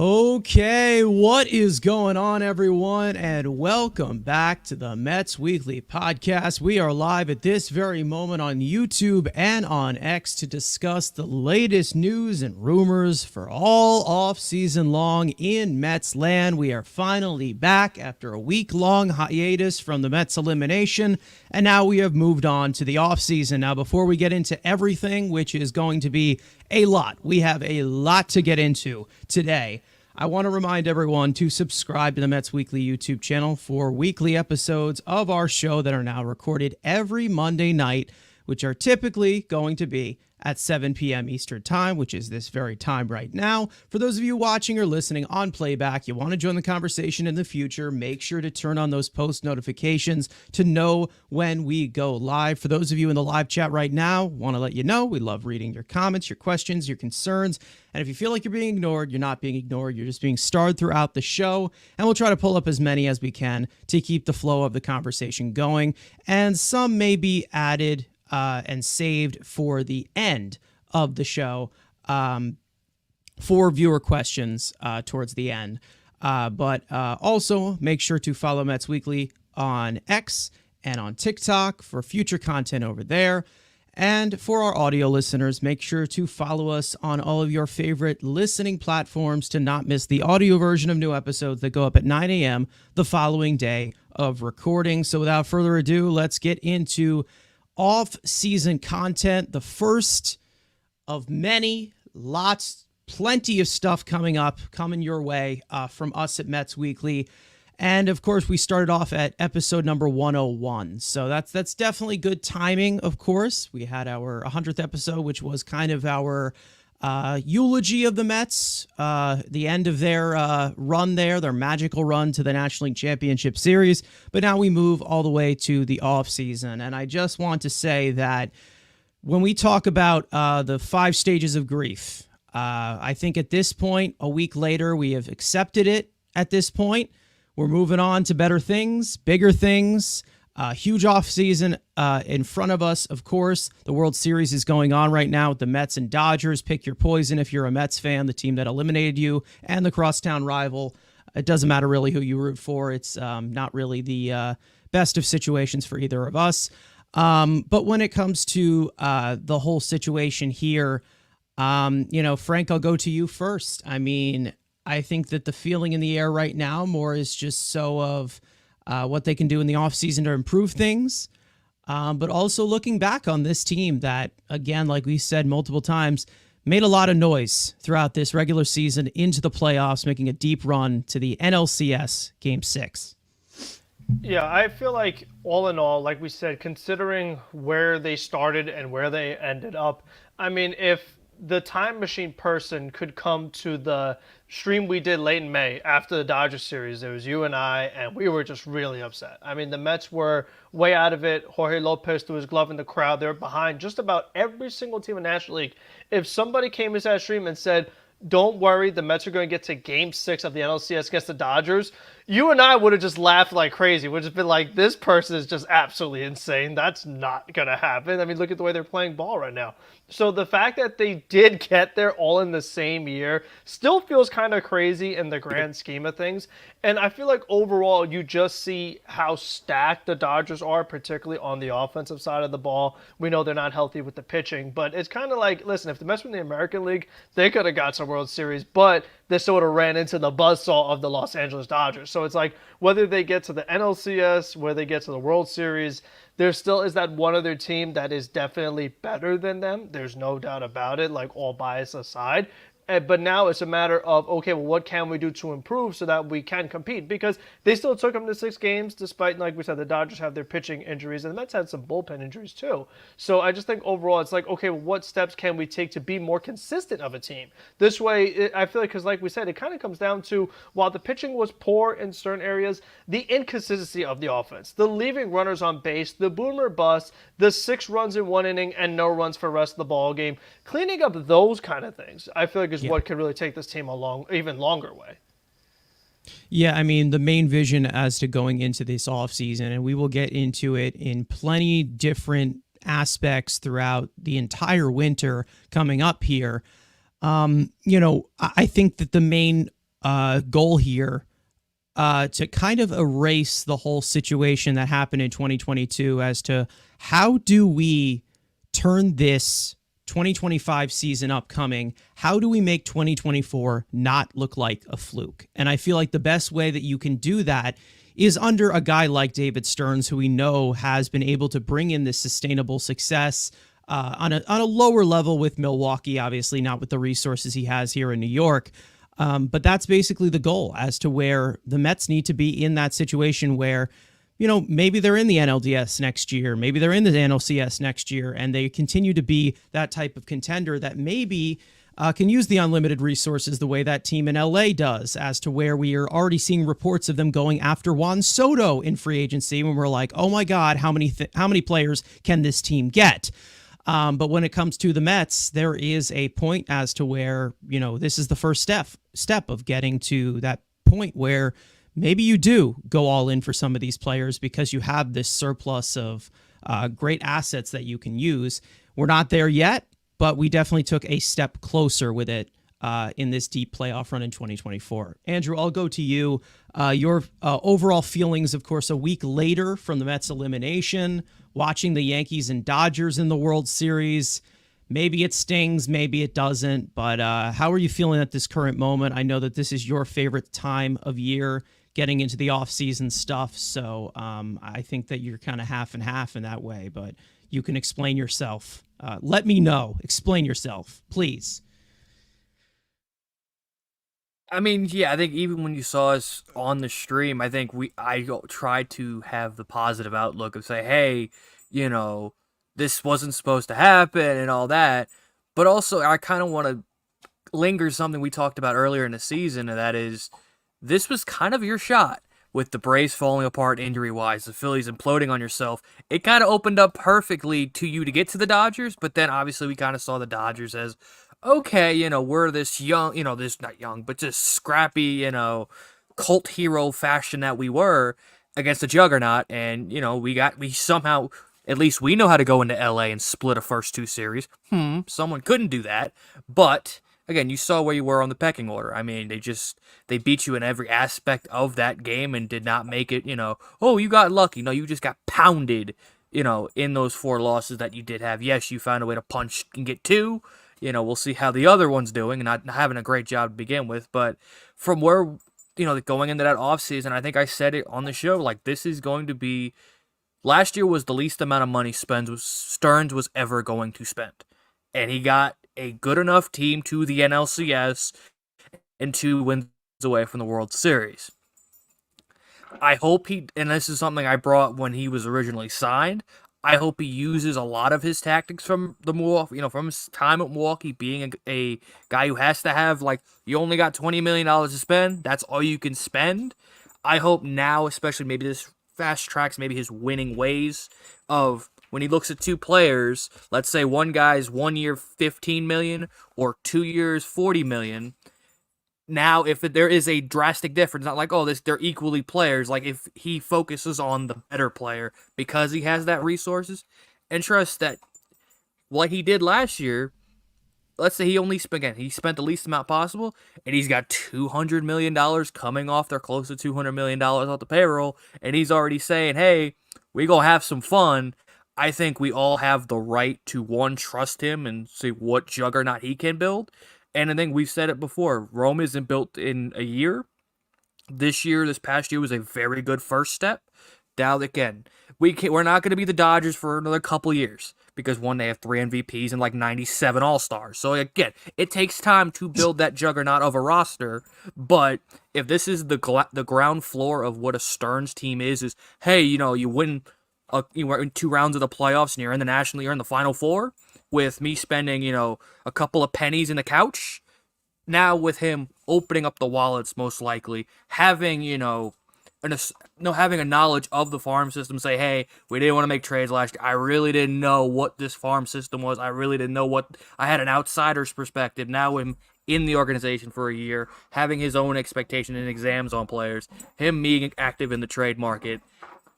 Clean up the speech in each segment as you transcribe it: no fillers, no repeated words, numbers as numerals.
Okay, what is going on, everyone, and welcome back to the Mets Weekly Podcast. We are live at this very moment on YouTube and on X to discuss the latest news and rumors for all off-season long in Mets land. We are finally back after a week-long hiatus from the Mets elimination, and now we have moved on to the off-season. Now, before we get into everything, which is going to be a lot, we have a lot to get into today. I want to remind everyone to subscribe to the Mets Weekly YouTube channel for weekly episodes of our show that are now recorded every Monday night, which are typically going to be at 7 p.m. Eastern Time, which is this very time right now. For those of you watching or listening on playback, you want to join the conversation in the future, make sure to turn on those post notifications to know when we go live. For those of you in the live chat right now, want to let you know we love reading your comments, your questions, your concerns. And if you feel like you're being ignored, you're not being ignored. You're just being starred throughout the show. And we'll try to pull up as many as we can to keep the flow of the conversation going. And some may be added and saved for the end of the show for viewer questions towards the end. But also make sure to follow Mets Weekly on X and on TikTok for future content over there. And for our audio listeners, make sure to follow us on all of your favorite listening platforms to not miss the audio version of new episodes that go up at 9 a.m. the following day of recording. So without further ado, let's get into off-season content, the first of many, plenty of stuff coming your way from us at Mets Weekly. And of course, we started off at episode number 101. So that's definitely good timing, of course. We had our 100th episode, which was kind of our eulogy of the Mets, the end of their run there, their magical run to the National League Championship Series. But now we move all the way to the offseason. And I just want to say that when we talk about the 5 stages of grief, I think at this point, a week later, we have accepted it at this point. We're moving on to better things, bigger things. Huge offseason in front of us, of course. The World Series is going on right now with the Mets and Dodgers. Pick your poison if you're a Mets fan, the team that eliminated you, and the crosstown rival. It doesn't matter really who you root for. It's not really the best of situations for either of us. But when it comes to the whole situation here, Frank, I'll go to you first. I mean, I think that the feeling in the air right now more is just so of what they can do in the offseason to improve things, but also looking back on this team that, again, like we said multiple times, made a lot of noise throughout this regular season into the playoffs, making a deep run to the NLCS Game 6. Yeah, I feel like all in all, like we said, considering where they started and where they ended up, I mean, if the time machine person could come to the stream we did late in May after the Dodgers series, there was you and I, and we were just really upset. I mean, the Mets were way out of it. Jorge Lopez threw his glove in the crowd. They were behind just about every single team in the National League. If somebody came into that stream and said, don't worry, the Mets are going to get to Game 6 of the NLCS against the Dodgers, you and I would have just laughed like crazy. Would have been like, this person is just absolutely insane. That's not going to happen. I mean, look at the way they're playing ball right now. So the fact that they did get there all in the same year still feels kind of crazy in the grand scheme of things. And I feel like overall you just see how stacked the Dodgers are, particularly on the offensive side of the ball. We know they're not healthy with the pitching, but it's kind of like, listen, if the Mets were in the American League, they could have got some World Series, but they sort of ran into the buzzsaw of the Los Angeles Dodgers. So it's like whether they get to the NLCS, whether they get to the World Series, there still is that one other team that is definitely better than them. There's no doubt about it, like all bias aside. But now it's a matter of, okay, well, what can we do to improve so that we can compete? Because they still took them to 6 games, despite, like we said, the Dodgers have their pitching injuries, and the Mets had some bullpen injuries too. So I just think overall it's like, okay, well, what steps can we take to be more consistent of a team? This way, I feel like, because like we said, it kind of comes down to, while the pitching was poor in certain areas, the inconsistency of the offense, the leaving runners on base, the boomer bust, the 6 runs in 1 inning and no runs for the rest of the ball game, cleaning up those kind of things, I feel like is what could really take this team a even longer way. Yeah, I mean, the main vision as to going into this offseason, and we will get into it in plenty different aspects throughout the entire winter coming up here. I think that the main goal here to kind of erase the whole situation that happened in 2022 as to how do we turn this 2025 season upcoming, how do we make 2024 not look like a fluke? And I feel like the best way that you can do that is under a guy like David Stearns, who we know has been able to bring in this sustainable success on a lower level with Milwaukee, obviously not with the resources he has here in New York. But that's basically the goal as to where the Mets need to be in that situation where, you know, maybe they're in the NLDS next year, maybe they're in the NLCS next year, and they continue to be that type of contender that maybe can use the unlimited resources the way that team in LA does, as to where we are already seeing reports of them going after Juan Soto in free agency when we're like, oh my God, how many players can this team get? But when it comes to the Mets, there is a point as to where, you know, this is the first step of getting to that point where maybe you do go all in for some of these players because you have this surplus of great assets that you can use. We're not there yet, but we definitely took a step closer with it in this deep playoff run in 2024. Andrew, I'll go to you. Your overall feelings, of course, a week later from the Mets elimination, watching the Yankees and Dodgers in the World Series. Maybe it stings, maybe it doesn't, but how are you feeling at this current moment? I know that this is your favorite time of year, getting into the offseason stuff, so I think that you're kind of half and half in that way, but you can explain yourself. Let me know. Explain yourself, please. I mean, yeah, I think even when you saw us on the stream, I tried to have the positive outlook of say, hey, you know, this wasn't supposed to happen and all that. But also, I kind of want to linger something we talked about earlier in the season, and that is, this was kind of your shot with the Braves falling apart injury-wise, the Phillies imploding on yourself. It kind of opened up perfectly to you to get to the Dodgers, but then obviously we kind of saw the Dodgers as, okay, you know, we're this young, you know, this not young, but just scrappy, you know, cult hero fashion that we were against the juggernaut, and, you know, we somehow, at least we know how to go into LA and split a first two series. Someone couldn't do that, but again, you saw where you were on the pecking order. I mean, they beat you in every aspect of that game and did not make it, you know, oh, you got lucky. No, you just got pounded, you know, in those four losses that you did have. Yes, you found a way to punch and get two. You know, we'll see how the other one's doing, and not having a great job to begin with. But from where, you know, going into that offseason, I think I said it on the show, like, this is going to be, last year was the least amount of money Stearns was ever going to spend. And he got a good enough team to the NLCS and 2 wins away from the World Series. I hope and this is something I brought when he was originally signed, I hope he uses a lot of his tactics from the Milwaukee, you know, from his time at Milwaukee, being a guy who has to have, like, you only got $20 million to spend. That's all you can spend. I hope now, especially maybe this fast tracks maybe his winning ways of when he looks at two players, let's say one guy's 1 year $15 million or 2 years $40 million. Now, if there is a drastic difference, not like, oh, they're equally players, like if he focuses on the better player because he has that resources, and trust that what he did last year, let's say he spent the least amount possible, and he's got $200 million coming off, they're close to $200 million off the payroll, and he's already saying, hey, we gonna have some fun. I think we all have the right to, one, trust him and see what juggernaut he can build. And I think we've said it before, Rome isn't built in a year. This past year was a very good first step. Now, again, we're not going to be the Dodgers for another couple years because, one, they have 3 MVPs and like 97 All-Stars. So, again, it takes time to build that juggernaut of a roster. But if this is the ground floor of what a Stearns team is, hey, you know, you win you in 2 rounds of the playoffs and you're in the National, you're in the Final Four, with me spending, you know, a couple of pennies in the couch. Now with him opening up the wallets, most likely, having, you know, having a knowledge of the farm system, say, hey, we didn't want to make trades last year. I really didn't know what this farm system was. I really didn't know I had an outsider's perspective. Now him in the organization for a year, having his own expectation and exams on players, him being active in the trade market.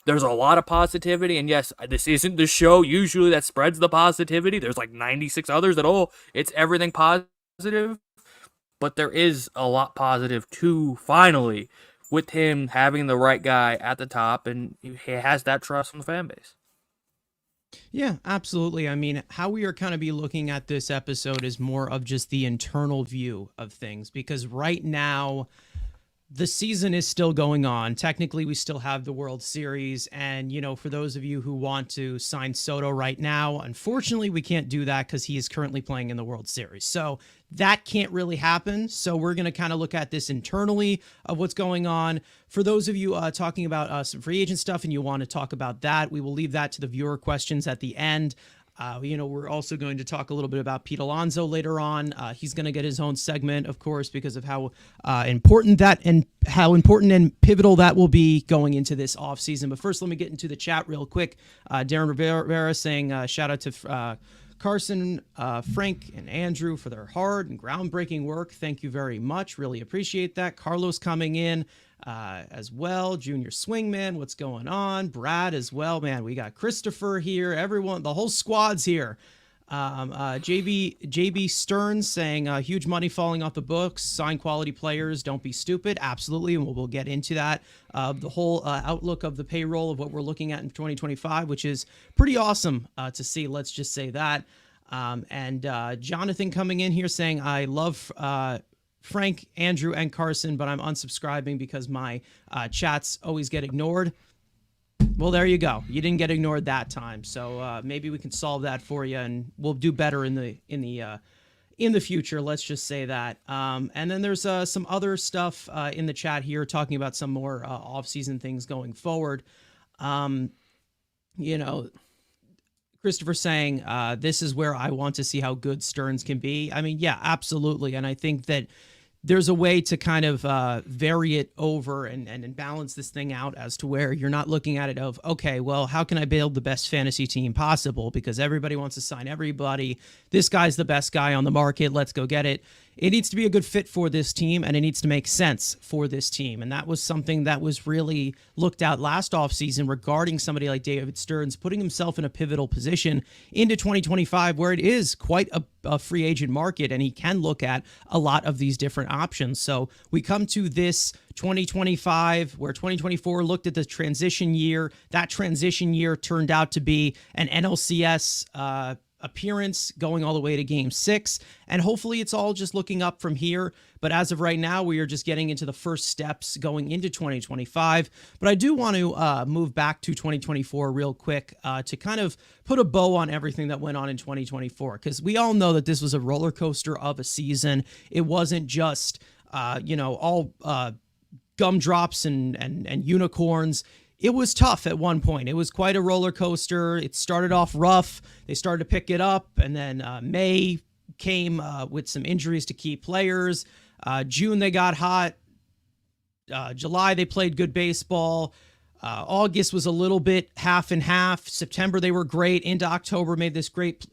There's a lot of positivity, and yes, this isn't the show usually that spreads the positivity. There's like 96 others that, it's everything positive. but there is a lot positive too, finally, with him having the right guy at the top, and he has that trust from the fan base. Yeah, absolutely. I mean, how we are kind of be looking at this episode is more of just the internal view of things, because right now the season is still going on. Technically, we still have the World Series. And, you know, for those of you who want to sign Soto right now, unfortunately, we can't do that because he is currently playing in the World Series. So that can't really happen. So we're going to kind of look at this internally of what's going on. For those of you talking about some free agent stuff and you want to talk about that, we will leave that to the viewer questions at the end. You know, we're also going to talk a little bit about Pete Alonso later on. He's going to get his own segment, of course, because of how important and pivotal that will be going into this offseason. But first, let me get into the chat real quick. Darren Rivera saying shout out to Carson, Frank, and Andrew for their hard and groundbreaking work. Thank you very much. Really appreciate that. Carlos coming in as well. Junior Swingman, what's going on? Brad as well. Man, we got Christopher here. Everyone, the whole squad's here. JB Stearns saying huge money falling off the books. Sign quality players. Don't be stupid. Absolutely. And we'll get into that. The whole outlook of the payroll of what we're looking at in 2025, which is pretty awesome to see. Let's just say that. And Jonathan coming in here saying, I love Frank, Andrew, and Carson, but I'm unsubscribing because my chats always get ignored. Well, there you go. You didn't get ignored that time, so maybe we can solve that for you, and we'll do better in the future. Let's just say that. And then there's some other stuff in the chat here talking about some more off-season things going forward. You know, Christopher saying this is where I want to see how good Stearns can be. I mean, yeah, absolutely, and I think that there's a way to kind of vary it over and balance this thing out as to where you're not looking at it of, okay, well, how can I build the best fantasy team possible? Because everybody wants to sign everybody. This guy's the best guy on the market. Let's go get it. It needs to be a good fit for this team, and it needs to make sense for this team. And that was something that was really looked at last offseason regarding somebody like David Stearns, putting himself in a pivotal position into 2025, where it is quite a free agent market, and he can look at a lot of these different options. So we come to this 2025, where 2024 looked at the transition year. That transition year turned out to be an NLCS appearance going all the way to Game 6, and hopefully it's all just looking up from here. But as of right now, we are just getting into the first steps going into 2025. But I do want to move back to 2024 real quick to kind of put a bow on everything that went on in 2024, because we all know that this was a roller coaster of a season. It wasn't just all gumdrops and unicorns. It was tough at one point. It was quite a roller coaster. It started off rough. They started to pick it up, and then May came with some injuries to key players. June, they got hot. July, they played good baseball. August was a little bit half and half. September, they were great. Into October, made this great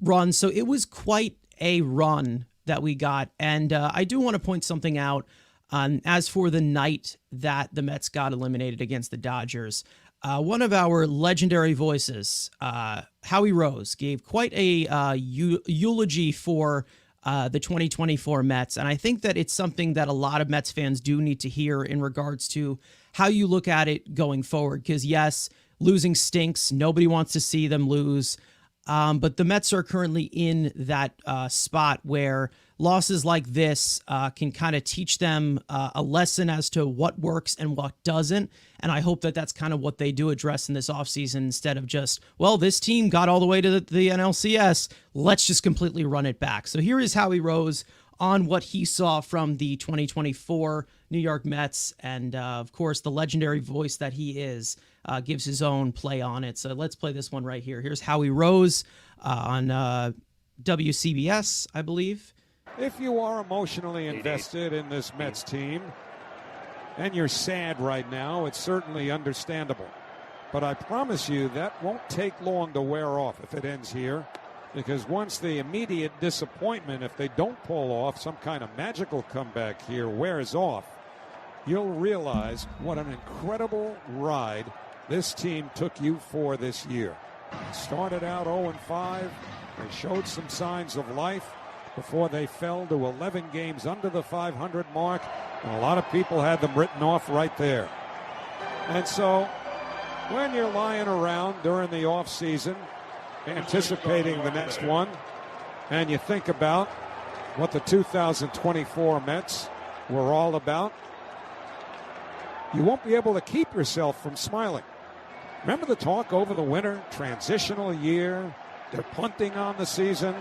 run. So it was quite a run that we got. And I do want to point something out. As for the night that the Mets got eliminated against the Dodgers, one of our legendary voices, Howie Rose, gave quite a eulogy for the 2024 Mets. And I think that it's something that a lot of Mets fans do need to hear in regards to how you look at it going forward. Because, yes, losing stinks. Nobody wants to see them lose. But the Mets are currently in that spot where losses like this can kind of teach them a lesson as to what works and what doesn't. And I hope that that's kind of what they do address in this offseason, instead of just, well, this team got all the way to the NLCS. Let's just completely run it back. So here is Howie Rose on what he saw from the 2024 New York Mets. And, of course, the legendary voice that he is gives his own play on it. So let's play this one right here. Here's Howie Rose on WCBS, I believe. If you are emotionally invested in this Mets team and you're sad right now, it's certainly understandable. But I promise you that won't take long to wear off if it ends here, because once the immediate disappointment, if they don't pull off some kind of magical comeback here, wears off, you'll realize what an incredible ride this team took you for this year. Started out 0-5. They showed some signs of life. before they fell to 11 games under the 500 mark, and a lot of people had them written off right there. And so when you're lying around during the offseason, anticipating the next one, and you think about what the 2024 Mets were all about, you won't be able to keep yourself from smiling. Remember the talk over the winter, transitional year, they're punting on the season.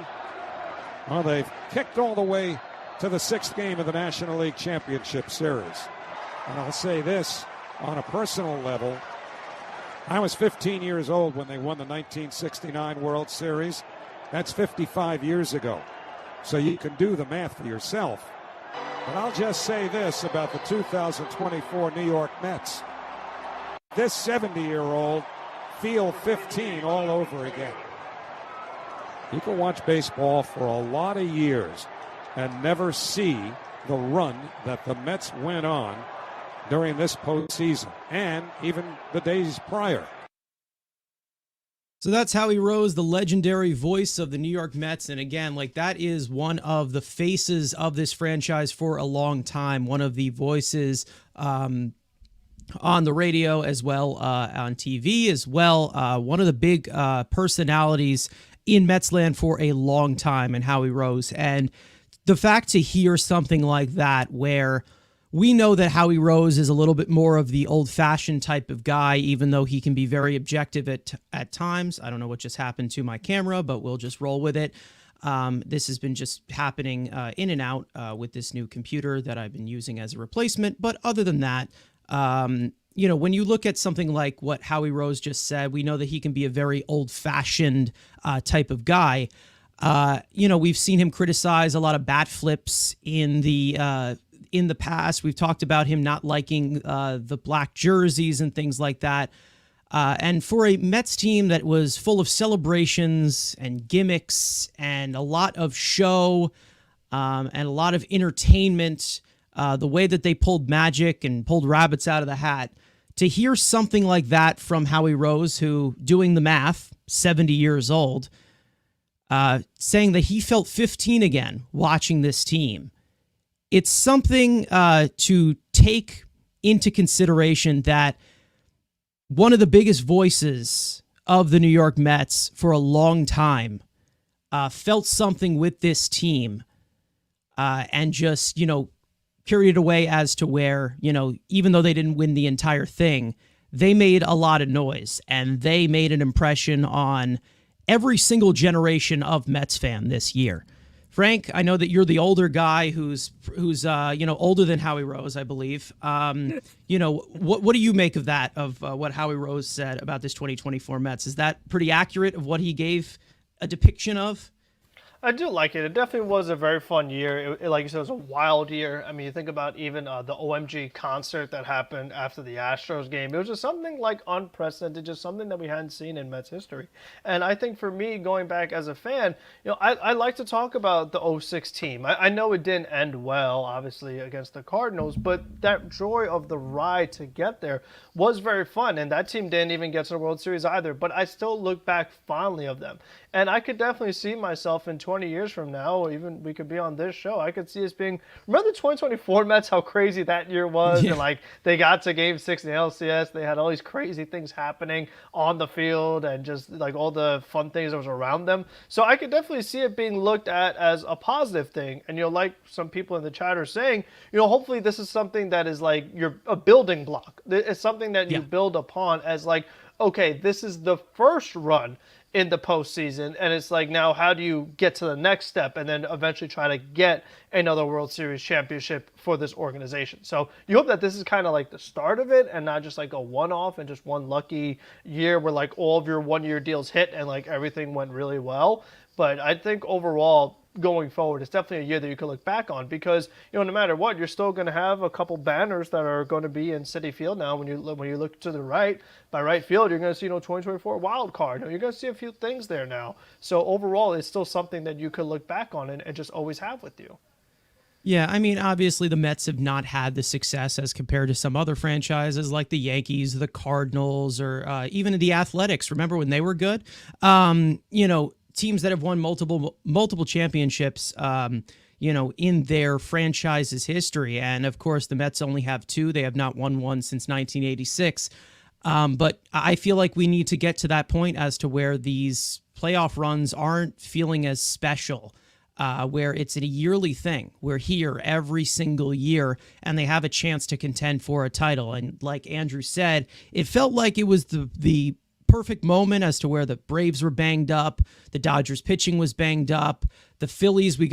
Well, they've kicked all the way to the 6th game of the National League Championship Series. And I'll say this, on a personal level, I was 15 years old when they won the 1969 World Series. That's 55 years ago. So you can do the math for yourself. But I'll just say this about the 2024 New York Mets. This 70-year-old feel 15 all over again. You can watch baseball for a lot of years and never see the run that the Mets went on during this postseason and even the days prior. So that's Howie Rose, the legendary voice of the New York Mets. And again, like, that is one of the faces of this franchise for a long time. One of the voices on the radio as well, on TV as well. One of the big personalities in Metsland for a long time, and Howie Rose. And the fact to hear something like that, where we know that Howie Rose is a little bit more of the old-fashioned type of guy, even though he can be very objective at times. I don't know what just happened to my camera, but we'll just roll with it. This has been just happening in and out with this new computer that I've been using as a replacement. But other than that, you know, when you look at something like what Howie Rose just said, we know that he can be a very old-fashioned type of guy. You know, we've seen him criticize a lot of bat flips in the past. We've talked about him not liking the black jerseys and things like that. And for a Mets team that was full of celebrations and gimmicks and a lot of show and a lot of entertainment, the way that they pulled magic and pulled rabbits out of the hat, to hear something like that from Howie Rose, who, doing the math, 70 years old, saying that he felt 15 again watching this team. It's something to take into consideration that one of the biggest voices of the New York Mets for a long time felt something with this team and just, you know, carried it away as to where, you know, even though they didn't win the entire thing, they made a lot of noise and they made an impression on every single generation of Mets fan this year. Frank, I know that you're the older guy who's you know, older than Howie Rose, I believe. You know, what do you make of that, of what Howie Rose said about this 2024 Mets? Is that pretty accurate of what he gave a depiction of? I do like it. It definitely was a very fun year. Like you said, it was a wild year. I mean, you think about even the OMG concert that happened after the Astros game. It was just something like unprecedented, just something that we hadn't seen in Mets history. And I think for me, going back as a fan, you know, I like to talk about the 06 team. I know it didn't end well, obviously, against the Cardinals, but that joy of the ride to get there was very fun. And that team didn't even get to the World Series either, but I still look back fondly of them. And I could definitely see myself in 20 years from now, or even we could be on this show, I could see us being, remember the 2024 Mets, how crazy that year was? Yeah. And like they got to Game 6 in the LCS, they had all these crazy things happening on the field and just like all the fun things that was around them. So I could definitely see it being looked at as a positive thing. And, you know, like some people in the chat are saying, you know, hopefully this is something that is like a building block. It's something that you build upon as like, okay, this is the first run in the postseason, and it's like, now how do you get to the next step and then eventually try to get another World Series championship for this organization? So you hope that this is kind of like the start of it and not just like a one-off and just one lucky year where like all of your one-year deals hit and like everything went really well. But I think overall, going forward, it's definitely a year that you can look back on because, you know, no matter what, you're still going to have a couple banners that are going to be in Citi Field now. When you look to the right, by right field, you're going to see, you know, 2024 wild card. You're going to see a few things there now. So overall, it's still something that you could look back on and just always have with you. Yeah, I mean, obviously the Mets have not had the success as compared to some other franchises like the Yankees, the Cardinals, or even the Athletics. Remember when they were good? You know, teams that have won multiple championships, in their franchise's history. And of course, the Mets only have 2. They have not won one since 1986. But I feel like we need to get to that point as to where these playoff runs aren't feeling as special, where it's a yearly thing. We're here every single year, and they have a chance to contend for a title. And like Andrew said, it felt like it was the perfect moment as to where the Braves were banged up, the Dodgers pitching was banged up, the Phillies we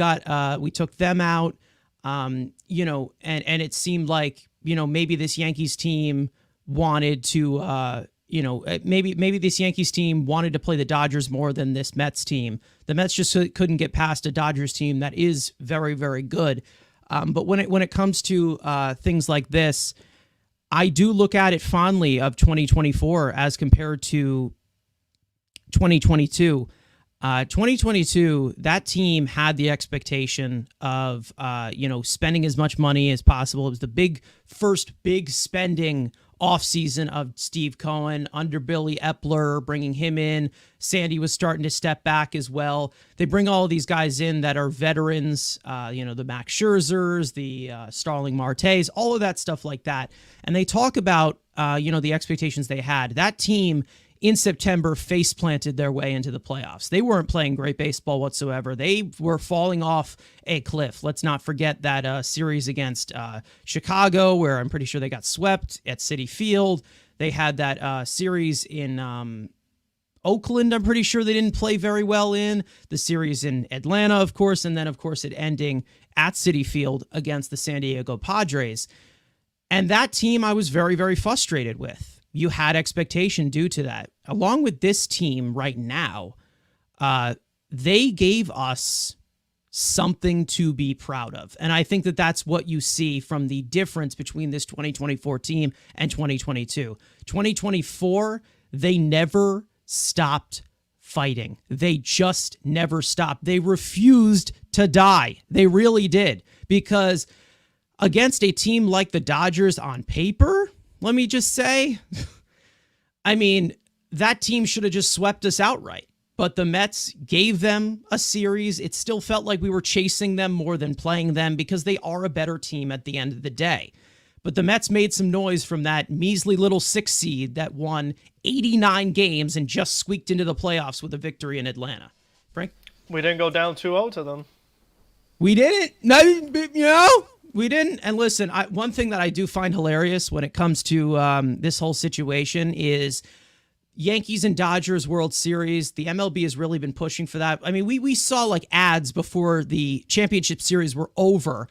took them out, and it seemed like maybe this Yankees team wanted to maybe this Yankees team wanted to play the Dodgers more than this Mets team. The Mets just couldn't get past a Dodgers team that is very, very good. But when it comes to things like this, I do look at it fondly of 2024 as compared to 2022. 2022, that team had the expectation of spending as much money as possible. It was the first big spending offseason of Steve Cohen under Billy Epler, bringing him in. Sandy was starting to step back as well. They bring all of these guys in that are veterans, the Max Scherzers, the Starling Martes, all of that stuff like that. And they talk about, the expectations they had. That team in September face planted their way into the playoffs. They weren't playing great baseball whatsoever. They were falling off a cliff. Let's not forget that series against Chicago, where I'm pretty sure they got swept at Citi Field. They had that series in Oakland, I'm pretty sure they didn't play very well in. The series in Atlanta, of course, and then, of course, it ending at Citi Field against the San Diego Padres. And that team I was very, very frustrated with. You had expectation due to that. Along with this team right now, they gave us something to be proud of. And I think that that's what you see from the difference between this 2024 team and 2022. 2024, they never stopped fighting. They just never stopped. They refused to die. They really did. Because against a team like the Dodgers on paper, let me just say, that team should have just swept us outright. But the Mets gave them a series. It still felt like we were chasing them more than playing them because they are a better team at the end of the day. But the Mets made some noise from that measly little 6 seed that won 89 games and just squeaked into the playoffs with a victory in Atlanta. Frank? We didn't go down 2-0 to them. We didn't. We didn't. And listen, one thing that I do find hilarious when it comes to this whole situation is Yankees and Dodgers World Series. The MLB has really been pushing for that. We saw like ads before the championship series were over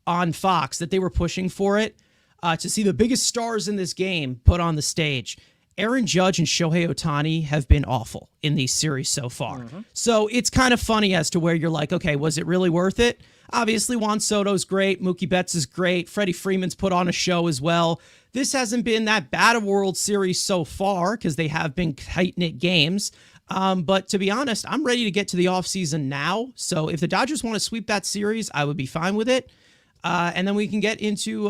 on Fox that they were pushing for it to see the biggest stars in this game put on the stage. Aaron Judge and Shohei Ohtani have been awful in these series so far. Mm-hmm. So it's kind of funny as to where you're like, okay, was it really worth it? Obviously, Juan Soto's great. Mookie Betts is great. Freddie Freeman's put on a show as well. This hasn't been that bad a World Series so far because they have been tight-knit games. But to be honest, I'm ready to get to the offseason now. So if the Dodgers want to sweep that series, I would be fine with it. And then we can get into,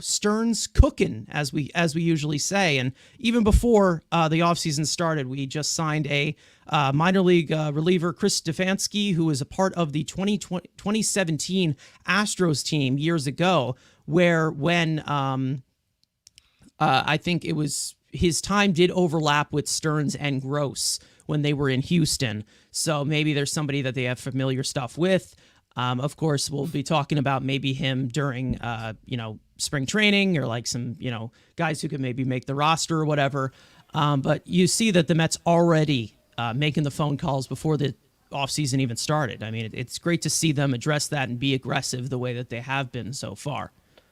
Stearns cooking, as we usually say. And even before the offseason started, we just signed a minor league reliever, Chris Stefanski, who was a part of the 2017 Astros team years ago, where when I think it was his time did overlap with Stearns and Gross when they were in Houston. So maybe there's somebody that they have familiar stuff with. Of course, we'll be talking about maybe him during, spring training or like some, guys who could maybe make the roster or whatever. But you see that the Mets already making the phone calls before the offseason even started. It's great to see them address that and be aggressive the way that they have been so far.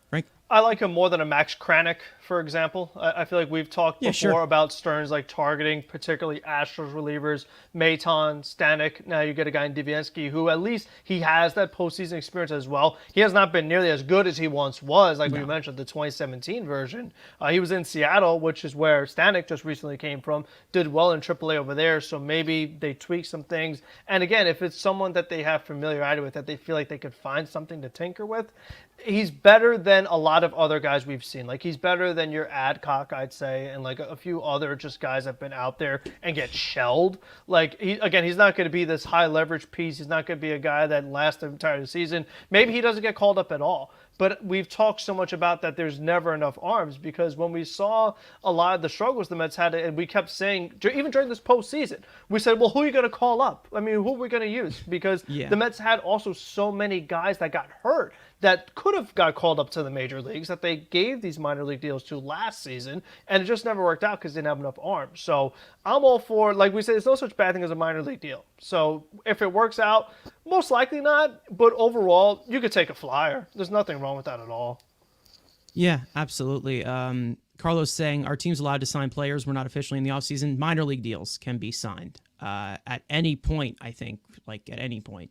Frank? I like him more than a Max Kranick, for example. I feel like we've talked before about Stearns like targeting particularly Astros relievers, Maton, Stanek. Now you get a guy in Diviensky who at least he has that postseason experience as well. He has not been nearly as good as he once was, like we mentioned, the 2017 version. He was in Seattle, which is where Stanek just recently came from, did well in AAA over there, so maybe they tweak some things. And again, if it's someone that they have familiarity with, that they feel like they could find something to tinker with, he's better than a lot of other guys we've seen. Like, he's better than your Adcock, I'd say, and like a few other just guys that have been out there and get shelled. Like, he's not going to be this high leverage piece. He's not going to be a guy that lasts the entire season. Maybe he doesn't get called up at all. But we've talked so much about that there's never enough arms, because when we saw a lot of the struggles the Mets had, and we kept saying, even during this postseason, we said, well, who are you going to call up? I mean, who are we going to use? Because the Mets had also so many guys that got hurt that could have got called up to the major leagues that they gave these minor league deals to last season, and it just never worked out because they didn't have enough arms. So I'm all for, like we said, there's no such bad thing as a minor league deal. So if it works out, most likely not, but overall, you could take a flyer. There's nothing wrong with that at all. Yeah, absolutely. Carlos saying our team's allowed to sign players. We're not officially in the offseason. Minor league deals can be signed at any point, I think, like at any point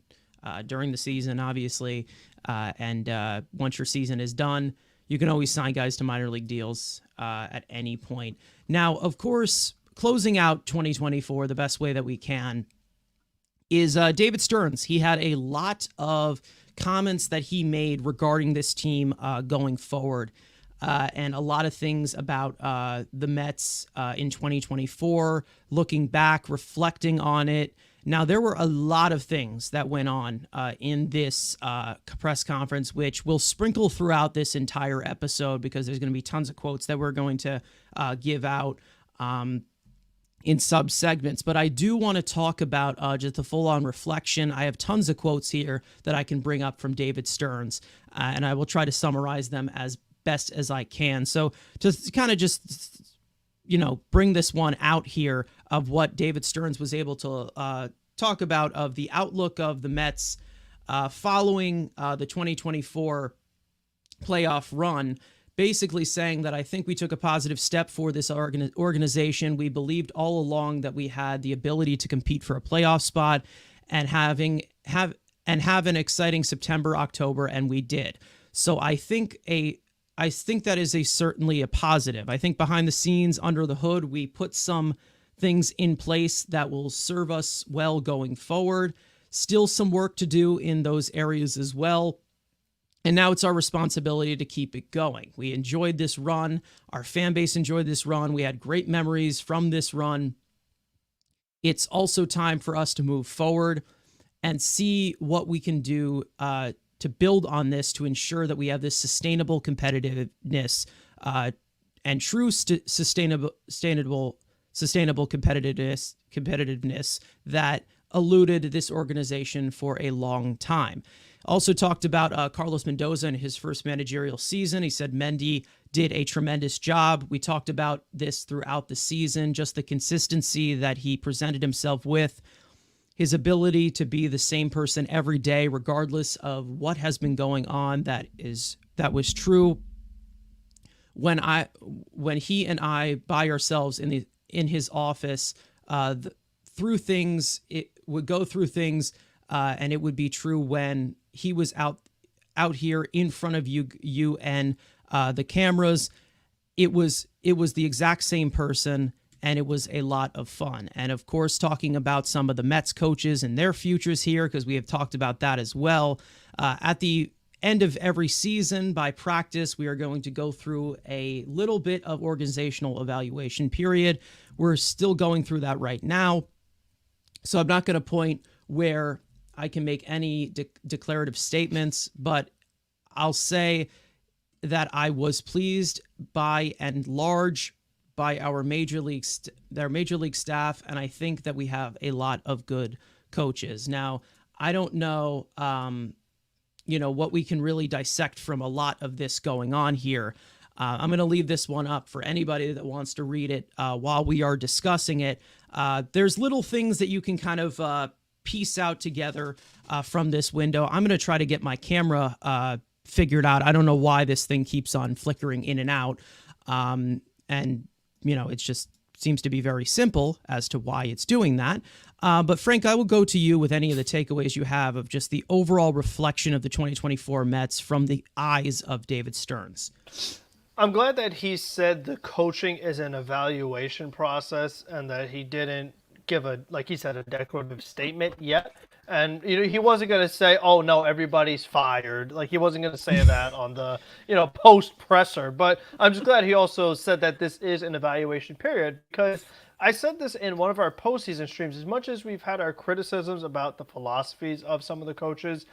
during the season, obviously. And once your season is done, you can always sign guys to minor league deals at any point. Now, of course, closing out 2024 the best way that we can is David Stearns. He had a lot of comments that he made regarding this team going forward, and a lot of things about the Mets in 2024, looking back, reflecting on it. Now, there were a lot of things that went on in this press conference, which we'll sprinkle throughout this entire episode because there's going to be tons of quotes that we're going to give out in sub-segments. But I do want to talk about just the full-on reflection. I have tons of quotes here that I can bring up from David Stearns, and I will try to summarize them as best as I can. So to kind of just, bring this one out here of what David Stearns was able to talk about of the outlook of the Mets following the 2024 playoff run, basically saying that I think we took a positive step for this organization. We believed all along that we had the ability to compete for a playoff spot and have an exciting September, October, and we did. So I think that is certainly a positive. I think behind the scenes, under the hood, we put some things in place that will serve us well going forward. Still some work to do in those areas as well. And now it's our responsibility to keep it going. We enjoyed this run. Our fan base enjoyed this run. We had great memories from this run. It's also time for us to move forward and see what we can do to build on this to ensure that we have this sustainable competitiveness and true sustainable competitiveness that eluded this organization for a long time. Also talked about Carlos Mendoza in his first managerial season. He said Mendy did a tremendous job. We talked about this throughout the season, just the consistency that he presented himself with, his ability to be the same person every day, regardless of what has been going on. That was true when he and I by ourselves in his office through things. It would go through things, and it would be true when he was out here in front of you and the cameras. It was the exact same person. And it was a lot of fun. And of course, talking about some of the Mets coaches and their futures here, because we have talked about that as well. At the end of every season, by practice, we are going to go through a little bit of organizational evaluation period. We're still going through that right now. So I'm not going to point where I can make any declarative statements, but I'll say that I was pleased by and large by our major league staff, and I think that we have a lot of good coaches. Now, I don't know, what we can really dissect from a lot of this going on here. I'm going to leave this one up for anybody that wants to read it while we are discussing it. There's little things that you can kind of piece out together from this window. I'm going to try to get my camera figured out. I don't know why this thing keeps on flickering in and out. It just seems to be very simple as to why it's doing that. But Frank, I will go to you with any of the takeaways you have of just the overall reflection of the 2024 Mets from the eyes of David Stearns. I'm glad that he said the coaching is an evaluation process and that he didn't give a declarative statement yet. And he wasn't going to say, "Oh no, everybody's fired." Like he wasn't going to say that on the post presser. But I'm just glad he also said that this is an evaluation period, because I said this in one of our postseason streams. As much as we've had our criticisms about the philosophies of some of the coaches,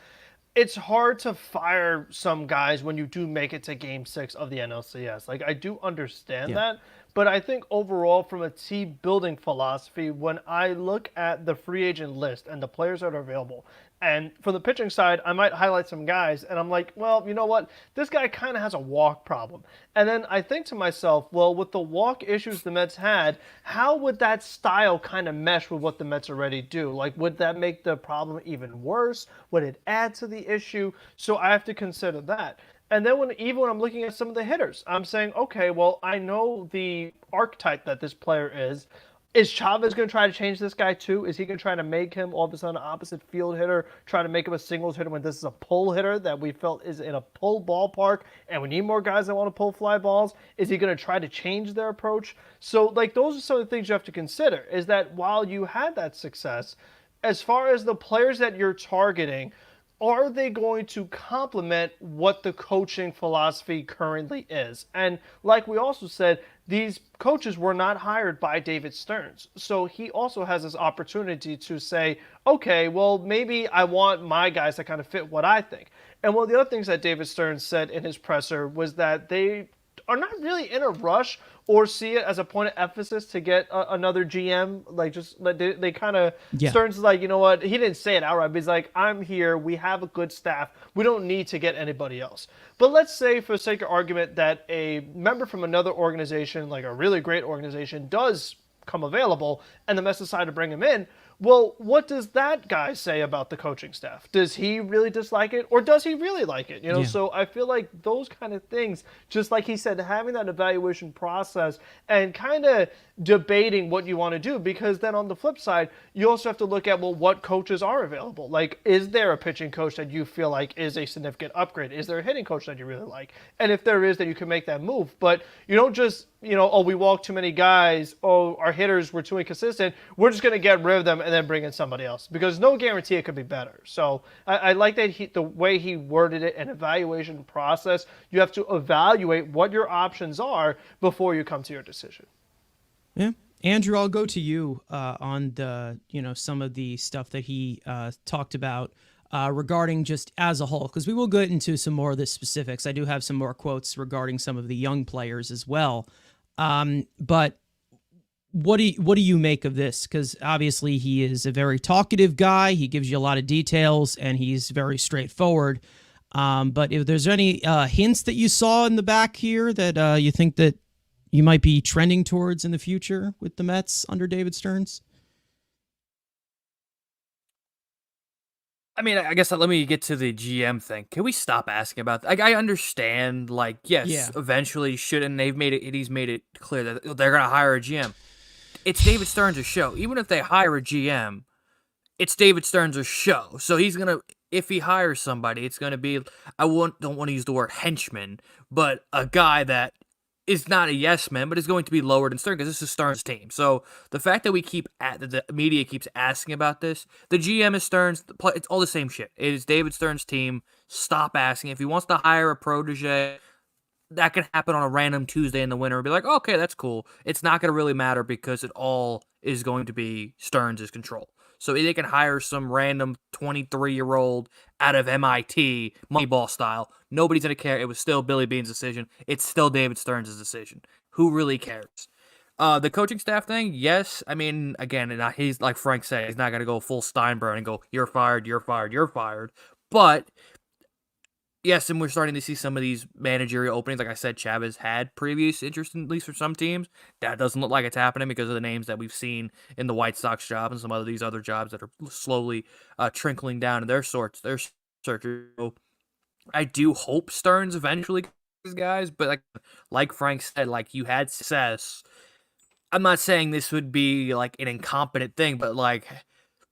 it's hard to fire some guys when you do make it to Game 6 of the NLCS. Like, I do understand that, but I think overall, from a team building philosophy, when I look at the free agent list and the players that are available, and from the pitching side, I might highlight some guys, and I'm like, well, you know what? This guy kind of has a walk problem. And then I think to myself, well, with the walk issues the Mets had, how would that style kind of mesh with what the Mets already do? Like, would that make the problem even worse? Would it add to the issue? So I have to consider that. And then even when I'm looking at some of the hitters, I'm saying, okay, well, I know the archetype that this player is. Is Chavez going to try to change this guy too? Is he going to try to make him all of a sudden an opposite field hitter, try to make him a singles hitter when this is a pull hitter that we felt is in a pull ballpark and we need more guys that want to pull fly balls? Is he going to try to change their approach? So, like, those are some of the things you have to consider, is that while you had that success, as far as the players that you're targeting, are they going to complement what the coaching philosophy currently is? And like we also said, these coaches were not hired by David Stearns. So he also has this opportunity to say, okay, well, maybe I want my guys to kind of fit what I think. And one of the other things that David Stearns said in his presser was that they are not really in a rush or see it as a point of emphasis to get another GM. Like, just they kind of, Stearns is like, you know what? He didn't say it outright, but he's like, I'm here. We have a good staff. We don't need to get anybody else. But let's say, for the sake of argument, that a member from another organization, like a really great organization, does come available and the Mets decide to bring him in. Well, what does that guy say about the coaching staff? Does he really dislike it, or does he really like it? So I feel like those kind of things, just like he said, having that evaluation process and kind of debating what you want to do, because then on the flip side, you also have to look at, well, what coaches are available? Like, is there a pitching coach that you feel like is a significant upgrade? Is there a hitting coach that you really like? And if there is, then you can make that move. But you don't just, oh, we walked too many guys, oh, our hitters were too inconsistent, we're just going to get rid of them and then bring in somebody else, because no guarantee it could be better. So I like that the way he worded it, an evaluation process. You have to evaluate what your options are before you come to your decision. Yeah. Andrew, I'll go to you on the, some of the stuff that he talked about regarding just as a whole, because we will get into some more of the specifics. I do have some more quotes regarding some of the young players as well. But what do you make of this? Because obviously he is a very talkative guy. He gives you a lot of details, and he's very straightforward. But if there's any hints that you saw in the back here that you think that you might be trending towards in the future with the Mets under David Stearns? I mean, I guess let me get to the GM thing. Can we stop asking about that? Like, I understand, like, yes, eventually should, and he's made it clear that they're going to hire a GM. It's David Stearns' show. Even if they hire a GM, it's David Stearns' show. So he's going to, if he hires somebody, it's going to be, don't want to use the word henchman, but a guy that is not a yes man, but is going to be lower than Stearns, because this is Stearns' team. So the fact that the media keeps asking about this, the GM is Stearns, it's all the same shit. It is David Stearns' team. Stop asking. If he wants to hire a protege, that could happen on a random Tuesday in the winter and be like, okay, that's cool. It's not going to really matter, because it all is going to be Stearns' control. So they can hire some random 23-year-old out of MIT, Moneyball style. Nobody's going to care. It was still Billy Beane's decision. It's still David Stearns' decision. Who really cares? The coaching staff thing, yes. I mean, again, he's like Frank said, he's not going to go full Steinbrenner and go, you're fired, you're fired, you're fired. But yes, and we're starting to see some of these managerial openings. Like I said, Chavez had previous interest, at least for some teams. That doesn't look like it's happening because of the names that we've seen in the White Sox job and some of these other jobs that are slowly trickling down in their searches. So I do hope Stearns eventually gets these guys, but like Frank said, like, you had success. I'm not saying this would be like an incompetent thing, but like,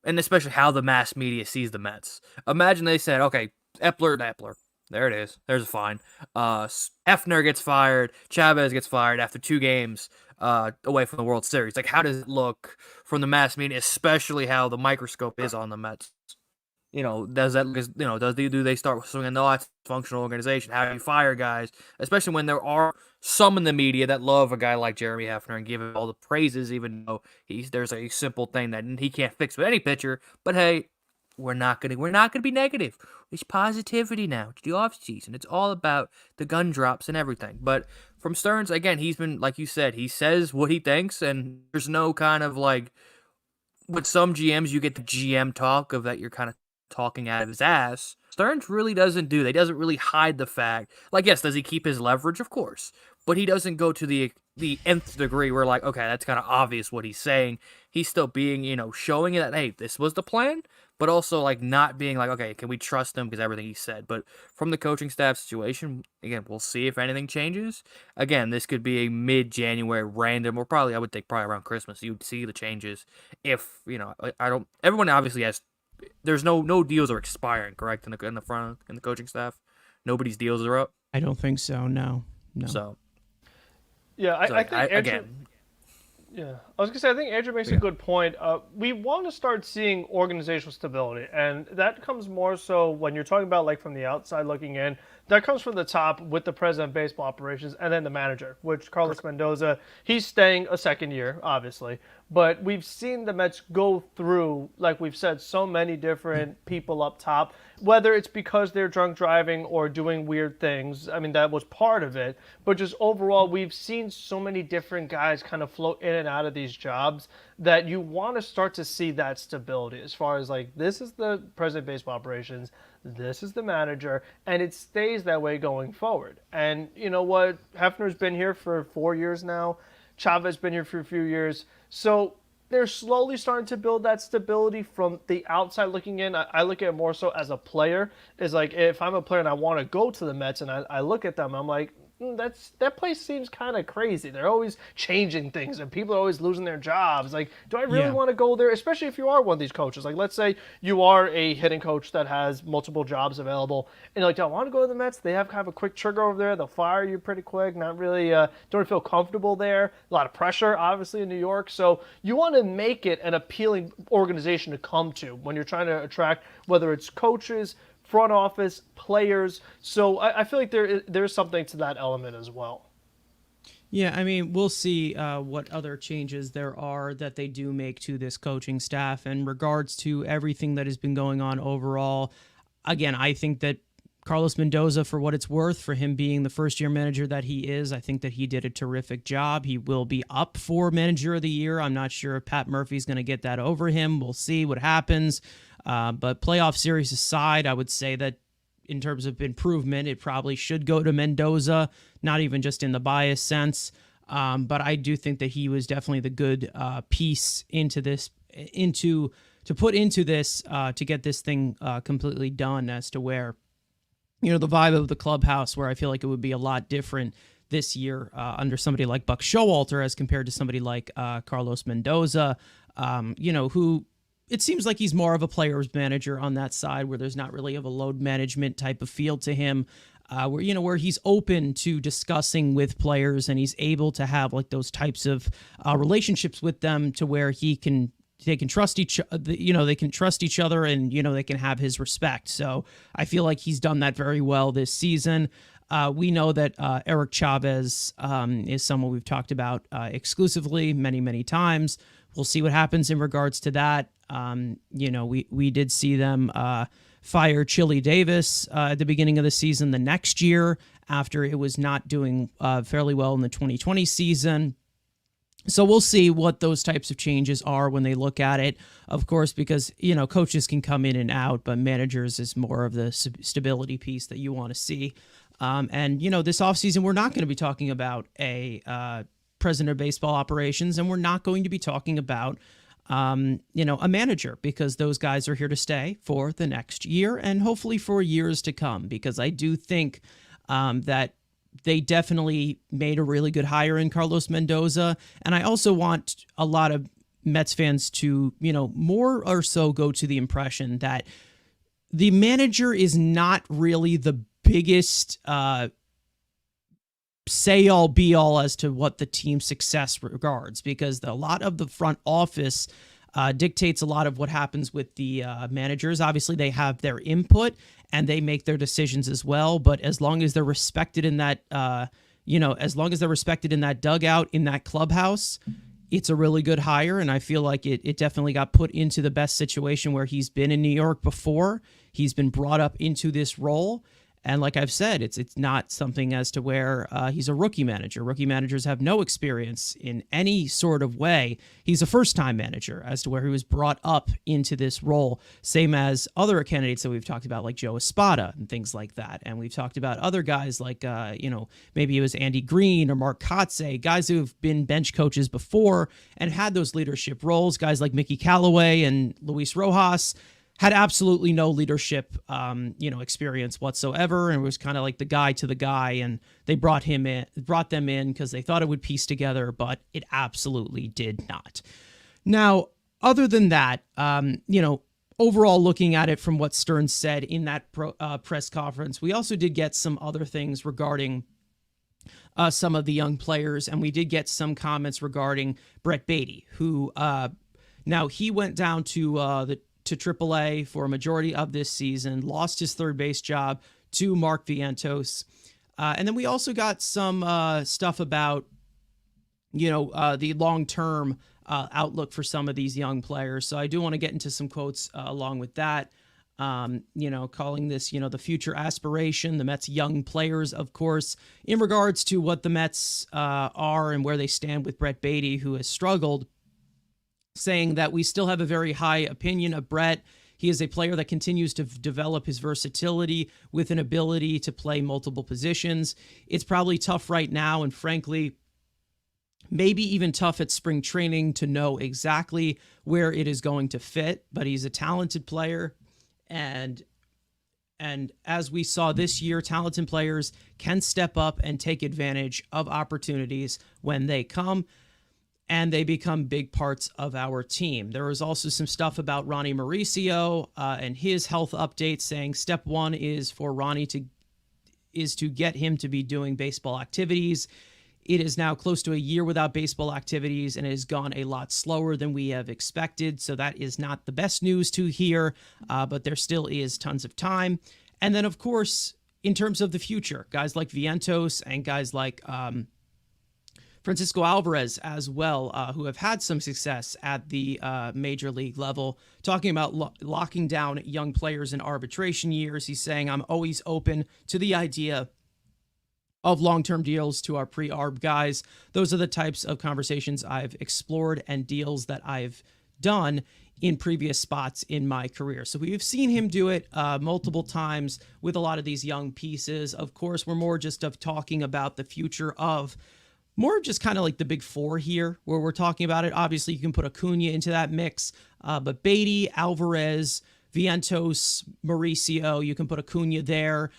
and especially how the mass media sees the Mets. Imagine they said, okay, Epler. There it is. There's a fine. Hefner gets fired. Chavez gets fired after 2 games away from the World Series. Like, how does it look from the mass media, especially how the microscope is on the Mets? Does that, do they start swinging, no, it's a functional organization? How do you fire guys? Especially when there are some in the media that love a guy like Jeremy Hefner and give him all the praises, even though there's a simple thing that he can't fix with any pitcher. But hey, we're not gonna be negative. It's positivity now. It's the offseason. It's all about the gun drops and everything. But from Stearns, again, he's been, like you said, he says what he thinks, and there's no kind of like, with some GMs, you get the GM talk of that you're kind of talking out of his ass. Stearns really doesn't do that. He doesn't really hide the fact. Like, yes, does he keep his leverage? Of course. But he doesn't go to the nth degree where, like, okay, that's kind of obvious what he's saying. He's still being, showing it that, hey, this was the plan, but also, like, not being like, okay, can we trust him because everything he said. But from the coaching staff situation, again, we'll see if anything changes. Again, this could be a mid-January random, or I would think probably around Christmas, you'd see the changes. If, everyone obviously has, there's no deals are expiring, correct, in the coaching staff? Nobody's deals are up? I don't think so, no. So, yeah, I think Andrew, again. Yeah, I was gonna say I think Andrew makes a good point. We want to start seeing organizational stability, and that comes more so when you're talking about like from the outside looking in. That comes from the top with the president of baseball operations and then the manager, which Carlos Mendoza, he's staying a second year, obviously. But we've seen the Mets go through, like we've said, so many different people up top, whether it's because they're drunk driving or doing weird things. I mean, that was part of it. But just overall, we've seen so many different guys kind of float in and out of these jobs that you want to start to see that stability as far as like, this is the president of baseball operations, this is the manager, and it stays that way going forward. And you know what? Hefner's been here for 4 years now. Chavez been here for a few years. So they're slowly starting to build that stability from the outside looking in. I look at it more so as a player. Is like, if I'm a player and I want to go to the Mets and I look at them, I'm like, that place seems kind of crazy. They're always changing things and people are always losing their jobs. Like, do I really want to go there? Especially if you are one of these coaches. Like, let's say you are a hitting coach that has multiple jobs available, and you're like, do I want to go to the Mets? They have kind of a quick trigger over there. They'll fire you pretty quick. Not really, don't feel comfortable there. A lot of pressure, obviously, in New York. So you want to make it an appealing organization to come to when you're trying to attract, whether it's coaches, front office, players. So I feel like there's something to that element as well. Yeah, I mean, we'll see what other changes there are that they do make to this coaching staff in regards to everything that has been going on overall. Again, I think that Carlos Mendoza, for what it's worth, for him being the first-year manager that he is, I think that he did a terrific job. He will be up for Manager of the Year. I'm not sure if Pat Murphy's going to get that over him. We'll see what happens. But playoff series aside, I would say that in terms of improvement, it probably should go to Mendoza, not even just in the bias sense. But I do think that he was definitely the good piece into this, to put into this to get this thing completely done, as to where, the vibe of the clubhouse, where I feel like it would be a lot different this year under somebody like Buck Showalter as compared to somebody like Carlos Mendoza, who it seems like he's more of a player's manager on that side, where there's not really of a load management type of feel to him, where he's open to discussing with players and he's able to have like those types of relationships with them to where they can trust each other and, they can have his respect. So I feel like he's done that very well this season. We know that Eric Chavez is someone we've talked about exclusively many, many times. We'll see what happens in regards to that. We did see them fire Chili Davis at the beginning of the season the next year after it was not doing fairly well in the 2020 season. So we'll see what those types of changes are when they look at it, of course, because, coaches can come in and out, but managers is more of the stability piece that you want to see. And this offseason, we're not going to be talking about a president of baseball operations, and we're not going to be talking about, a manager, because those guys are here to stay for the next year and hopefully for years to come, because I do think that they definitely made a really good hire in Carlos Mendoza. And I also want a lot of Mets fans to, more or so go to the impression that the manager is not really the biggest say-all, be-all as to what the team's success regards, because a lot of the front office dictates a lot of what happens with the managers. Obviously, they have their input and they make their decisions as well. But as long as they're respected in that, as long as they're respected in that dugout, in that clubhouse, it's a really good hire. And I feel like it definitely got put into the best situation where he's been in New York before. He's been brought up into this role. And like I've said, it's not something as to where he's a rookie manager. Rookie managers have no experience in any sort of way. He's a first-time manager as to where he was brought up into this role, same as other candidates that we've talked about, like Joe Espada and things like that. And we've talked about other guys like, maybe it was Andy Green or Mark Kotze, guys who have been bench coaches before and had those leadership roles, guys like Mickey Callaway and Luis Rojas, had absolutely no leadership, experience whatsoever, and was kind of like the guy to the guy. And they brought them in because they thought it would piece together, but it absolutely did not. Now, other than that, overall, looking at it from what Stearns said in that press conference, we also did get some other things regarding some of the young players, and we did get some comments regarding Brett Beatty, who now he went down to AAA for a majority of this season, lost his third base job to Mark Vientos. And then we also got some stuff about, the long-term outlook for some of these young players. So I do want to get into some quotes along with that, calling this, the future aspiration, the Mets' young players, of course, in regards to what the Mets are and where they stand with Brett Beatty, who has struggled, saying that we still have a very high opinion of Brett. He is a player that continues to develop his versatility with an ability to play multiple positions. It's probably tough right now, and frankly, maybe even tough at spring training to know exactly where it is going to fit, but he's a talented player. And as we saw this year, talented players can step up and take advantage of opportunities when they come, and they become big parts of our team. There was also some stuff about Ronnie Mauricio and his health update, saying step one is for Ronnie to get him to be doing baseball activities. It is now close to a year without baseball activities, and it has gone a lot slower than we have expected. So that is not the best news to hear, but there still is tons of time. And then, of course, in terms of the future, guys like Vientos and guys like Francisco Alvarez as well, who have had some success at the major league level, talking about locking down young players in arbitration years. He's saying, I'm always open to the idea of long-term deals to our pre-arb guys. Those are the types of conversations I've explored and deals that I've done in previous spots in my career. So we've seen him do it multiple times with a lot of these young pieces. Of course, we're more just of talking about the future of more just kind of like the big four here where we're talking about it. Obviously, you can put Acuna into that mix, but Beatty, Alvarez, Vientos, Mauricio, you can put Acuna there.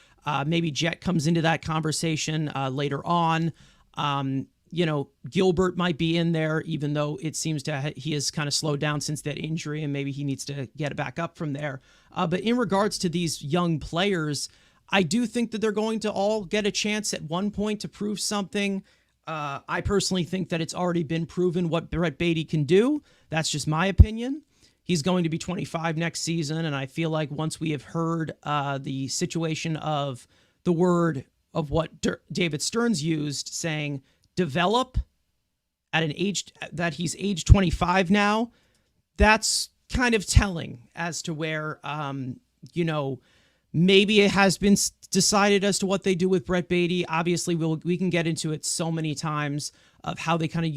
Maybe Jet comes into that conversation later on. Gilbert might be in there, even though it seems he has kind of slowed down since that injury, and maybe he needs to get it back up from there. But in regards to these young players, I do think that they're going to all get a chance at one point to prove something. I personally think that it's already been proven what Brett Beatty can do. That's just my opinion. He's going to be 25 next season, and I feel like once we have heard the situation of the word of what David Stearns used, saying develop at an age that he's age 25 now, that's kind of telling as to where, maybe it has been decided as to what they do with Brett Beatty. Obviously, we can get into it so many times of how they kind of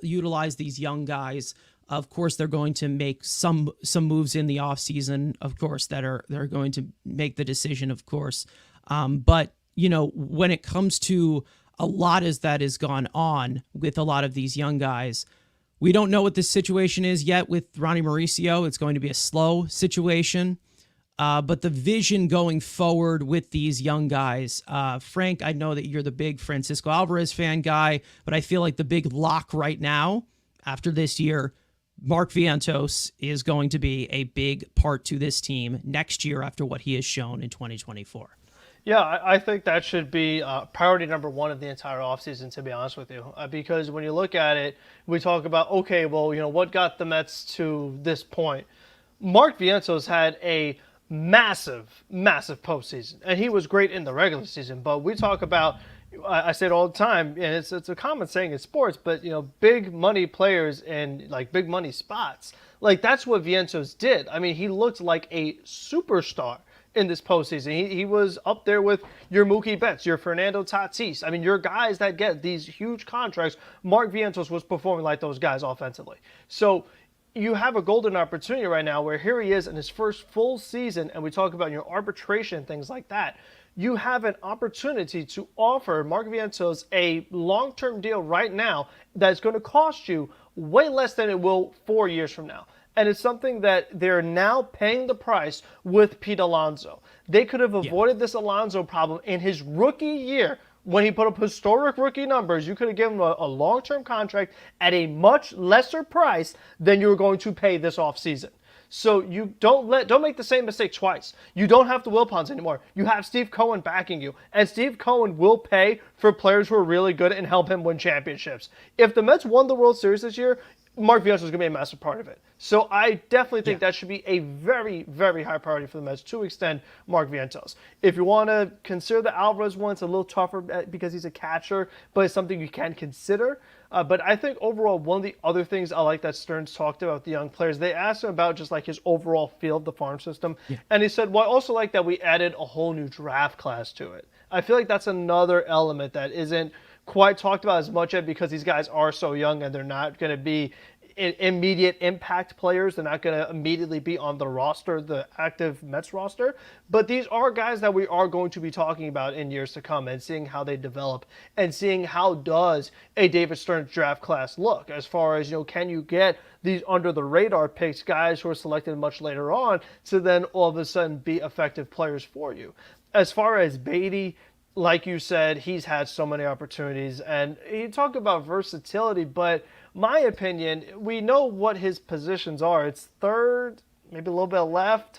utilize these young guys. Of course, they're going to make some moves in the offseason, of course, they're going to make the decision, of course. But when it comes to a lot that has gone on with a lot of these young guys, we don't know what this situation is yet with Ronnie Mauricio. It's going to be a slow situation. But the vision going forward with these young guys, Frank, I know that you're the big Francisco Alvarez fan guy, but I feel like the big lock right now after this year, Mark Vientos is going to be a big part to this team next year after what he has shown in 2024. Yeah, I think that should be priority number one of the entire offseason, to be honest with you. Because when you look at it, we talk about, okay, well, what got the Mets to this point? Mark Vientos had a massive, massive postseason, and he was great in the regular season. But we talk about, I say it all the time, and it's a common saying in sports, but big money players in like big money spots, like that's what Vientos did. I mean, he looked like a superstar in this postseason. He was up there with your Mookie Betts, your Fernando Tatis. I mean, your guys that get these huge contracts. Mark Vientos was performing like those guys offensively. So you have a golden opportunity right now where here he is in his first full season, and we talk about your arbitration, things like that. You have an opportunity to offer Mark Vientos a long-term deal right now that's going to cost you way less than it will 4 years from now. And it's something that they're now paying the price with Pete Alonso. They could have avoided this Alonso problem in his rookie year when he put up historic rookie numbers. You could have given him a long-term contract at a much lesser price than you were going to pay this offseason. So you don't make the same mistake twice. You don't have the Wilpons anymore. You have Steve Cohen backing you. And Steve Cohen will pay for players who are really good and help him win championships. If the Mets won the World Series this year, Mark Vientos is going to be a massive part of it. So I definitely think that should be a very, very high priority for the Mets to extend Mark Vientos. If you want to consider the Alvarez one, it's a little tougher because he's a catcher, but it's something you can consider. But I think overall, one of the other things I like that Stearns talked about the young players, they asked him about just like his overall feel of the farm system. Yeah. And he said, well, I also like that we added a whole new draft class to it. I feel like that's another element that isn't quite talked about as much yet because these guys are so young and they're not going to be immediate impact players. They're not going to immediately be on the roster, the active Mets roster. But these are guys that we are going to be talking about in years to come and seeing how they develop and seeing how does a David Stearns draft class look as far as, can you get these under the radar picks, guys who are selected much later on to then all of a sudden be effective players for you. As far as Beatty, like you said, he's had so many opportunities, and you talk about versatility, but my opinion, we know what his positions are. It's third, maybe a little bit left.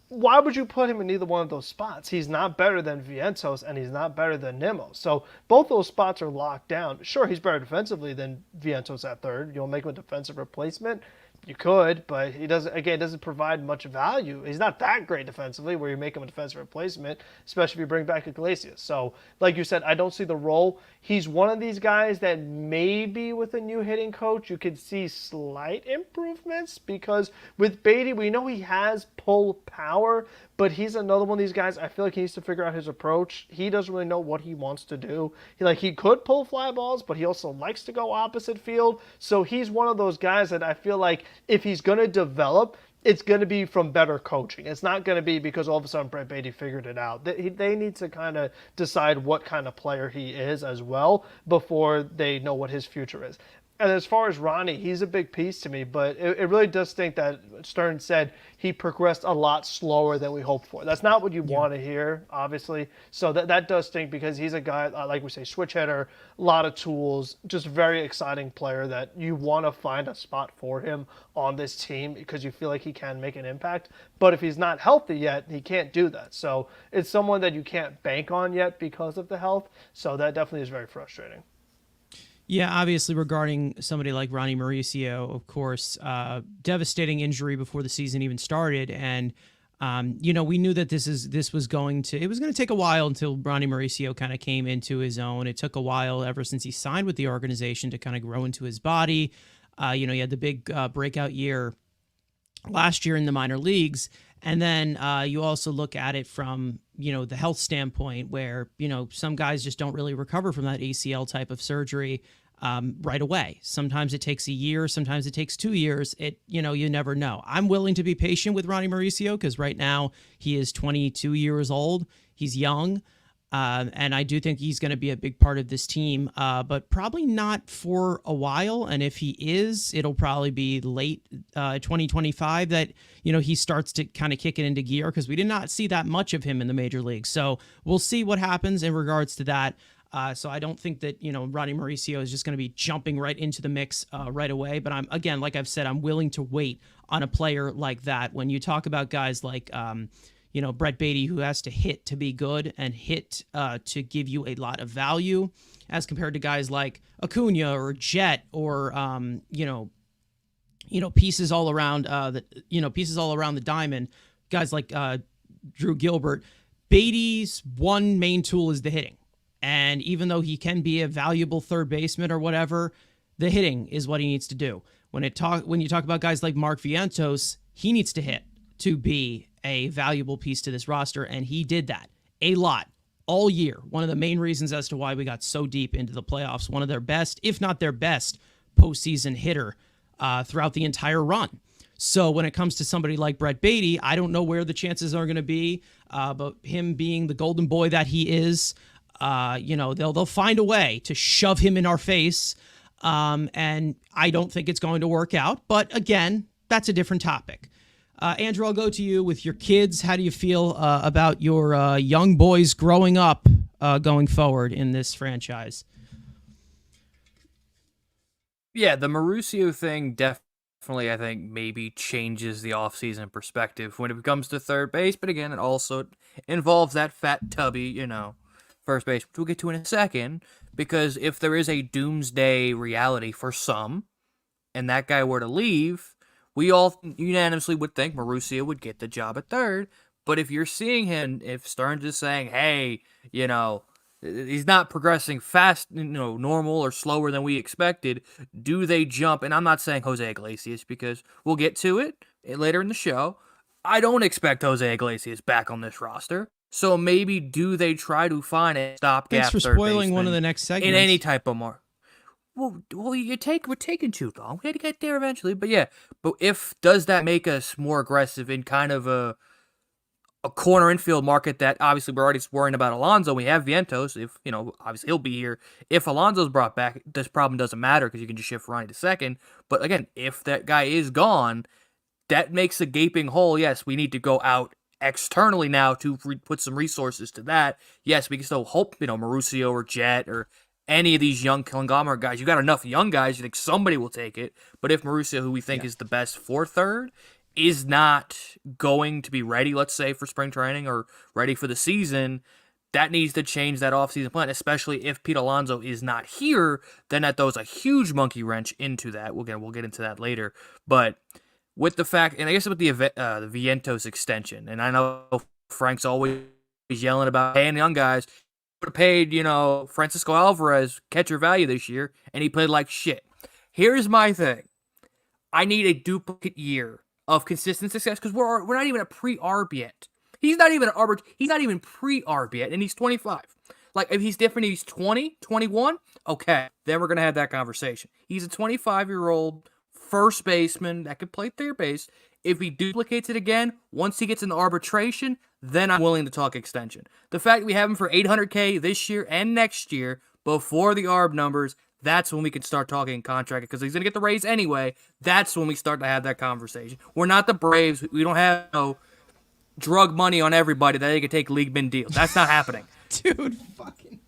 Why would you put him in either one of those spots? He's not better than Vientos, and he's not better than Nimmo. So both those spots are locked down. Sure, he's better defensively than Vientos at third. You'll make him a defensive replacement. You could, but he doesn't provide much value. He's not that great defensively where you make him a defensive replacement, especially if you bring back Iglesias. So, like you said, I don't see the role. He's one of these guys that maybe with a new hitting coach, you could see slight improvements because with Beatty, we know he has pull power, but he's another one of these guys. I feel like he needs to figure out his approach. He doesn't really know what he wants to do. He could pull fly balls, but he also likes to go opposite field. So he's one of those guys that I feel like if he's going to develop, it's going to be from better coaching. It's not going to be because all of a sudden Brett Beatty figured it out. They need to kind of decide what kind of player he is as well before they know what his future is. And as far as Ronnie, he's a big piece to me, but it really does think that Stearns said he progressed a lot slower than we hoped for. That's not what you want to hear, obviously. So that does stink because he's a guy, like we say, switch hitter, a lot of tools, just very exciting player that you want to find a spot for him on this team because you feel like he can make an impact. But if he's not healthy yet, he can't do that. So it's someone that you can't bank on yet because of the health. So that definitely is very frustrating. Yeah, obviously regarding somebody like Ronnie Mauricio, of course, devastating injury before the season even started. And, we knew that this was going to take a while until Ronnie Mauricio kind of came into his own. It took a while ever since he signed with the organization to kind of grow into his body. He had the big breakout year last year in the minor leagues. And then you also look at it from, the health standpoint where, some guys just don't really recover from that ACL type of surgery right away. Sometimes it takes a year. Sometimes it takes 2 years. You never know. I'm willing to be patient with Ronnie Mauricio because right now he is 22 years old. He's young. And I do think he's going to be a big part of this team, but probably not for a while. And if he is, it'll probably be late 2025 that, he starts to kind of kick it into gear because we did not see that much of him in the major leagues. So we'll see what happens in regards to that. So I don't think that, Ronnie Mauricio is just going to be jumping right into the mix right away. But like I've said, I'm willing to wait on a player like that. When you talk about guys like, Brett Beatty, who has to hit to be good and hit to give you a lot of value, as compared to guys like Acuna or Jet or pieces all around the diamond, guys like Drew Gilbert. Beatty's one main tool is the hitting. And even though he can be a valuable third baseman or whatever, the hitting is what he needs to do. When you talk about guys like Mark Vientos, he needs to hit to be a valuable piece to this roster, and he did that a lot all year. One of the main reasons as to why we got so deep into the playoffs, one of their best, if not their best, postseason hitter throughout the entire run. So when it comes to somebody like Brett Beatty, I don't know where the chances are going to be, but him being the golden boy that he is, they'll find a way to shove him in our face, and I don't think it's going to work out. But again, that's a different topic. Andrew, I'll go to you with your kids. How do you feel about your young boys growing up going forward in this franchise? Yeah, the Mauricio thing definitely, I think, maybe changes the offseason perspective when it comes to third base. But again, it also involves that fat tubby, first base, which we'll get to in a second. Because if there is a doomsday reality for some, and that guy were to leave, we all unanimously would think Mauricio would get the job at third. But if you're seeing him, if Stearns is saying, hey, he's not progressing fast, normal or slower than we expected, do they jump? And I'm not saying Jose Iglesias, because we'll get to it later in the show. I don't expect Jose Iglesias back on this roster. So maybe do they try to find a stopgap? Thanks for spoiling one of the next segments. In any type of mark. Well, we're taking too long. We had to get there eventually. But yeah, does that make us more aggressive in kind of a corner infield market that obviously we're already worrying about Alonso. We have Vientos. If, obviously he'll be here. If Alonso's brought back, this problem doesn't matter because you can just shift Ronnie to second. But again, if that guy is gone, that makes a gaping hole. Yes, we need to go out externally now to put some resources to that. Yes, we can still hope, Mauricio or Jet or any of these young conglomerate guys. You got enough young guys, you think somebody will take it. But if Mauricio, who we think is the best for third, is not going to be ready, let's say, for spring training or ready for the season, that needs to change that offseason plan, especially if Pete Alonso is not here. Then that throws a huge monkey wrench into that. We'll get into that later. But with the fact, and I guess with the Vientos extension, and I know Frank's always yelling about paying young guys, would have paid, Francisco Alvarez catcher value this year, and he played like shit. Here's my thing. I need a duplicate year of consistent success, because we're not even a pre-arb yet. He's not even pre-arb yet, and he's 25. Like, if he's different, he's 20, 21, okay, then we're going to have that conversation. He's a 25-year-old first baseman that could play third base. If he duplicates it again, once he gets into arbitration, then I'm willing to talk extension. The fact that we have him for $800K this year and next year, before the arb numbers, that's when we can start talking contract, because he's going to get the raise anyway. That's when we start to have that conversation. We're not the Braves. We don't have drug money on everybody that they can take league bin deals. That's not happening. Dude, fucking.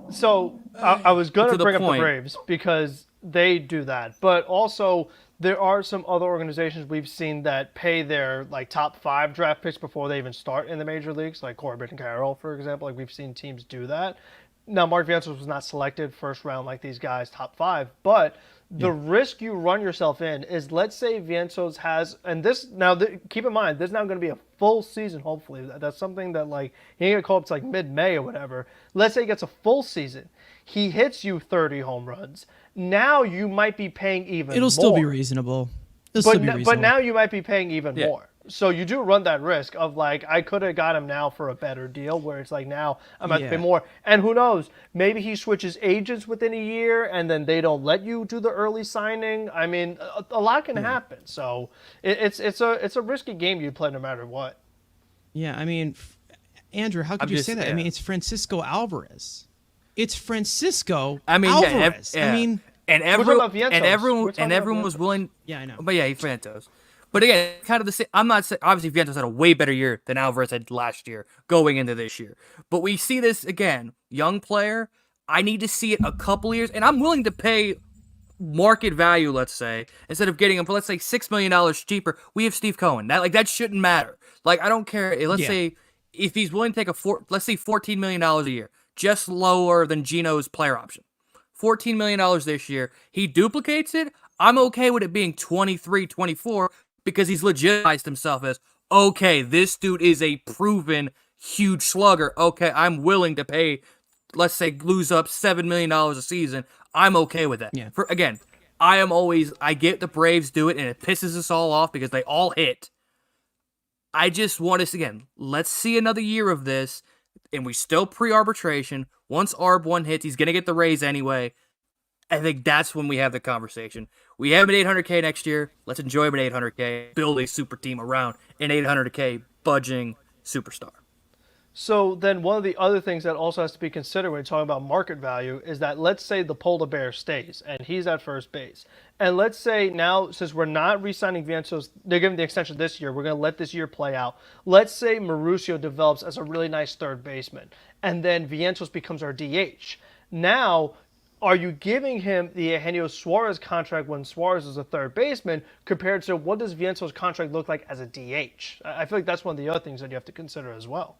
So I was going to bring up the Braves because they do that. But also there are some other organizations we've seen that pay their top 5 draft picks before they even start in the major leagues, like Corbin and Carroll, for example. Like, we've seen teams do that. Now, Mark Vientos was not selected first round like these guys, top 5, but the risk you run yourself in is, let's say Vientos has, and this, now keep in mind, there's now going to be a full season, hopefully. That's something that, he ain't going to call up to mid-May or whatever. Let's say he gets a full season. He hits you 30 home runs. Now you might be paying even more. It'll still be reasonable. But now you might be paying even more. So you do run that risk of I could have got him now for a better deal, where it's now I'm about to pay more. And who knows, maybe he switches agents within a year and then they don't let you do the early signing. I mean, a lot can happen. So it's a risky game you play no matter what. Yeah, I mean, Andrew, how could you say that? I mean, it's Francisco Alvarez. It's Francisco Alvarez. I mean, and everyone was willing. Yeah, I know. But yeah, Vientos. But again, kind of the same. I'm not saying, obviously Vientos had a way better year than Alvarez had last year going into this year. But we see this again, young player. I need to see it a couple years, and I'm willing to pay market value, let's say, instead of getting him for, let's say, $6 million cheaper, we have Steve Cohen. That shouldn't matter. Like, I don't care. Let's say if he's willing to take let's say $14 million a year, just lower than Gino's player option. $14 million this year. He duplicates it. I'm okay with it being 23, 24 because he's legitimized himself as, okay, this dude is a proven huge slugger. Okay, I'm willing to pay, let's say, lose up $7 million a season. I'm okay with that. Yeah. Again, I get the Braves do it, and it pisses us all off because they all hit. I just want us, again, let's see another year of this, and we still pre-arbitration. Once Arb 1 hits, he's going to get the raise anyway. I think that's when we have the conversation. We have an $800K next year. Let's enjoy him at $800K. Build a super team around an $800K budging superstar. So then one of the other things that also has to be considered when talking about market value is that let's say the polar bear stays and he's at first base. And let's say now, since we're not re-signing Vientos, they're giving the extension this year. We're going to let this year play out. Let's say Mauricio develops as a really nice third baseman and then Vientos becomes our DH. Now, are you giving him the Eugenio Suarez contract when Suarez is a third baseman compared to what does Vientos' contract look like as a DH? I feel like that's one of the other things that you have to consider as well.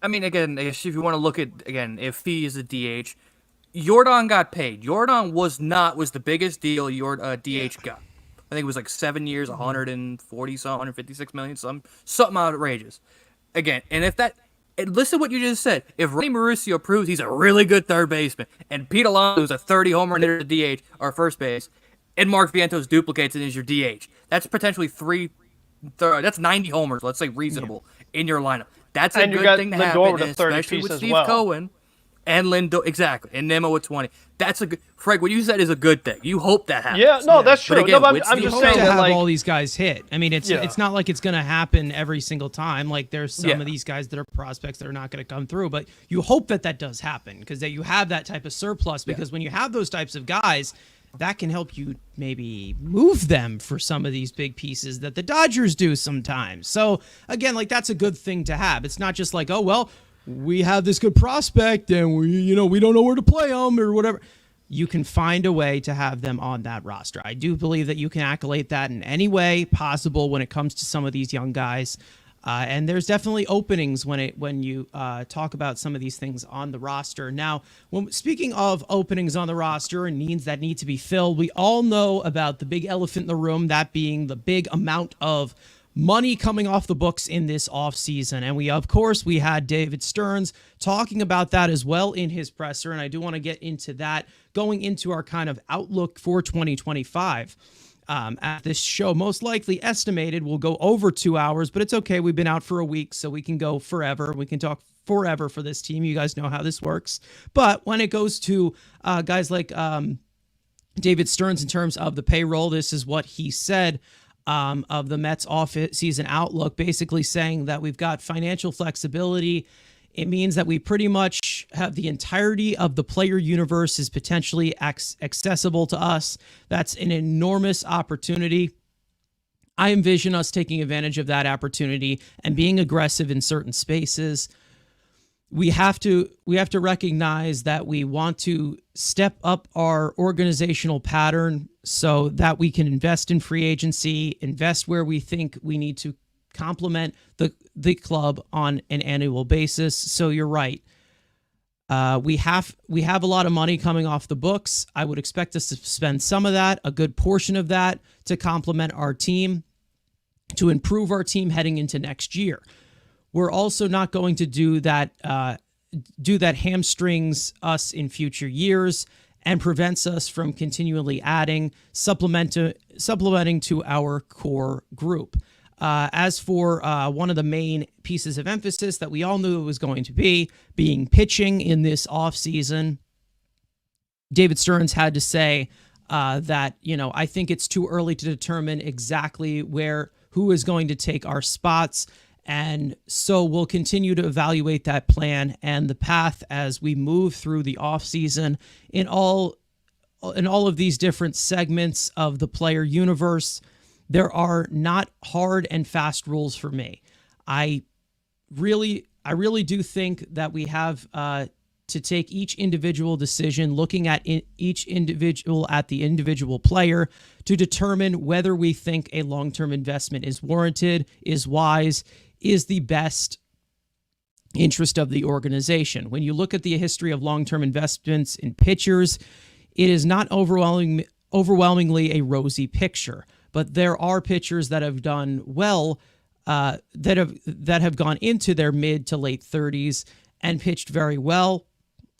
I mean, again, if you want to look at, again, if he is a DH, Jordan got paid. Jordan was the biggest deal DH got. I think it was like 7 years, 140 something, 156 million, something outrageous. Again, and listen to what you just said. If Ronnie Mauricio proves he's a really good third baseman, and Pete Alonso is a 30 homer hitter to DH or first base, and Mark Vientos duplicates it as your DH, that's potentially that's 90 homers, let's say reasonable, in your lineup. That's a good thing to happen, especially with Steve Cohen and Lindor. Exactly. And Nemo with 20. That's a good. Frank, what you said is a good thing. You hope that happens. Yeah, no, that's true. But again, I'm just saying to that, have all these guys hit. I mean, it's not like it's going to happen every single time. Like there's some of these guys that are prospects that are not going to come through, but you hope that does happen because that you have that type of surplus. Because when you have those types of guys, that can help you maybe move them for some of these big pieces that the Dodgers do sometimes. So again, like that's a good thing to have. It's not just like, oh, well, we have this good prospect and we don't know where to play them or whatever. You can find a way to have them on that roster. I do believe that you can accolade that in any way possible when it comes to some of these young guys. And there's definitely openings when you talk about some of these things on the roster. Now, speaking of openings on the roster and needs that need to be filled, we all know about the big elephant in the room, that being the big amount of money coming off the books in this offseason. And we had David Stearns talking about that as well in his presser. And I do want to get into that going into our kind of outlook for 2025. At this show, most likely estimated will go over 2 hours, but it's okay. We've been out for a week, so we can go forever. We can talk forever for this team. You guys know how this works. But when it goes to guys like David Stearns in terms of the payroll, this is what he said of the Mets off-season outlook, basically saying that we've got financial flexibility. It means that we pretty much have the entirety of the player universe is potentially accessible to us. That's an enormous opportunity. I envision us taking advantage of that opportunity and being aggressive in certain spaces. We have to recognize that we want to step up our organizational pattern so that we can invest in free agency, invest where we think we need to complement the club on an annual basis. So you're right. We have a lot of money coming off the books. I would expect us to spend some of that, a good portion of that, to complement our team, to improve our team heading into next year. We're also not going to do that hamstrings us in future years and prevents us from continually supplementing to our core group. As for one of the main pieces of emphasis that we all knew it was going to be, being pitching in this offseason, David Stearns had to say that, I think it's too early to determine exactly who is going to take our spots. And so we'll continue to evaluate that plan and the path as we move through the offseason in all of these different segments of the player universe. There are not hard and fast rules for me. I really do think that we have to take each individual decision, looking at each individual, at the individual player, to determine whether we think a long-term investment is warranted, is wise, is the best interest of the organization. When you look at the history of long-term investments in pitchers, it is not overwhelmingly a rosy picture, but there are pitchers that have done well, that have gone into their mid to late 30s and pitched very well.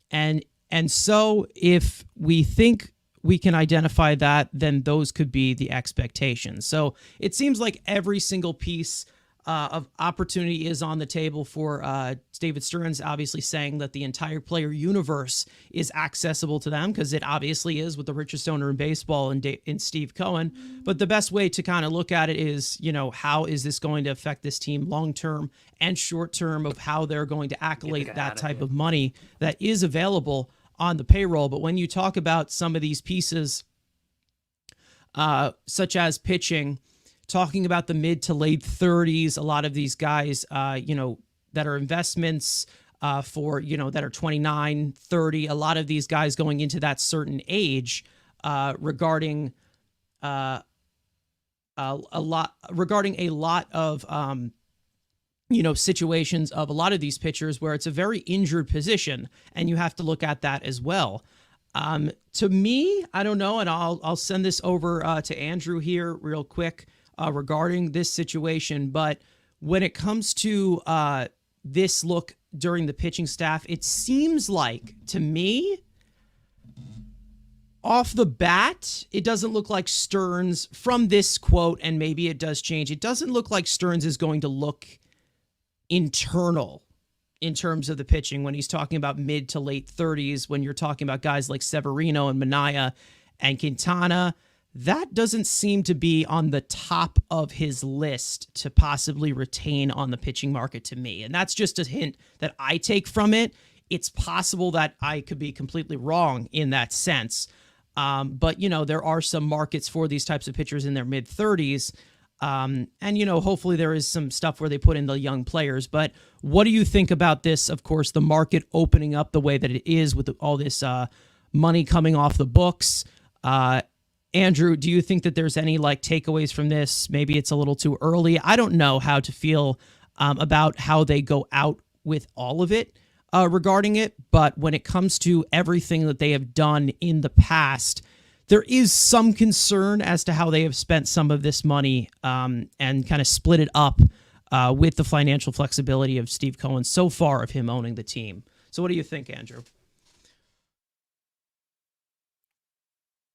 And so if we think we can identify that, then those could be the expectations. So it seems like every single piece of opportunity is on the table for David Stearns, obviously saying that the entire player universe is accessible to them, because it obviously is, with the richest owner in baseball in Steve Cohen. But the best way to kind of look at it is, how is this going to affect this team long-term and short-term, of how they're going to accolade that type of money that is available on the payroll. But when you talk about some of these pieces, such as pitching, talking about the mid to late 30s, a lot of these guys, that are investments for, that are 29, 30, a lot of these guys going into that certain age, regarding a lot of, situations of a lot of these pitchers where it's a very injured position, and you have to look at that as well. To me, I don't know, and I'll send this over to Andrew here real quick, regarding this situation. But when it comes to this look during the pitching staff, it seems like, to me, off the bat, it doesn't look like Stearns, from this quote, and maybe it does change, it doesn't look like Stearns is going to look internal in terms of the pitching when he's talking about mid to late 30s, when you're talking about guys like Severino and Minaya and Quintana. That doesn't seem to be on the top of his list to possibly retain on the pitching market to me. And that's just a hint that I take from it. It's possible that I could be completely wrong in that sense. But, there are some markets for these types of pitchers in their mid 30s. And, hopefully there is some stuff where they put in the young players. But what do you think about this? Of course, the market opening up the way that it is with all this money coming off the books. Andrew, do you think that there's any takeaways from this? Maybe it's a little too early. I don't know how to feel about how they go out with all of it regarding it. But when it comes to everything that they have done in the past, there is some concern as to how they have spent some of this money and kind of split it up with the financial flexibility of Steve Cohen so far, of him owning the team. So what do you think, Andrew?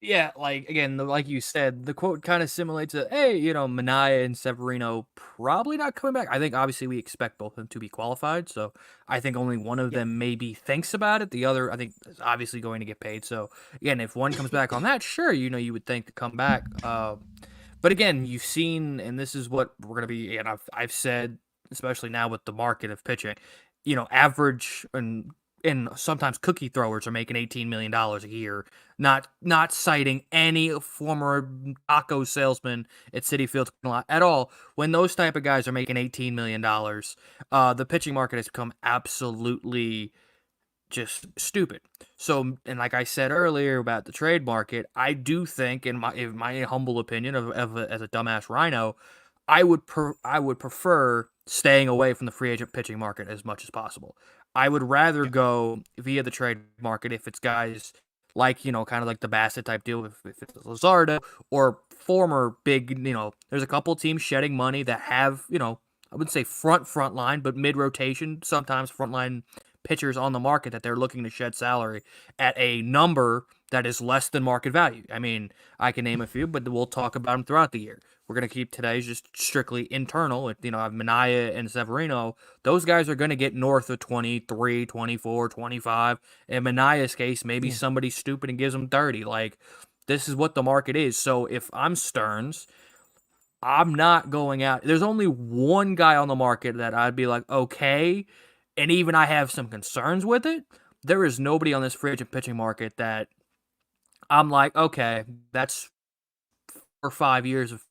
Yeah, again, like you said, the quote kind of simulates a, hey, Minaya and Severino probably not coming back. I think obviously we expect both of them to be qualified, so I think only one of them maybe thinks about it. The other, I think, is obviously going to get paid. So again, if one comes back on that, sure, you would think to come back. But again, you've seen, and this is what we're going to be, and I've said, especially now with the market of pitching, average and sometimes cookie throwers are making $18 million a year, not citing any former taco salesman at Citi Field at all. When those type of guys are making $18 million, the pitching market has become absolutely just stupid. So, and like I said earlier about the trade market, I do think, in my humble opinion as a dumbass rhino, I would prefer staying away from the free agent pitching market as much as possible. I would rather go via the trade market if it's guys like, kind of like the Bassett type deal, if it's Luzardo, or former big, there's a couple teams shedding money that have, I wouldn't say front line, but mid-rotation, sometimes frontline pitchers on the market that they're looking to shed salary at a number that is less than market value. I mean, I can name a few, but we'll talk about them throughout the year. We're going to keep today's just strictly internal. Minaya and Severino, those guys are going to get north of 23, 24, 25. In Minaya's case, maybe somebody stupid and gives them 30. This is what the market is. So if I'm Stearns, I'm not going out. There's only one guy on the market that I'd be like, okay, and even I have some concerns with it. There is nobody on this free agent pitching market that I'm like, okay, that's 4 or 5 years of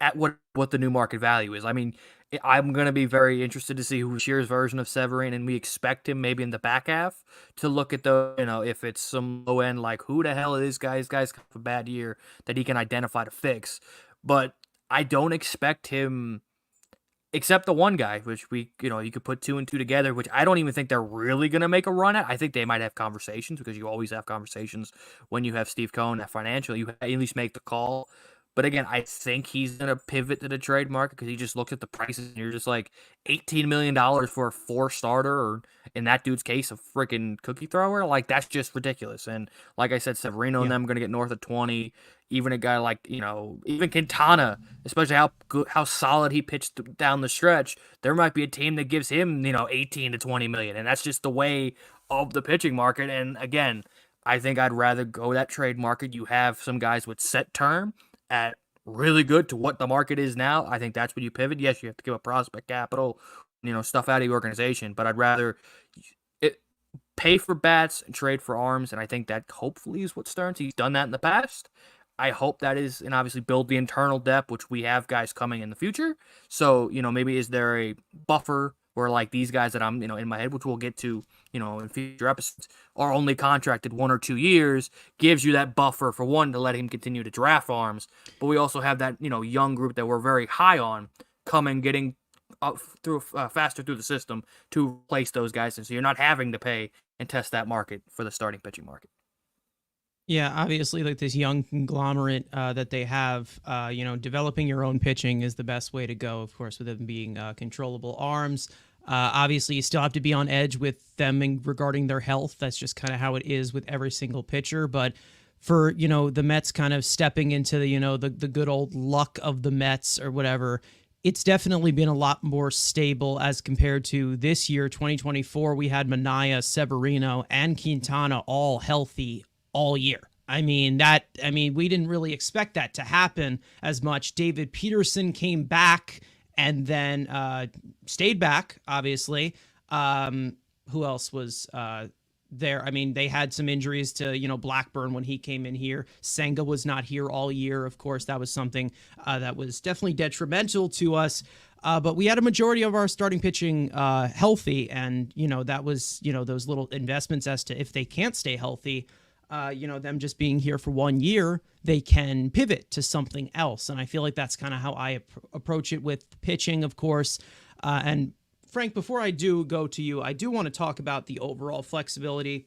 at what the new market value is. I mean, I'm going to be very interested to see who Shear's version of Severine, and we expect him maybe in the back half to look at the, if it's some low end, like who the hell is this guy? This guy's have a bad year that he can identify to fix. But I don't expect him, except the one guy, which you could put 2 and 2 together, which I don't even think they're really going to make a run at. I think they might have conversations, because you always have conversations when you have Steve Cohen at financial. You at least make the call. But again, I think he's going to pivot to the trade market, because he just looks at the prices and you're just like $18 million for a 4-starter, or in that dude's case, a freaking cookie thrower. Like, that's just ridiculous. And like I said, Severino and them are going to get north of 20. Even a guy like, even Quintana, especially how solid he pitched down the stretch, there might be a team that gives him, 18 to 20 million. And that's just the way of the pitching market. And again, I think I'd rather go that trade market. You have some guys with set term at really good to what the market is now. I think that's when you pivot. Yes, you have to give up prospect capital, stuff out of the organization, but I'd rather pay for bats and trade for arms, and I think that hopefully is what Stearns. He's done that in the past. I hope that is, and obviously build the internal depth, which we have guys coming in the future. So, maybe is there a buffer where, like, these guys that I'm, in my head, which we'll get to, in future episodes, are only contracted 1 or 2 years, gives you that buffer for one to let him continue to draft arms. But we also have that, young group that we're very high on coming, getting up through faster through the system to replace those guys. And so you're not having to pay and test that market for the starting pitching market. Yeah, obviously, like this young conglomerate that they have, developing your own pitching is the best way to go, of course, with them being controllable arms. Obviously, you still have to be on edge with them regarding their health. That's just kind of how it is with every single pitcher. But for, the Mets kind of stepping into the good old luck of the Mets or whatever, it's definitely been a lot more stable as compared to this year, 2024. We had Manaea, Severino, and Quintana all healthy all year. I mean, we didn't really expect that to happen as much. David Peterson came back and then stayed back, obviously. Who else was there? I mean, they had some injuries to, Blackburn when he came in here. Senga was not here all year. Of course, that was something that was definitely detrimental to us. But we had a majority of our starting pitching healthy. And, that was, those little investments as to if they can't stay healthy, them just being here for 1 year, they can pivot to something else. And I feel like that's kind of how I approach it with pitching, of course. And Frank, before I do go to you, I do want to talk about the overall flexibility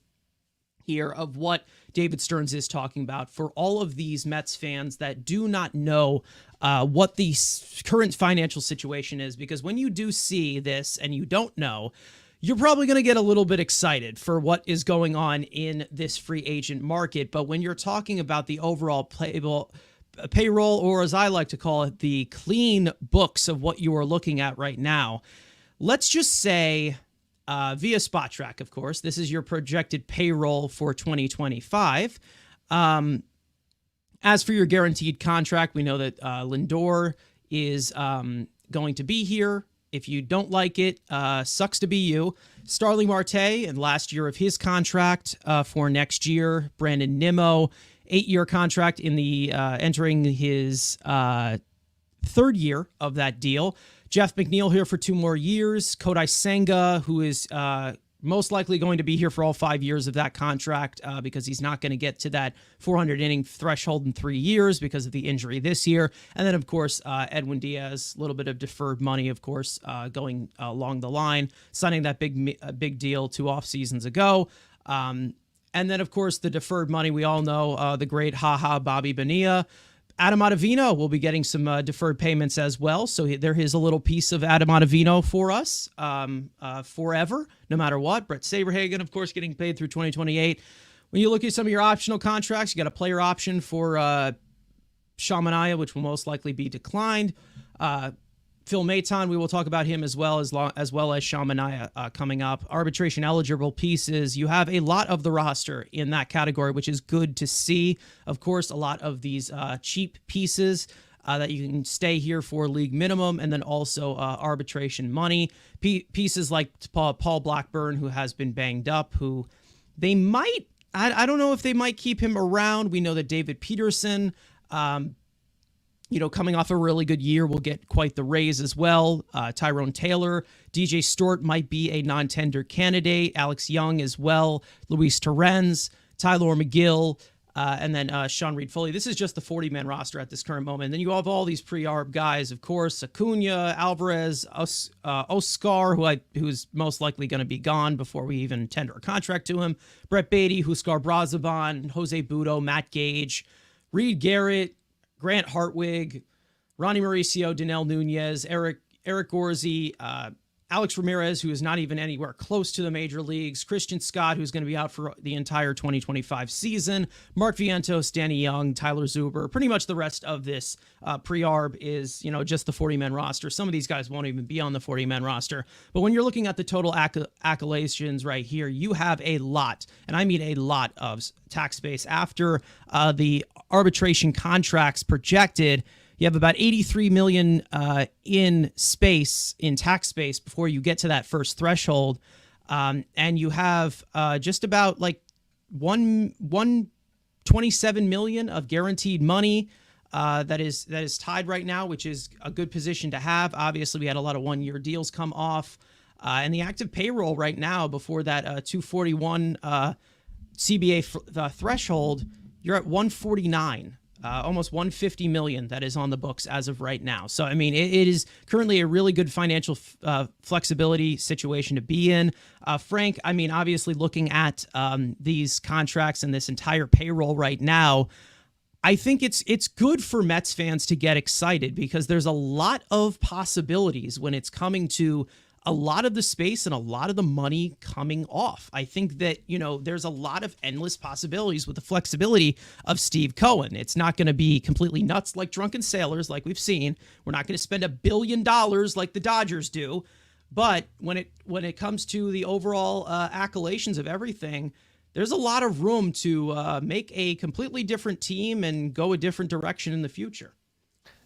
here of what David Stearns is talking about for all of these Mets fans that do not know what the current financial situation is. Because when you do see this and you don't know, you're probably going to get a little bit excited for what is going on in this free agent market. But when you're talking about the overall payroll, or as I like to call it, the clean books of what you are looking at right now, let's just say via Spot Track, of course, this is your projected payroll for 2025. As for your guaranteed contract, we know that Lindor is going to be here. If you don't like it, sucks to be you. Starling Marte, in last year of his contract for next year. Brandon Nimmo, 8-year contract in the entering his 3rd year of that deal. Jeff McNeil here for 2 more years. Kodai Senga, who is most likely going to be here for all 5 years of that contract because he's not going to get to that 400-inning threshold in 3 years because of the injury this year. And then, of course, Edwin Diaz, a little bit of deferred money, of course, going along the line, signing that big deal 2 off seasons ago. And then, of course, the deferred money, we all know the great Bobby Bonilla. Adam Ottavino will be getting some deferred payments as well. So there is a little piece of Adam Ottavino for us forever, no matter what. Brett Saberhagen, of course, getting paid through 2028. When you look at some of your optional contracts, you got a player option for Shamania, which will most likely be declined. Phil Maton, we will talk about him as well as Shamania coming up. Arbitration eligible pieces. You have a lot of the roster in that category, which is good to see. Of course, a lot of these cheap pieces that you can stay here for league minimum, and then also arbitration money. Pieces like Paul Blackburn, who has been banged up, who they might, I don't know if they might keep him around. We know that David Peterson coming off a really good year, will get quite the raise as well. Tyrone Taylor, DJ Stewart might be a non-tender candidate. Alex Young as well. Luis Torrens, Tyler McGill, and then Sean Reed-Foley. This is just the 40-man roster at this current moment. And then you have all these pre-arb guys, of course, Acuna, Alvarez, Oscar, who's most likely going to be gone before we even tender a contract to him. Brett Beatty, Huskar Brazaban, Jose Budo, Matt Gage, Reed Garrett, Grant Hartwig, Ronnie Mauricio, Danelle Nunez, Eric Gorzi, Alex Ramirez, who is not even anywhere close to the major leagues, Christian Scott, who's going to be out for the entire 2025 season, Mark Vientos, Danny Young, Tyler Zuber. Pretty much the rest of this pre-arb is, just the 40-man roster. Some of these guys won't even be on the 40-man roster. But when you're looking at the total accolades right here, you have a lot, and I mean a lot of tax space. After the arbitration contracts projected, you have about 83 million in tax space before you get to that first threshold, and you have just about like 127 million of guaranteed money that is tied right now, which is a good position to have. Obviously, we had a lot of one-year deals come off, and the active payroll right now before that 241 CBA threshold, you're at 149. Almost 150 million that is on the books as of right now. So, I mean, it is currently a really good financial flexibility situation to be in. Frank, I mean, obviously looking at these contracts and this entire payroll right now, I think it's good for Mets fans to get excited because there's a lot of possibilities when it's coming to a lot of the space and a lot of the money coming off. I think that, there's a lot of endless possibilities with the flexibility of Steve Cohen. It's not going to be completely nuts like drunken sailors like we've seen. We're not going to spend $1 billion like the Dodgers do. But when it comes to the overall accolades of everything, there's a lot of room to make a completely different team and go a different direction in the future.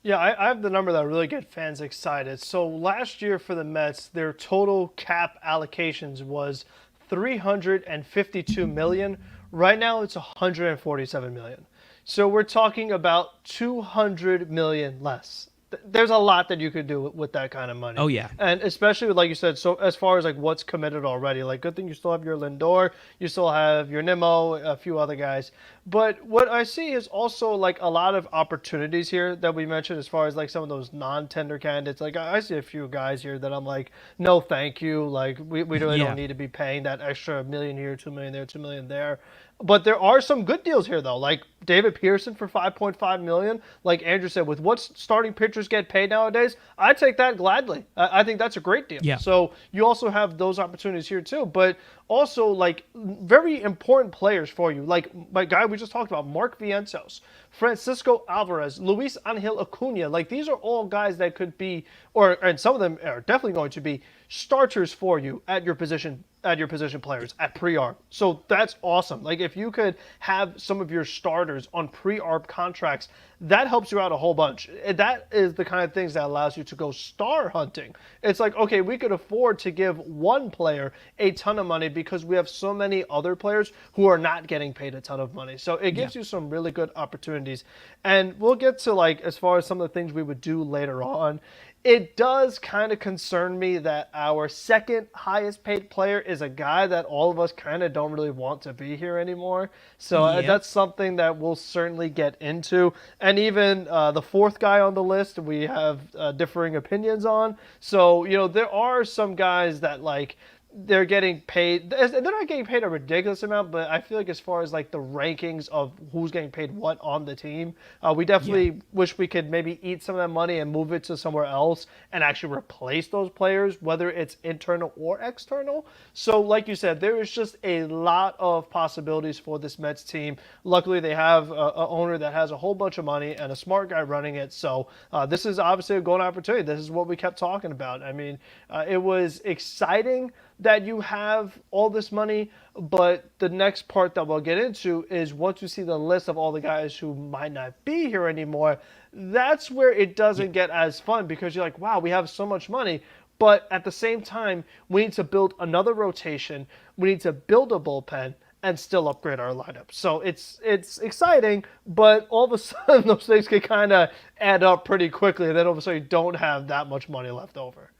Yeah, I have the number that really get fans excited. So last year for the Mets, their total cap allocations was $352 million. Right now, it's $147 million. So we're talking about $200 million less. There's a lot that you could do with that kind of money. Oh, yeah. And especially, like you said, so as far as like what's committed already, like good thing you still have your Lindor, you still have your Nimmo, a few other guys. But what I see is also like a lot of opportunities here that we mentioned as far as like some of those non-tender candidates. Like I see a few guys here that I'm like, no, thank you. Like we really don't need to be paying that extra $1 million here, $2 million there, $2 million there. But there are some good deals here, though, like David Pearson for $5.5 million. Like Andrew said, with what starting pitchers get paid nowadays, I'd take that gladly. I think that's a great deal. Yeah. So you also have those opportunities here, too. But also, like, very important players for you. Like my guy we just talked about, Mark Vientos, Francisco Alvarez, Luis Angel Acuna. Like, these are all guys that could be, and some of them are definitely going to be starters for you at your position players at pre-arb. So that's awesome. Like if you could have some of your starters on pre-arb contracts, that helps you out a whole bunch. That is the kind of things that allows you to go star hunting. It's like, okay, we could afford to give one player a ton of money because we have so many other players who are not getting paid a ton of money. So it gives you some really good opportunities. And we'll get to like, as far as some of the things we would do later on, it does kind of concern me that our second highest paid player is a guy that all of us kind of don't really want to be here anymore. So that's something that we'll certainly get into. And even the fourth guy on the list, we have differing opinions on. So, there are some guys that like, they're getting paid. They're not getting paid a ridiculous amount, but I feel like as far as like the rankings of who's getting paid what on the team, we definitely wish we could maybe eat some of that money and move it to somewhere else and actually replace those players, whether it's internal or external. So like you said, there is just a lot of possibilities for this Mets team. Luckily, they have an owner that has a whole bunch of money and a smart guy running it. So this is obviously a golden opportunity. This is what we kept talking about. I mean, it was exciting that you have all this money, but the next part that we'll get into is once you see the list of all the guys who might not be here anymore, that's where it doesn't get as fun because you're like, wow, we have so much money, but at the same time, we need to build another rotation, we need to build a bullpen, and still upgrade our lineup. So it's exciting, but all of a sudden those things can kind of add up pretty quickly, and then all of a sudden you don't have that much money left over.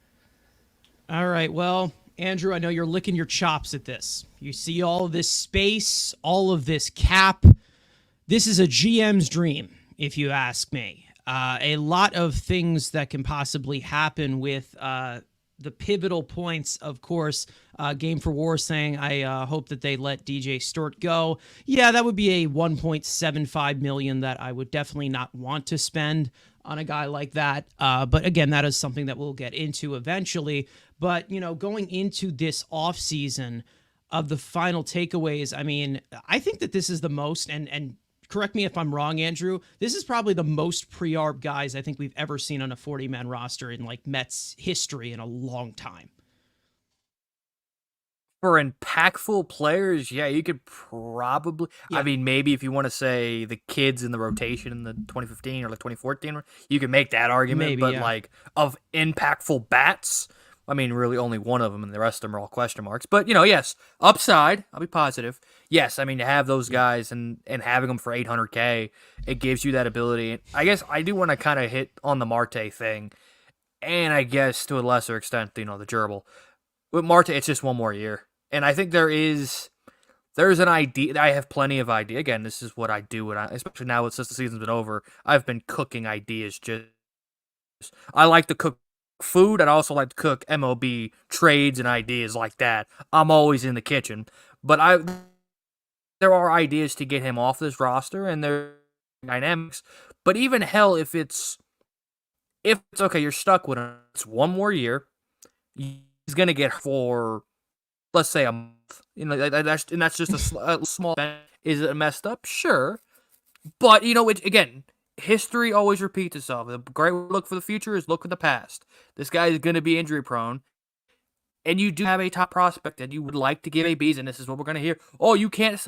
All right. Well, Andrew, I know you're licking your chops at this. You see all of this space, all of this cap. This is a GM's dream, if you ask me. A lot of things that can possibly happen with the pivotal points, of course. Game for War saying, I hope that they let DJ Stewart go. Yeah, that would be a $1.75 million that I would definitely not want to spend on a guy like that. But again, that is something that we'll get into eventually. But, going into this offseason of the final takeaways, I mean, I think that this is the most, and correct me if I'm wrong, Andrew, this is probably the most pre-arb guys I think we've ever seen on a 40-man roster in like Mets history in a long time. For impactful players, yeah, you could probably. Yeah. I mean, maybe if you want to say the kids in the rotation in the 2015 or like 2014, you can make that argument. Maybe, but yeah. like of impactful bats, I mean, really only one of them, and the rest of them are all question marks. But yes, upside. I'll be positive. Yes, I mean to have those guys and having them for $800K, it gives you that ability. I guess I do want to kind of hit on the Marte thing, and I guess to a lesser extent, the gerbil. With Marte, it's just one more year. And I think there's an idea. I have plenty of idea. Again, this is what I do, especially now since the season's been over. I've been cooking ideas. I like to cook food, and I also like to cook MLB trades and ideas like that. I'm always in the kitchen, but there are ideas to get him off this roster, and there are dynamics. But even hell, if it's okay, you're stuck with him. It's one more year. He's gonna get for, let's say, a month. That's just a small. Is it messed up? Sure, but again, history always repeats itself. The great look for the future is look for the past. This guy is going to be injury prone, and you do have a top prospect that you would like to give ABs, and this is what we're going to hear. Oh, you can't.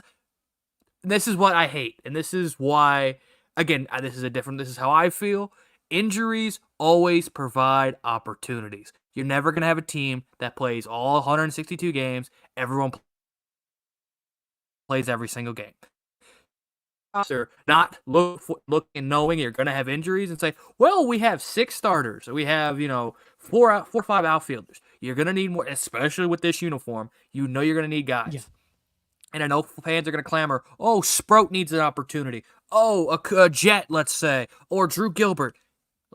This is what I hate, and this is why. Again, this is how I feel. Injuries always provide opportunities. You're never going to have a team that plays all 162 games. Everyone plays every single game. Not look and knowing you're going to have injuries and say, well, we have 6 starters. We have, 4 or 5 outfielders. You're going to need more, especially with this uniform. You're going to need guys. Yeah. And I know fans are going to clamor, oh, Sprout needs an opportunity. Oh, a Jet, let's say, or Drew Gilbert.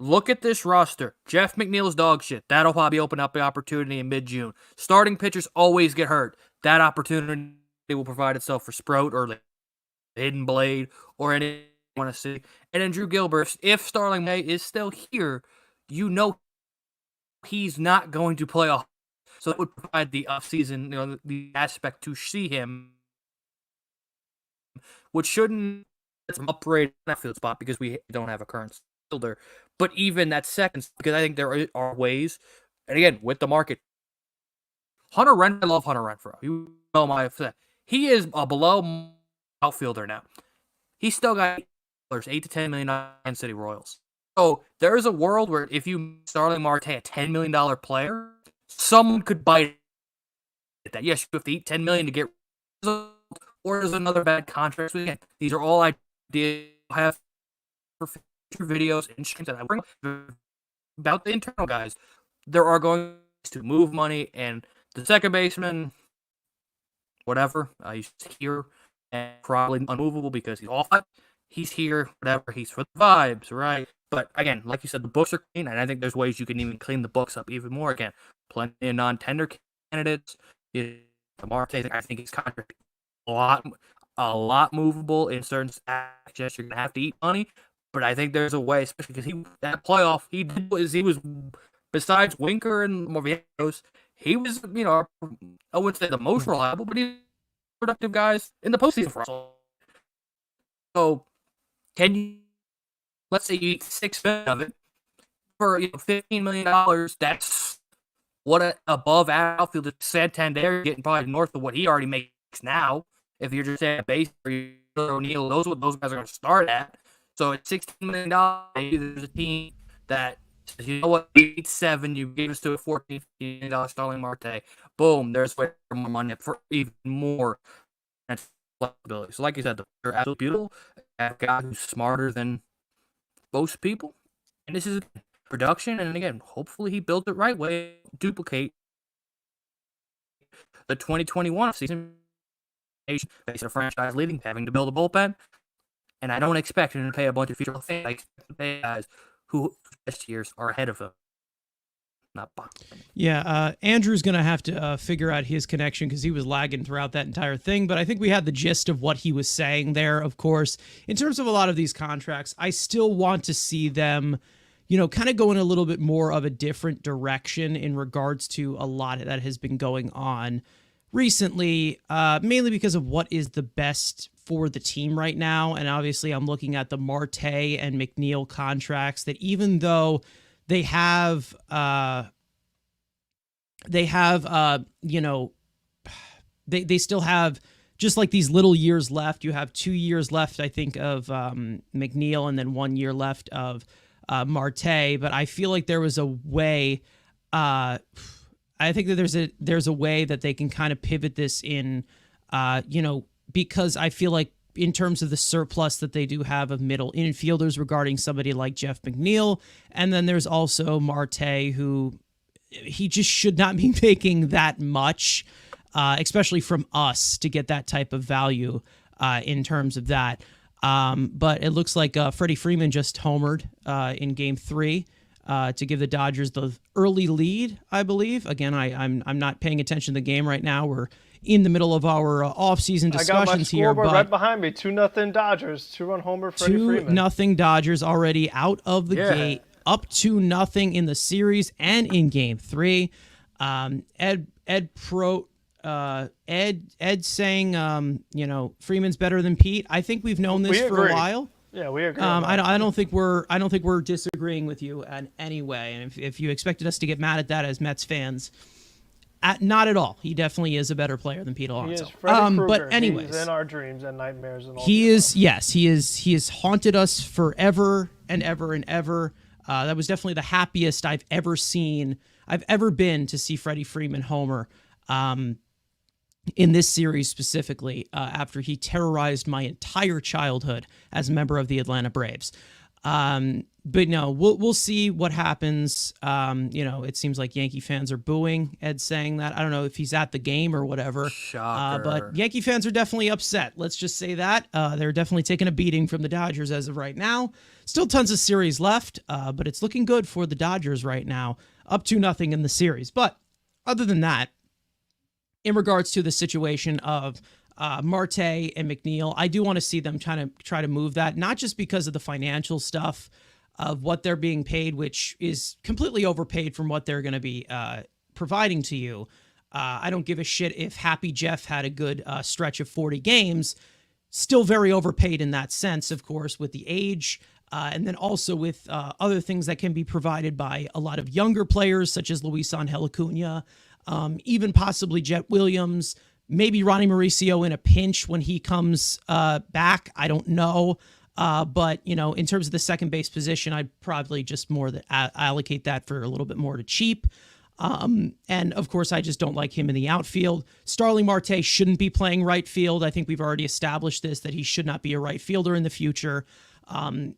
Look at this roster. Jeff McNeil's dog shit. That'll probably open up the opportunity in mid-June. Starting pitchers always get hurt. That opportunity will provide itself for Sprout or Hidden Blade or anything you want to see. And then Drew Gilbert, if Starling May is still here, he's not going to play off. So it would provide the offseason, the aspect to see him, which shouldn't upgrade that field spot because we don't have a current fielder. But even that second, because I think there are ways, and again, with the market, I love Hunter Renfroe. You know he is a below outfielder now. He's still got $8 to $10 million in City Royals. So there is a world where if you Starling Marte a $10 million player, someone could bite at that. Yes, you have to eat $10 million to get results, or there's another bad contract. Again, these are all ideas I have for videos and streams that I bring about the internal guys. There are going to move money, and the second baseman, whatever, he's here and probably unmovable because he's off. He's here, whatever. He's for the vibes, right? But again, like you said, the books are clean, and I think there's ways you can even clean the books up even more. Again, plenty of non-tender candidates. Marte, I think his contract a lot movable in certain aspects. You're gonna have to eat money. But I think there's a way, especially because that playoff, he was besides Winker and Movianos, he was, I wouldn't say the most reliable, but he's productive guys in the postseason for us. So, let's say you eat 6 of it for $15 million, that's what an above outfielder Santander getting probably north of what he already makes now. If you're just at base or O'Neill, those what those guys are going to start at. So at $16 million, there's a team that says, you know what, 8-7, you gave us to a $14 million Starling Marte. Boom, there's way more money for even more. That's flexibility. So, like you said, they're absolutely beautiful. A guy who's smarter than most people, and this is production. And again, hopefully, he built it right way. Duplicate the 2021 season, based a franchise leading, having to build a bullpen. And I don't expect him to pay a bunch of future things. I expect to pay guys whose best years are ahead of him. Not boxing. Yeah, Andrew's going to have to figure out his connection because he was lagging throughout that entire thing. But I think we had the gist of what he was saying there, of course. In terms of a lot of these contracts, I still want to see them, kind of go in a little bit more of a different direction in regards to a lot that has been going on recently, mainly because of what is the best for the team right now. And obviously I'm looking at the Marte and McNeil contracts that even though they have, they still have just like these little years left. You have 2 years left, I think, of McNeil and then 1 year left of Marte. But I feel like there was a way, I think that there's a way that they can kind of pivot this in, because I feel like in terms of the surplus that they do have of middle infielders regarding somebody like Jeff McNeil, and then there's also Marte, who he just should not be making that much, especially from us, to get that type of value in terms of that. But it looks like Freddie Freeman just homered in Game 3 to give the Dodgers the early lead, I believe. Again, I'm not paying attention to the game right now. We're in the middle of our offseason discussions I got my here. scoreboard right behind me. 2-0 Dodgers. 2-run homer, Freddie Freeman. 2-0 Dodgers already out of the gate. Up 2-0 in the series and in Game 3. Ed saying, Freeman's better than Pete. I think we've known this for a while. Yeah, we agree. I don't think we're disagreeing with you in any way. And if you expected us to get mad at that as Mets fans, not at all. He definitely is a better player than Pete Alonso. He is Freddy Krueger. But anyways, he's in our dreams and nightmares and all. He has haunted us forever and ever and ever. That was definitely the happiest I've ever been to see Freddie Freeman homer in this series specifically, after he terrorized my entire childhood as a member of the Atlanta Braves. But no, we'll see what happens. It seems like Yankee fans are booing Ed saying that. I don't know if he's at the game or whatever. Shocker. But Yankee fans are definitely upset. Let's just say that. They're definitely taking a beating from the Dodgers as of right now. Still tons of series left, but it's looking good for the Dodgers right now. Up 2-0 in the series. But other than that, in regards to the situation of Marte and McNeil, I do want to see them try to move that, not just because of the financial stuff of what they're being paid, which is completely overpaid from what they're going to be providing to you. I don't give a shit if Happy Jeff had a good stretch of 40 games. Still very overpaid in that sense, of course, with the age, and then also with other things that can be provided by a lot of younger players, such as Luis Angel Acuna, even possibly Jet Williams, maybe Ronnie Mauricio in a pinch when he comes back. I don't know. But, in terms of the second base position, I'd probably just allocate that for a little bit more to cheap. And, of course, I just don't like him in the outfield. Starling Marte shouldn't be playing right field. I think we've already established this, that he should not be a right fielder in the future. I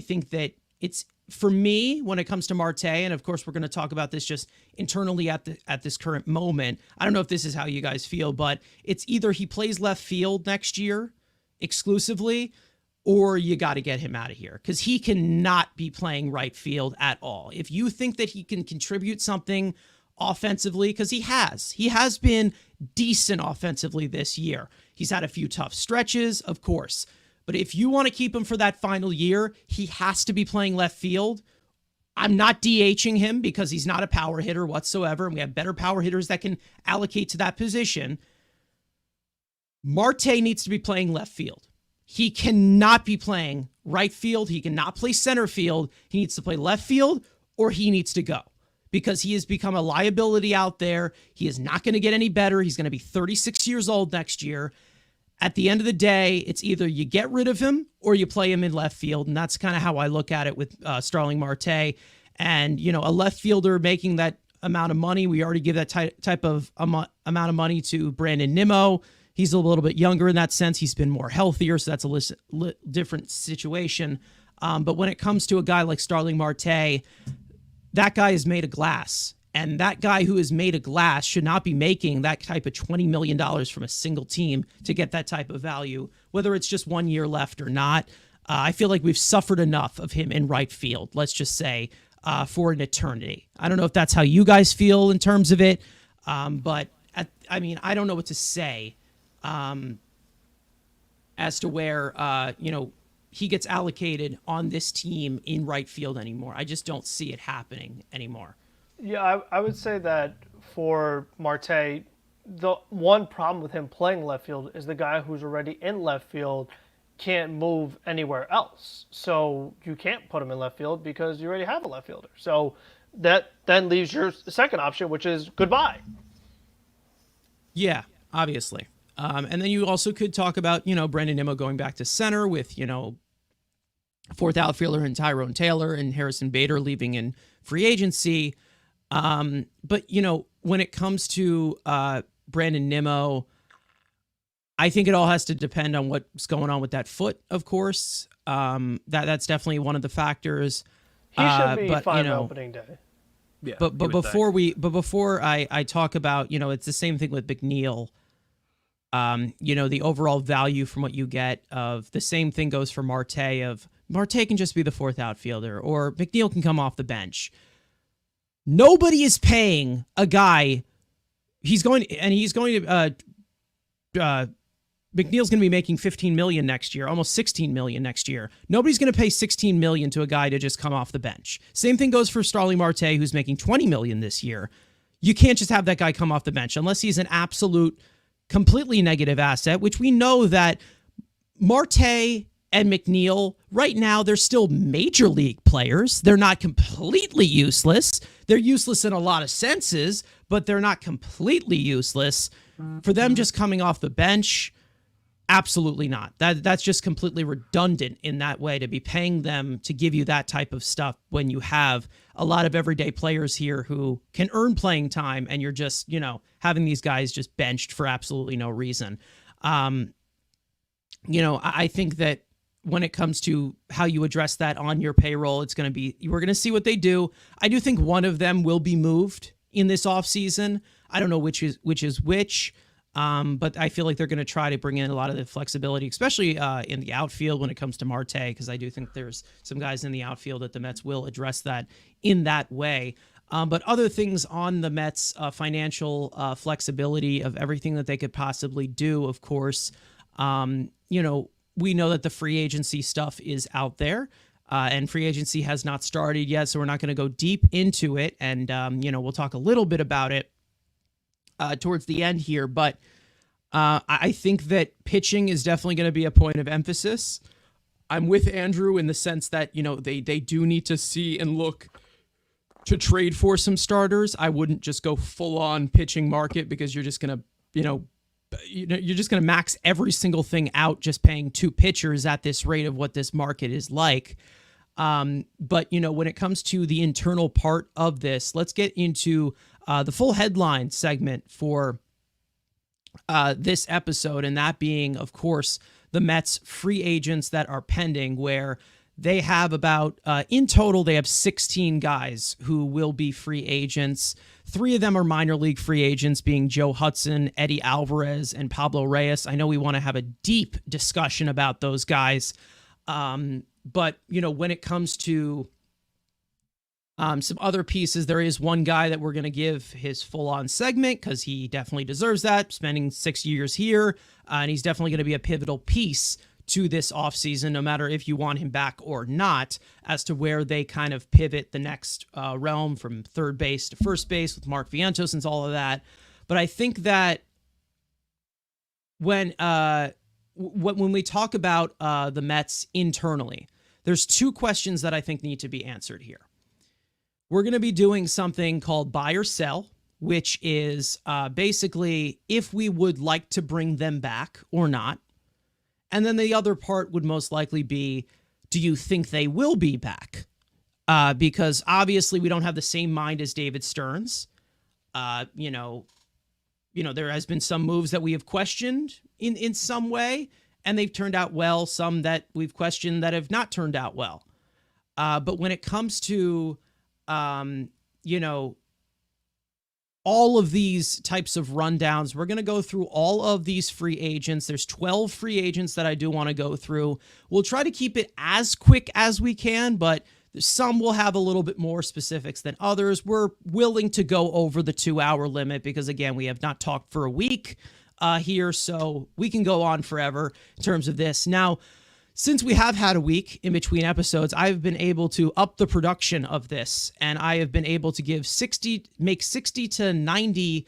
think that it's, for me, when it comes to Marte, and of course we're going to talk about this just internally at this current moment. I don't know if this is how you guys feel, but it's either he plays left field next year exclusively, or you got to get him out of here because he cannot be playing right field at all. If you think that he can contribute something offensively, because he has been decent offensively this year. He's had a few tough stretches, of course. But if you want to keep him for that final year, he has to be playing left field. I'm not DHing him because he's not a power hitter whatsoever, and we have better power hitters that can allocate to that position. Marte needs to be playing left field. He cannot be playing right field. He cannot play center field. He needs to play left field, or he needs to go because he has become a liability out there. He is not going to get any better. He's going to be 36 years old next year. At the end of the day, it's either you get rid of him or you play him in left field. And that's kind of how I look at it with Starling Marte. And, a left fielder making that amount of money, we already give that type of amount of money to Brandon Nimmo. He's a little bit younger in that sense. He's been more healthier, so that's a different situation. But when it comes to a guy like Starling Marte, that guy is made of glass. And that guy who is made of glass should not be making that type of $20 million from a single team to get that type of value, whether it's just 1 year left or not. I feel like we've suffered enough of him in right field, let's just say, for an eternity. I don't know if that's how you guys feel in terms of it, but I don't know what to say as to where, he gets allocated on this team in right field anymore. I just don't see it happening anymore. Yeah, I would say that for Marte, the one problem with him playing left field is the guy who's already in left field can't move anywhere else. So you can't put him in left field because you already have a left fielder. So that then leaves your second option, which is goodbye. Yeah, obviously. And then you also could talk about, Brandon Nimmo going back to center with, fourth outfielder and Tyrone Taylor and Harrison Bader leaving in free agency. But, when it comes to Brandon Nimmo, I think it all has to depend on what's going on with that foot, of course. That's definitely one of the factors. He should be fine opening day. Yeah, but before I talk about, it's the same thing with McNeil. The overall value from what you get of the same thing goes for Marte can just be the fourth outfielder, or McNeil can come off the bench. Nobody is paying a guy. McNeil's going to be making $15 million next year, almost $16 million next year. Nobody's going to pay $16 million to a guy to just come off the bench. Same thing goes for Starling Marte, who's making $20 million this year. You can't just have that guy come off the bench unless he's an absolute, completely negative asset, which we know that Marte and McNeil, right now, they're still major league players. They're not completely useless. They're useless in a lot of senses, but they're not completely useless. For them just coming off the bench, absolutely not. That's just completely redundant in that way, to be paying them to give you that type of stuff when you have a lot of everyday players here who can earn playing time, and you're just, having these guys just benched for absolutely no reason. I think that when it comes to how you address that on your payroll, it's going to be, we're going to see what they do. I do think one of them will be moved in this offseason. I don't know which is which. But I feel like they're going to try to bring in a lot of the flexibility, especially in the outfield when it comes to Marte, because I do think there's some guys in the outfield that the Mets will address that in that way. But other things on the Mets' financial flexibility of everything that they could possibly do, of course, we know that the free agency stuff is out there. And free agency has not started yet, so we're not going to go deep into it. And, we'll talk a little bit about it towards the end here, but I think that pitching is definitely going to be a point of emphasis. I'm with Andrew in the sense that, they do need to see and look to trade for some starters. I wouldn't just go full on pitching market, because you're just going to, you're just going to max every single thing out just paying two pitchers at this rate of what this market is like. But, when it comes to the internal part of this, let's get into the full headline segment for this episode, and that being, of course, the Mets free agents that are pending, where they have about, in total, they have 16 guys who will be free agents. 3 of them are minor league free agents, being Joe Hudson, Eddie Alvarez, and Pablo Reyes. I know we want to have a deep discussion about those guys. But, when it comes to some other pieces, there is one guy that we're going to give his full-on segment, because he definitely deserves that, spending 6 years here, and he's definitely going to be a pivotal piece to this offseason, no matter if you want him back or not, as to where they kind of pivot the next realm from third base to first base with Mark Vientos and all of that. But I think that when we talk about the Mets internally, there's 2 questions that I think need to be answered here. We're going to be doing something called buy or sell, which is basically if we would like to bring them back or not. And then the other part would most likely be, do you think they will be back? Because obviously we don't have the same mind as David Stearns. There has been some moves that we have questioned in some way, and they've turned out well. Some that we've questioned that have not turned out well. But when it comes to, all of these types of rundowns, we're going to go through all of these free agents. There's 12 free agents that I do want to go through. We'll try to keep it as quick as we can, but some will have a little bit more specifics than others. We're willing to go over the 2-hour limit because, again, we have not talked for a week here, so we can go on forever in terms of this. Now, since we have had a week in between episodes, I've been able to up the production of this, and I have been able to make 60 to 90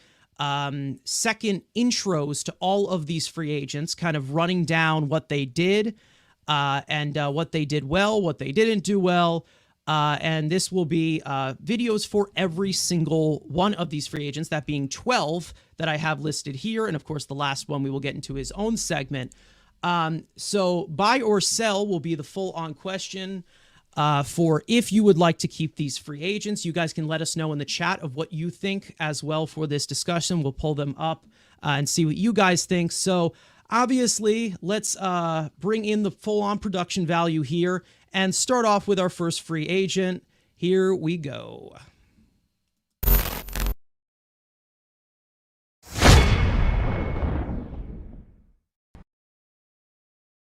second intros to all of these free agents, kind of running down what they did and what they did well, what they didn't do well. And this will be videos for every single one of these free agents, that being 12 that I have listed here. And of course, the last one we will get into his own segment. So buy or sell will be the full on question for if you would like to keep these free agents. You guys can let us know in the chat of what you think as well for this discussion. We'll pull them up and see what you guys think. So obviously, let's bring in the full on production value here and start off with our first free agent. Here we go.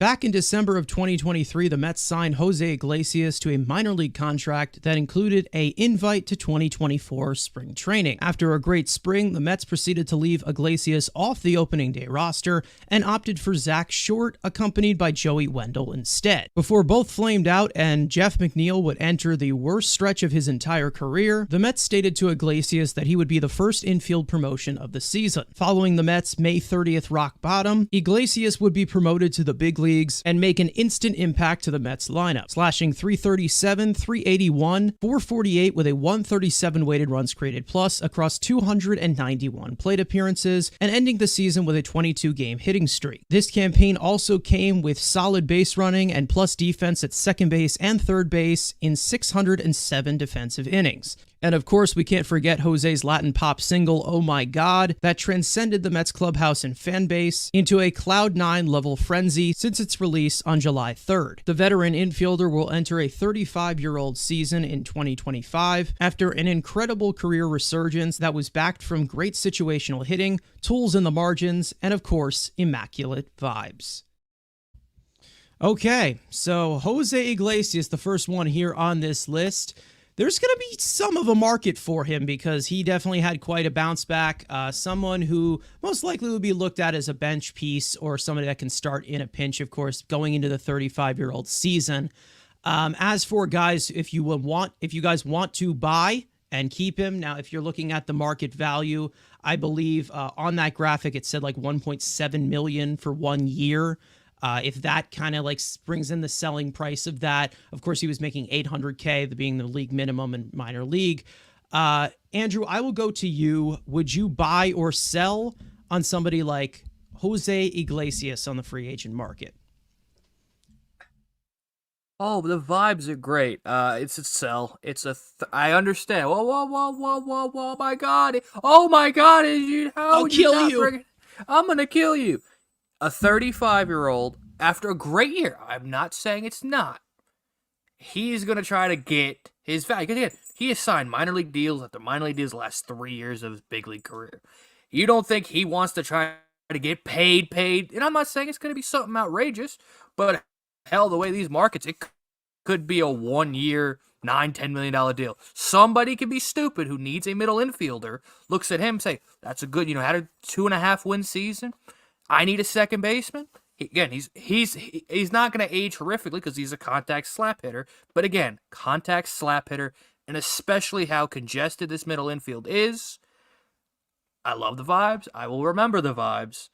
Back in December of 2023, the Mets signed Jose Iglesias to a minor league contract that included an invite to 2024 spring training. After a great spring, the Mets proceeded to leave Iglesias off the opening day roster and opted for Zach Short, accompanied by Joey Wendell instead. Before both flamed out and Jeff McNeil would enter the worst stretch of his entire career, the Mets stated to Iglesias that he would be the first infield promotion of the season. Following the Mets' May 30th rock bottom, Iglesias would be promoted to the big leagues and make an instant impact to the Mets lineup, slashing .337, .381, .448 with a .137 weighted runs created plus across 291 plate appearances, and ending the season with a 22-game hitting streak. This campaign also came with solid base running and plus defense at second base and third base in 607 defensive innings. And of course, we can't forget Jose's Latin pop single, Oh My God, that transcended the Mets clubhouse and fan base into a Cloud9 level frenzy since its release on July 3rd. The veteran infielder will enter a 35-year-old season in 2025 after an incredible career resurgence that was backed from great situational hitting, tools in the margins, and of course, immaculate vibes. Okay, so Jose Iglesias, the first one here on this list. There's going to be some of a market for him because he definitely had quite a bounce back. Someone who most likely would be looked at as a bench piece or somebody that can start in a pinch, of course, going into the 35-year-old season. As for guys, if you guys want to buy and keep him, now if you're looking at the market value, I believe on that graphic it said like 1.7 million for 1 year. If that kind of like brings in the selling price of that, of course, he was making $800K, being the league minimum in minor league. Andrew, I will go to you. Would you buy or sell on somebody like Jose Iglesias on the free agent market? Oh, the vibes are great. It's a sell. I understand. Whoa, my God. Oh, my God. I'll kill you. I'm going to kill you. A 35-year-old, after a great year, I'm not saying it's not, he's going to try to get his value. Because again, he has signed minor league deals after minor league deals the last 3 years of his big league career. You don't think he wants to try to get paid? And I'm not saying it's going to be something outrageous, but hell, the way these markets, it could be a 1 year, $9-10 million deal. Somebody could be stupid who needs a middle infielder, looks at him, say, that's a good, had a 2.5 win season. I need a second baseman. He's not going to age horrifically because he's a contact slap hitter. But again, contact slap hitter, and especially how congested this middle infield is. I love the vibes. I will remember the vibes.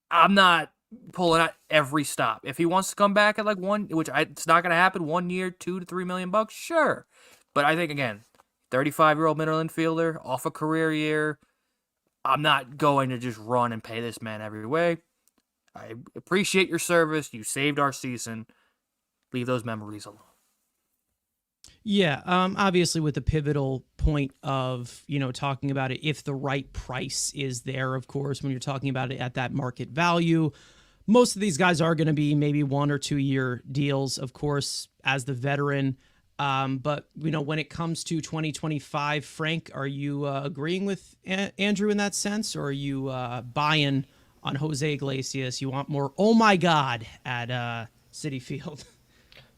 I'm not pulling out every stop. If he wants to come back at like it's not going to happen, 1 year, $2 to $3 million, sure. But I think again, 35-year-old middle infielder off a career year. I'm not going to just run and pay this man every way. I appreciate your service. You saved our season. Leave those memories alone. Yeah, obviously with the pivotal point of, talking about it, if the right price is there, of course, when you're talking about it at that market value, most of these guys are going to be maybe 1 or 2 year deals, of course, as the veteran. But, when it comes to 2025, Frank, are you agreeing with Andrew in that sense, or are you buying on Jose Iglesias? You want more, oh my God, at Citi Field?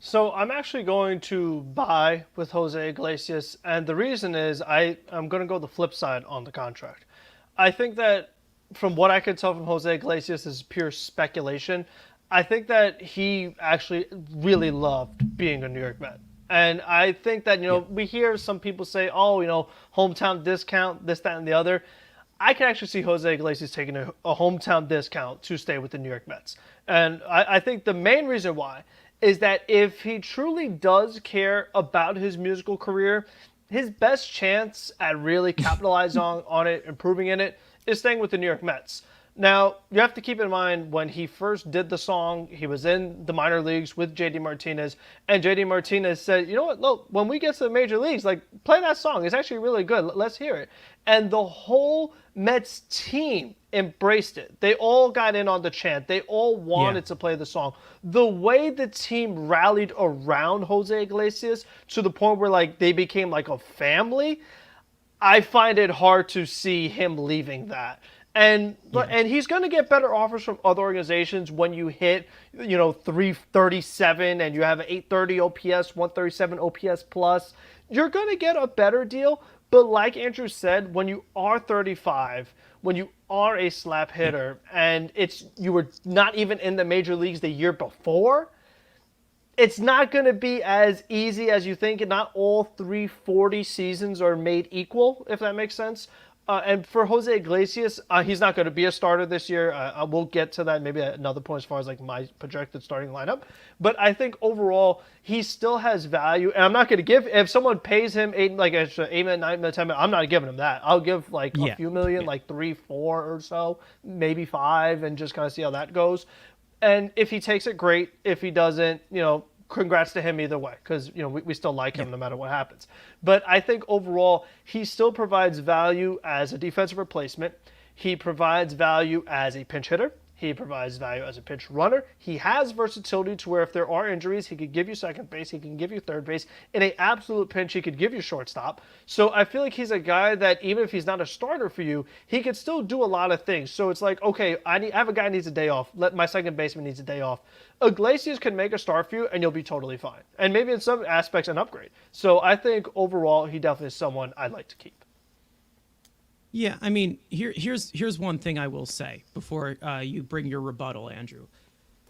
So I'm actually going to buy with Jose Iglesias, and the reason is I'm going to go the flip side on the contract. I think that from what I could tell from Jose Iglesias is pure speculation. I think that he actually really loved being a New York Met. And I think that, we hear some people say, oh, hometown discount, this, that, and the other. I can actually see Jose Iglesias taking a hometown discount to stay with the New York Mets. And I think the main reason why is that if he truly does care about his musical career, his best chance at really capitalizing on it, improving in it, is staying with the New York Mets. Now, you have to keep in mind when he first did the song, he was in the minor leagues with JD Martinez, and JD Martinez said, you know what, look, when we get to the major leagues, play that song. It's actually really good. Let's hear it. And the whole Mets team embraced it. They all got in on the chant. They all wanted to play the song. The way the team rallied around Jose Iglesias to the point where they became like a family, I find it hard to see him leaving that. And he's going to get better offers from other organizations when you hit, 337 and you have an 830 OPS, 137 OPS plus. You're going to get a better deal. But like Andrew said, when you are 35, when you are a slap hitter, and you were not even in the major leagues the year before, it's not going to be as easy as you think. And not all 340 seasons are made equal, if that makes sense. And for Jose Iglesias, he's not going to be a starter this year. I will get to that maybe at another point as far as my projected starting lineup. But I think overall, he still has value. And I'm not going to if someone pays him $8 million, $9 million, $10 million, I'm not giving him that. I'll give a few million, 3, 4 or so, maybe 5, and just kind of see how that goes. And if he takes it, great. If he doesn't, congrats to him either way, because we still like him no matter what happens. But I think overall he still provides value as a defensive replacement. He provides value as a pinch hitter. He provides value as a pinch runner. He has versatility to where if there are injuries, he could give you second base, he can give you third base. In an absolute pinch, he could give you shortstop. So I feel like he's a guy that even if he's not a starter for you, he could still do a lot of things. So it's okay, I have a guy who needs a day off. My second baseman needs a day off. Iglesias can make a start for you, and you'll be totally fine. And maybe in some aspects an upgrade. So I think overall he definitely is someone I'd like to keep. Yeah, I mean, here's one thing I will say before you bring your rebuttal, Andrew.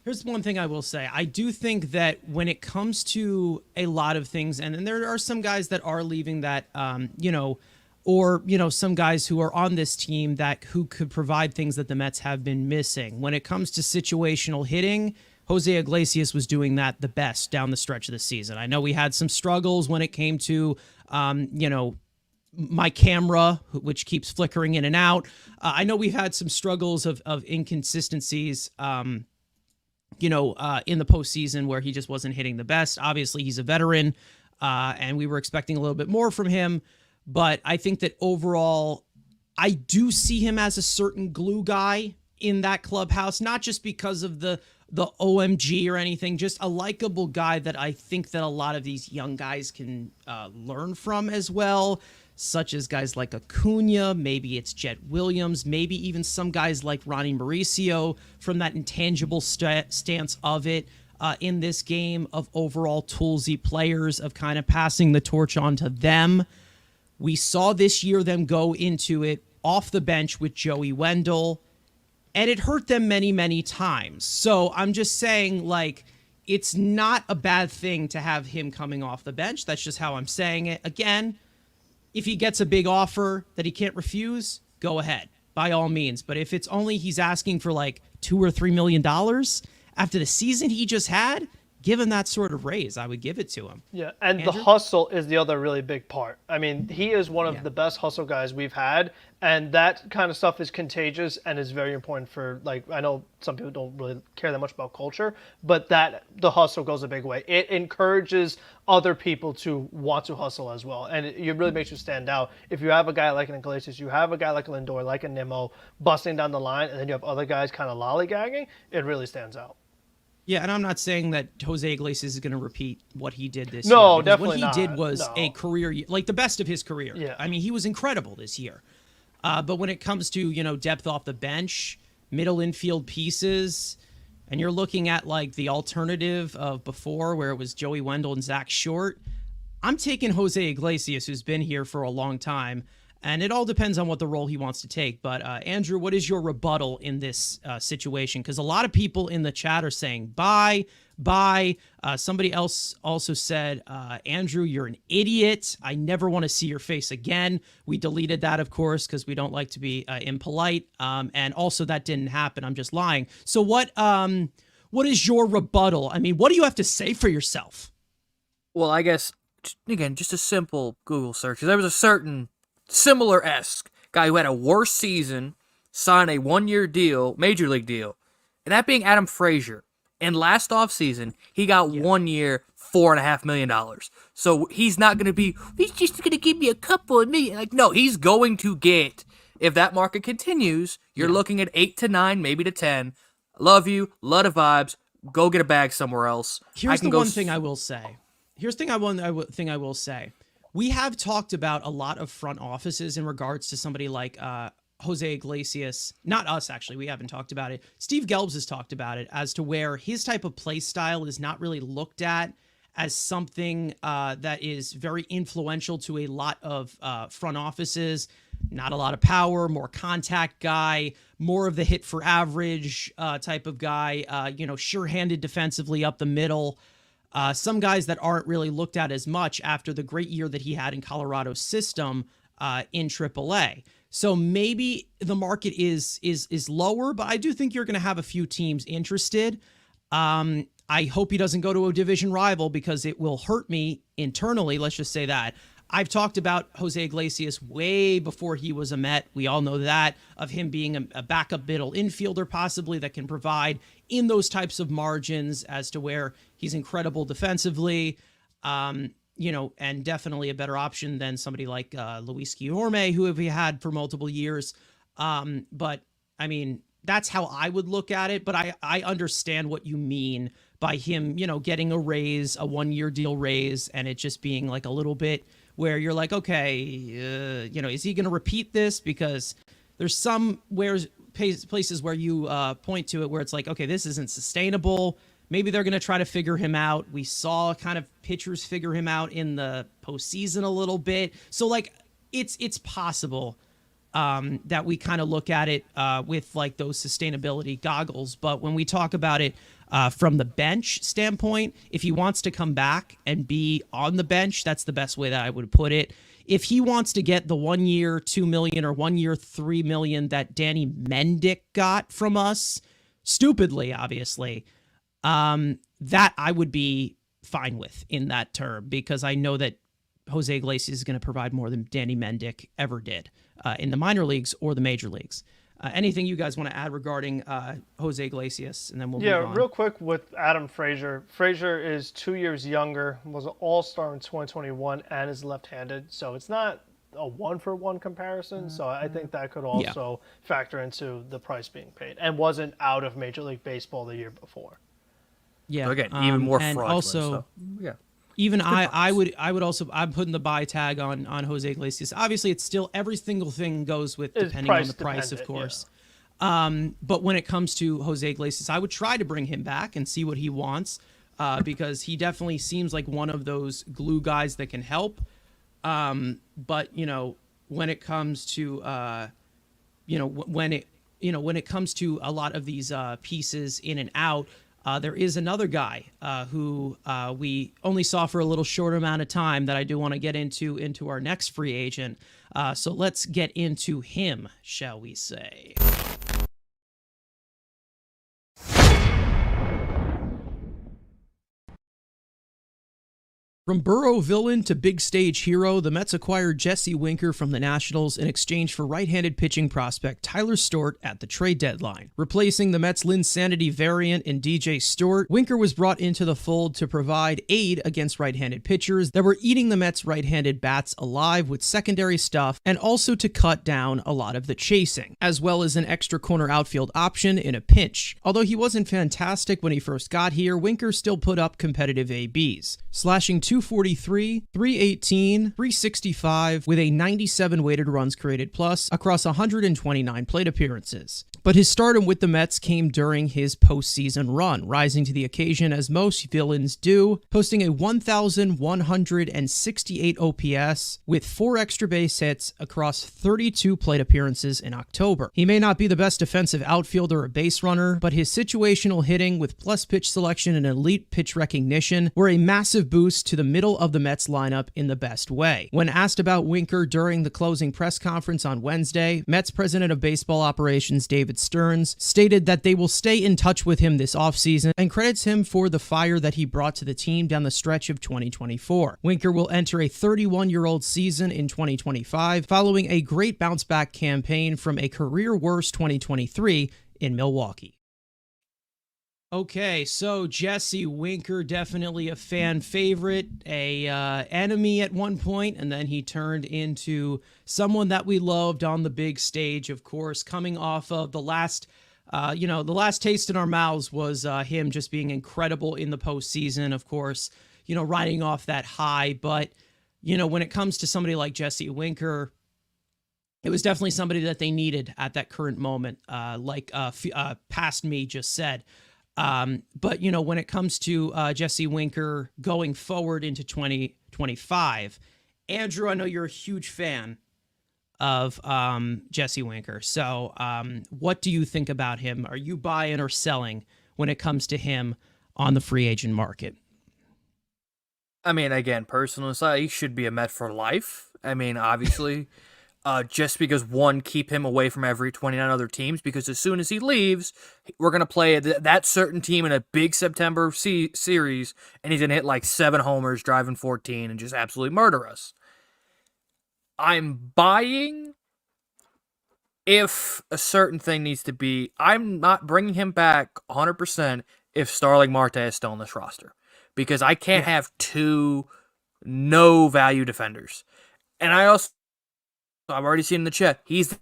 Here's one thing I will say. I do think that when it comes to a lot of things, and there are some guys that are leaving that, some guys who are on this team who could provide things that the Mets have been missing. When it comes to situational hitting, Jose Iglesias was doing that the best down the stretch of the season. I know we had some struggles when it came to, my camera, which keeps flickering in and out. I know we've had some struggles of inconsistencies, in the postseason where he just wasn't hitting the best. Obviously, he's a veteran, and we were expecting a little bit more from him. But I think that overall, I do see him as a certain glue guy in that clubhouse, not just because of the OMG or anything, just a likable guy that I think that a lot of these young guys can learn from as well, such as guys like Acuna, maybe it's Jet Williams, maybe even some guys like Ronnie Mauricio from that intangible stance of it in this game of overall toolsy players, of kind of passing the torch on to them. We saw this year them go into it off the bench with Joey Wendell, and it hurt them many, many times. So I'm just saying, it's not a bad thing to have him coming off the bench. That's just how I'm saying it. Again, if he gets a big offer that he can't refuse, go ahead, by all means. But if it's only he's asking for $2 or $3 million after the season he just had, given that sort of raise, I would give it to him. Yeah, and Andrew? the hustle is the other really big part. I mean, he is one of Yeah. the best hustle guys we've had, and that kind of stuff is contagious and is very important for, like, I know some people don't really care that much about culture, but that the hustle goes a big way. It encourages other people to want to hustle as well, and it really makes you stand out. If you have a guy like an Iglesias, you have a guy like a Lindor, like a Nimmo, busting down the line, and then you have other guys kind of lollygagging, it really stands out. Yeah, and I'm not saying that Jose Iglesias is going to repeat what he did this No, year. Because definitely what he not. did was No. a career, like the best of his career. Yeah. I mean, he was incredible this year. But when it comes to, depth off the bench, middle infield pieces, and you're looking at like the alternative of before where it was Joey Wendell and Zach Short, I'm taking Jose Iglesias, who's been here for a long time. And it all depends on what the role he wants to take. But Andrew, what is your rebuttal in this situation? Because a lot of people in the chat are saying, bye. Somebody else also said, Andrew, you're an idiot. I never want to see your face again. We deleted that, of course, because we don't like to be impolite. And also that didn't happen. I'm just lying. So what is your rebuttal? I mean, what do you have to say for yourself? Well, I guess, again, just a simple Google search. There was a certain similar-esque guy who had a worse season, signed a one-year deal, major league deal, and that being Adam Frazier. And last offseason, he got 1 year, $4.5 million. So he's not going to he's just going to give me a couple of million. Like, no, he's going to get, if that market continues, you're looking at 8 to 9, maybe to 10. Love you, lot of vibes, go get a bag somewhere else. Here's the one thing I will say. Here's the thing I will say. We have talked about a lot of front offices in regards to somebody like Jose Iglesias. Not us, actually. We haven't talked about it. Steve Gelbs has talked about it as to where his type of play style is not really looked at as something that is very influential to a lot of front offices. Not a lot of power, more contact guy, more of the hit for average type of guy, sure-handed defensively up the middle. Some guys that aren't really looked at as much after the great year that he had in Colorado's system in AAA. So maybe the market is lower, but I do think you're going to have a few teams interested. I hope he doesn't go to a division rival because it will hurt me internally. Let's just say that. I've talked about Jose Iglesias way before he was a Met. We all know that, of him being a backup middle infielder possibly that can provide in those types of margins as to where he's incredible defensively, and definitely a better option than somebody like Luis Guillorme, who we had for multiple years. But, I mean, that's how I would look at it. But I understand what you mean by him, getting a raise, a 1-year deal raise, and it just being like a little bit where you're like, okay, is he going to repeat this? Because there's some places where you point to it where it's like, okay, this isn't sustainable. Maybe they're going to try to figure him out. We saw kind of pitchers figure him out in the postseason a little bit. So, like, it's possible that we kind of look at it with, like, those sustainability goggles. But when we talk about it from the bench standpoint, if he wants to come back and be on the bench, that's the best way that I would put it. If he wants to get the 1 year, $2 million or 1 year, $3 million that Danny Mendick got from us, stupidly, obviously, that I would be fine with in that term, because I know that Jose Iglesias is going to provide more than Danny Mendick ever did in the minor leagues or the major leagues. Anything you guys want to add regarding Jose Iglesias, and then we'll move on. Yeah, real quick with Adam Frazier. Frazier is 2 years younger, was an all-star in 2021, and is left-handed. So it's not a one-for-one comparison. So I think that could also factor into the price being paid, and wasn't out of Major League Baseball the year before. Yeah, So again, even more and fraudulent. Also, yeah. even I would also, I'm putting the buy tag on Jose Iglesias. Obviously, it's still, every single thing goes with depending on the price, of course. Yeah. But when it comes to Jose Iglesias, I would try to bring him back and see what he wants, because he definitely seems like one of those glue guys that can help. But when it comes to when it comes to a lot of these pieces in and out. There is another guy who we only saw for a little short amount of time that I do want to get into our next free agent. So let's get into him, shall we say. From Burrow villain to big stage hero, the Mets acquired Jesse Winker from the Nationals in exchange for right-handed pitching prospect Tyler Stewart at the trade deadline. Replacing the Mets' Linsanity variant in DJ Stewart, Winker was brought into the fold to provide aid against right-handed pitchers that were eating the Mets' right-handed bats alive with secondary stuff, and also to cut down a lot of the chasing, as well as an extra corner outfield option in a pinch. Although he wasn't fantastic when he first got here, Winker still put up competitive ABs, slashing 243, 318, 365 with a 97 weighted runs created plus across 129 plate appearances. But his stardom with the Mets came during his postseason run, rising to the occasion as most villains do, posting a 1,168 OPS with 4 extra base hits across 32 plate appearances in October. He may not be the best defensive outfielder or base runner, but his situational hitting with plus pitch selection and elite pitch recognition were a massive boost to the middle of the Mets lineup in the best way. When asked about Winker during the closing press conference on Wednesday, Mets President of Baseball Operations David Stearns stated that they will stay in touch with him this offseason and credits him for the fire that he brought to the team down the stretch of 2024. Winker will enter a 31-year-old season in 2025 following a great bounce-back campaign from a career-worst 2023 in Milwaukee. Okay, so Jesse Winker, definitely a fan favorite, a enemy at one point, and then he turned into someone that we loved on the big stage, of course, coming off of the last taste in our mouths was him just being incredible in the postseason, of course, riding off that high. But, when it comes to somebody like Jesse Winker, it was definitely somebody that they needed at that current moment, like Past Me just said. But, when it comes to Jesse Winker going forward into 2025, Andrew, I know you're a huge fan of Jesse Winker. So what do you think about him? Are you buying or selling when it comes to him on the free agent market? I mean, again, personally, he should be a Met for life. I mean, obviously, just because, one, keep him away from every 29 other teams, because as soon as he leaves, we're going to play that certain team in a big September series, and he's going to hit like 7 homers, driving 14, and just absolutely murder us. I'm buying if a certain thing needs to be. I'm not bringing him back 100% if Starling Marte is still on this roster, because I can't have 2 no-value defenders. And I've already seen in the chat, he's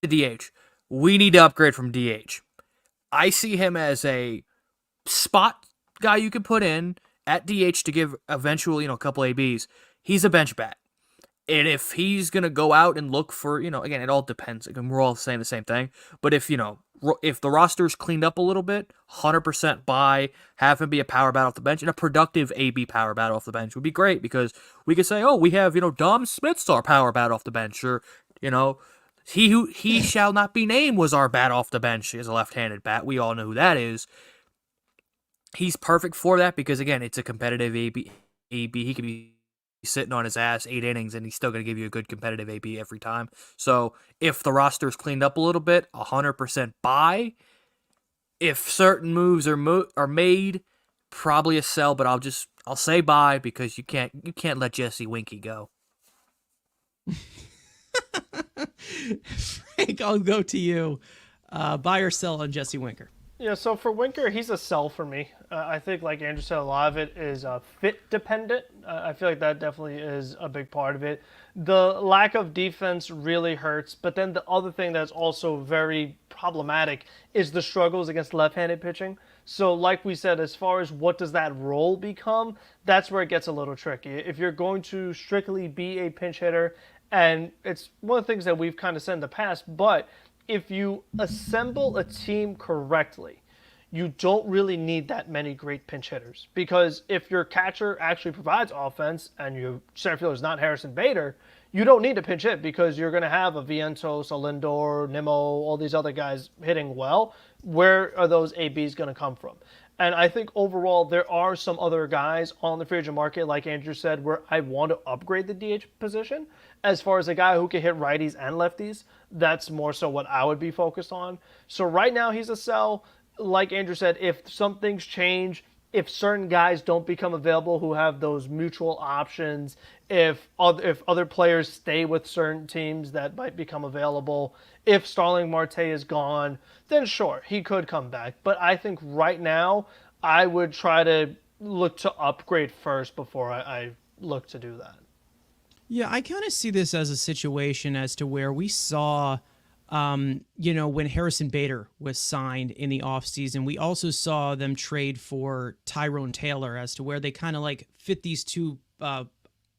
the DH. We need to upgrade from DH. I see him as a spot guy you could put in at DH to give eventually, a couple ABs. He's a bench bat. And if he's going to go out and look for, again, it all depends. Again, we're all saying the same thing. But if the roster's cleaned up a little bit, 100% buy, have him be a power bat off the bench, and a productive AB power bat off the bench would be great, because we could say, we have, Dom Smith's our power bat off the bench, or, he shall not be named was our bat off the bench as a left-handed bat. We all know who that is. He's perfect for that because, again, it's a competitive AB. He could be sitting on his ass 8 innings, and he's still going to give you a good competitive AB every time. So if the roster's cleaned up a little bit, 100% buy. If certain moves are made, probably a sell. But I'll say buy, because you can't let Jesse Winky go. Frank, I'll go to you. Buy or sell on Jesse Winker? Yeah, so for Winker, he's a sell for me. I think, like Andrew said, a lot of it is fit dependent. I feel like that definitely is a big part of it. The lack of defense really hurts, but then the other thing that's also very problematic is the struggles against left-handed pitching. So like we said, as far as what does that role become, that's where it gets a little tricky. If you're going to strictly be a pinch hitter, and it's one of the things that we've kind of said in the past, but if you assemble a team correctly, you don't really need that many great pinch hitters. Because if your catcher actually provides offense and your center fielder is not Harrison Bader, you don't need to pinch hit, because you're going to have a Vientos, a Lindor, Nimmo, all these other guys hitting well. Where are those ABs going to come from? And I think overall there are some other guys on the free agent market, like Andrew said, where I want to upgrade the DH position. As far as a guy who can hit righties and lefties, that's more so what I would be focused on. So right now he's a sell. Like Andrew said, if some things change, if certain guys don't become available who have those mutual options, if other players stay with certain teams that might become available, if Starling Marte is gone, then sure, he could come back. But I think right now, I would try to look to upgrade first before I look to do that. Yeah, I kind of see this as a situation as to where we saw, when Harrison Bader was signed in the offseason, we also saw them trade for Tyrone Taylor, as to where they kind of like fit these two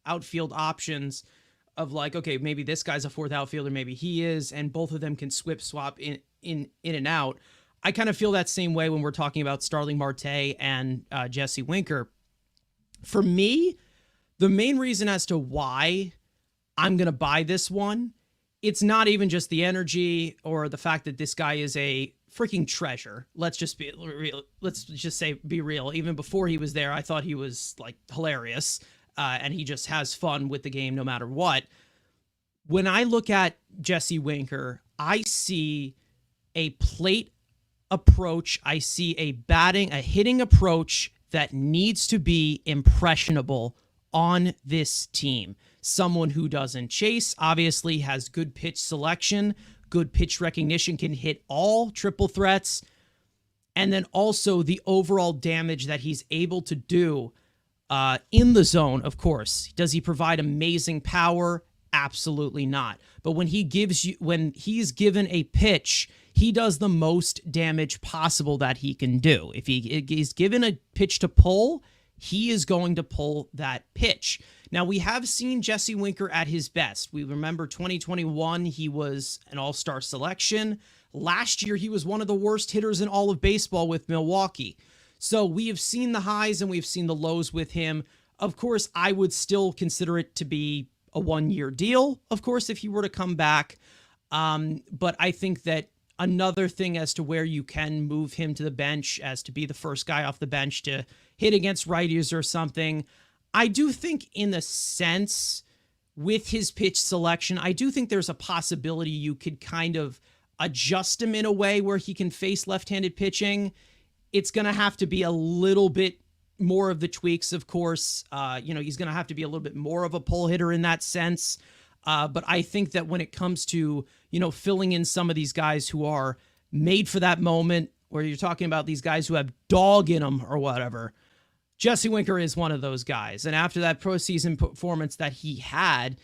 outfield options of like, okay, maybe this guy's a fourth outfielder, maybe he is, and both of them can swap in and out. I kind of feel that same way when we're talking about Starling Marte and Jesse Winker. For me, the main reason as to why I'm going to buy this one, it's not even just the energy or the fact that this guy is a freaking treasure. Let's just be real. Let's just say be real. Even before he was there, I thought he was like hilarious, and he just has fun with the game no matter what. When I look at Jesse Winker, I see a plate approach. I see a hitting approach that needs to be impressionable on this team. Someone who doesn't chase, obviously has good pitch selection, good pitch recognition, can hit all triple threats, and then also the overall damage that he's able to do in the zone, of course. Does he provide amazing power? Absolutely not. But when he's given a pitch, he does the most damage possible that he can do. If he's given a pitch to pull, he is going to pull that pitch. Now, we have seen Jesse Winker at his best. We remember 2021, he was an all-star selection. Last year, he was one of the worst hitters in all of baseball with Milwaukee. So we have seen the highs and we've seen the lows with him. Of course, I would still consider it to be a one-year deal, of course, if he were to come back. But I think that another thing as to where you can move him to the bench as to be the first guy off the bench to hit against righties or something. I do think in a sense with his pitch selection, I do think there's a possibility you could kind of adjust him in a way where he can face left-handed pitching. It's going to have to be a little bit more of the tweaks, of course. He's going to have to be a little bit more of a pull hitter in that sense. But I think that when it comes to, filling in some of these guys who are made for that moment, where you're talking about these guys who have dog in them or whatever, Jesse Winker is one of those guys. And after that postseason performance that he had,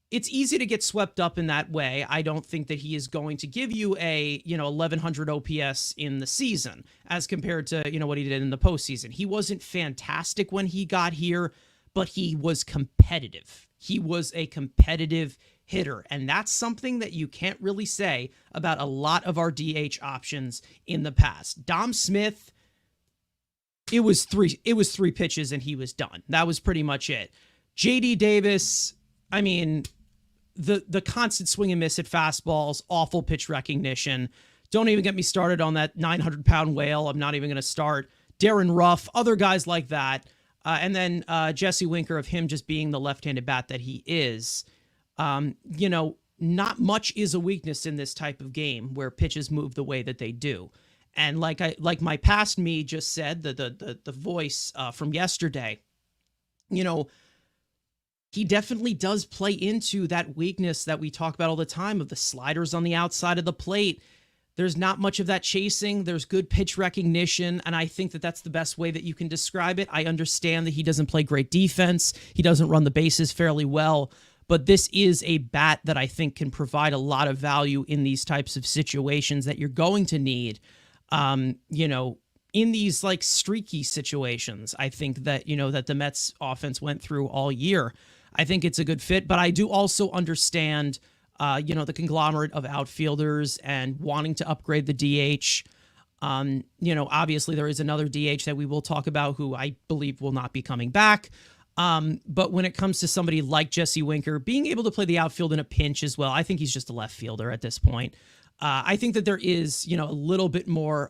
it's easy to get swept up in that way. I don't think that he is going to give you a, 1100 OPS in the season as compared to, what he did in the postseason. He wasn't fantastic when he got here, but he was competitive. He was a competitive hitter. And that's something that you can't really say about a lot of our DH options in the past. Dom Smith, it was three pitches and he was done. That was pretty much it. JD Davis, I mean, the constant swing and miss at fastballs, awful pitch recognition. Don't even get me started on that 900-pound whale. I'm not even going to start. Darren Ruff, other guys like that. And then Jesse Winker, of him just being the left-handed bat that he is. Not much is a weakness in this type of game where pitches move the way that they do. And like my past me just said, the voice from yesterday, he definitely does play into that weakness that we talk about all the time of the sliders on the outside of the plate. There's not much of that chasing. There's good pitch recognition, and I think that that's the best way that you can describe it. I understand that he doesn't play great defense. He doesn't run the bases fairly well, but this is a bat that I think can provide a lot of value in these types of situations that you're going to need, in these like streaky situations. I think that, that the Mets offense went through all year. I think it's a good fit, but I do also understand, the conglomerate of outfielders and wanting to upgrade the DH. Obviously there is another DH that we will talk about who I believe will not be coming back. But when it comes to somebody like Jesse Winker, being able to play the outfield in a pinch as well, I think he's just a left fielder at this point. I think that there is, a little bit more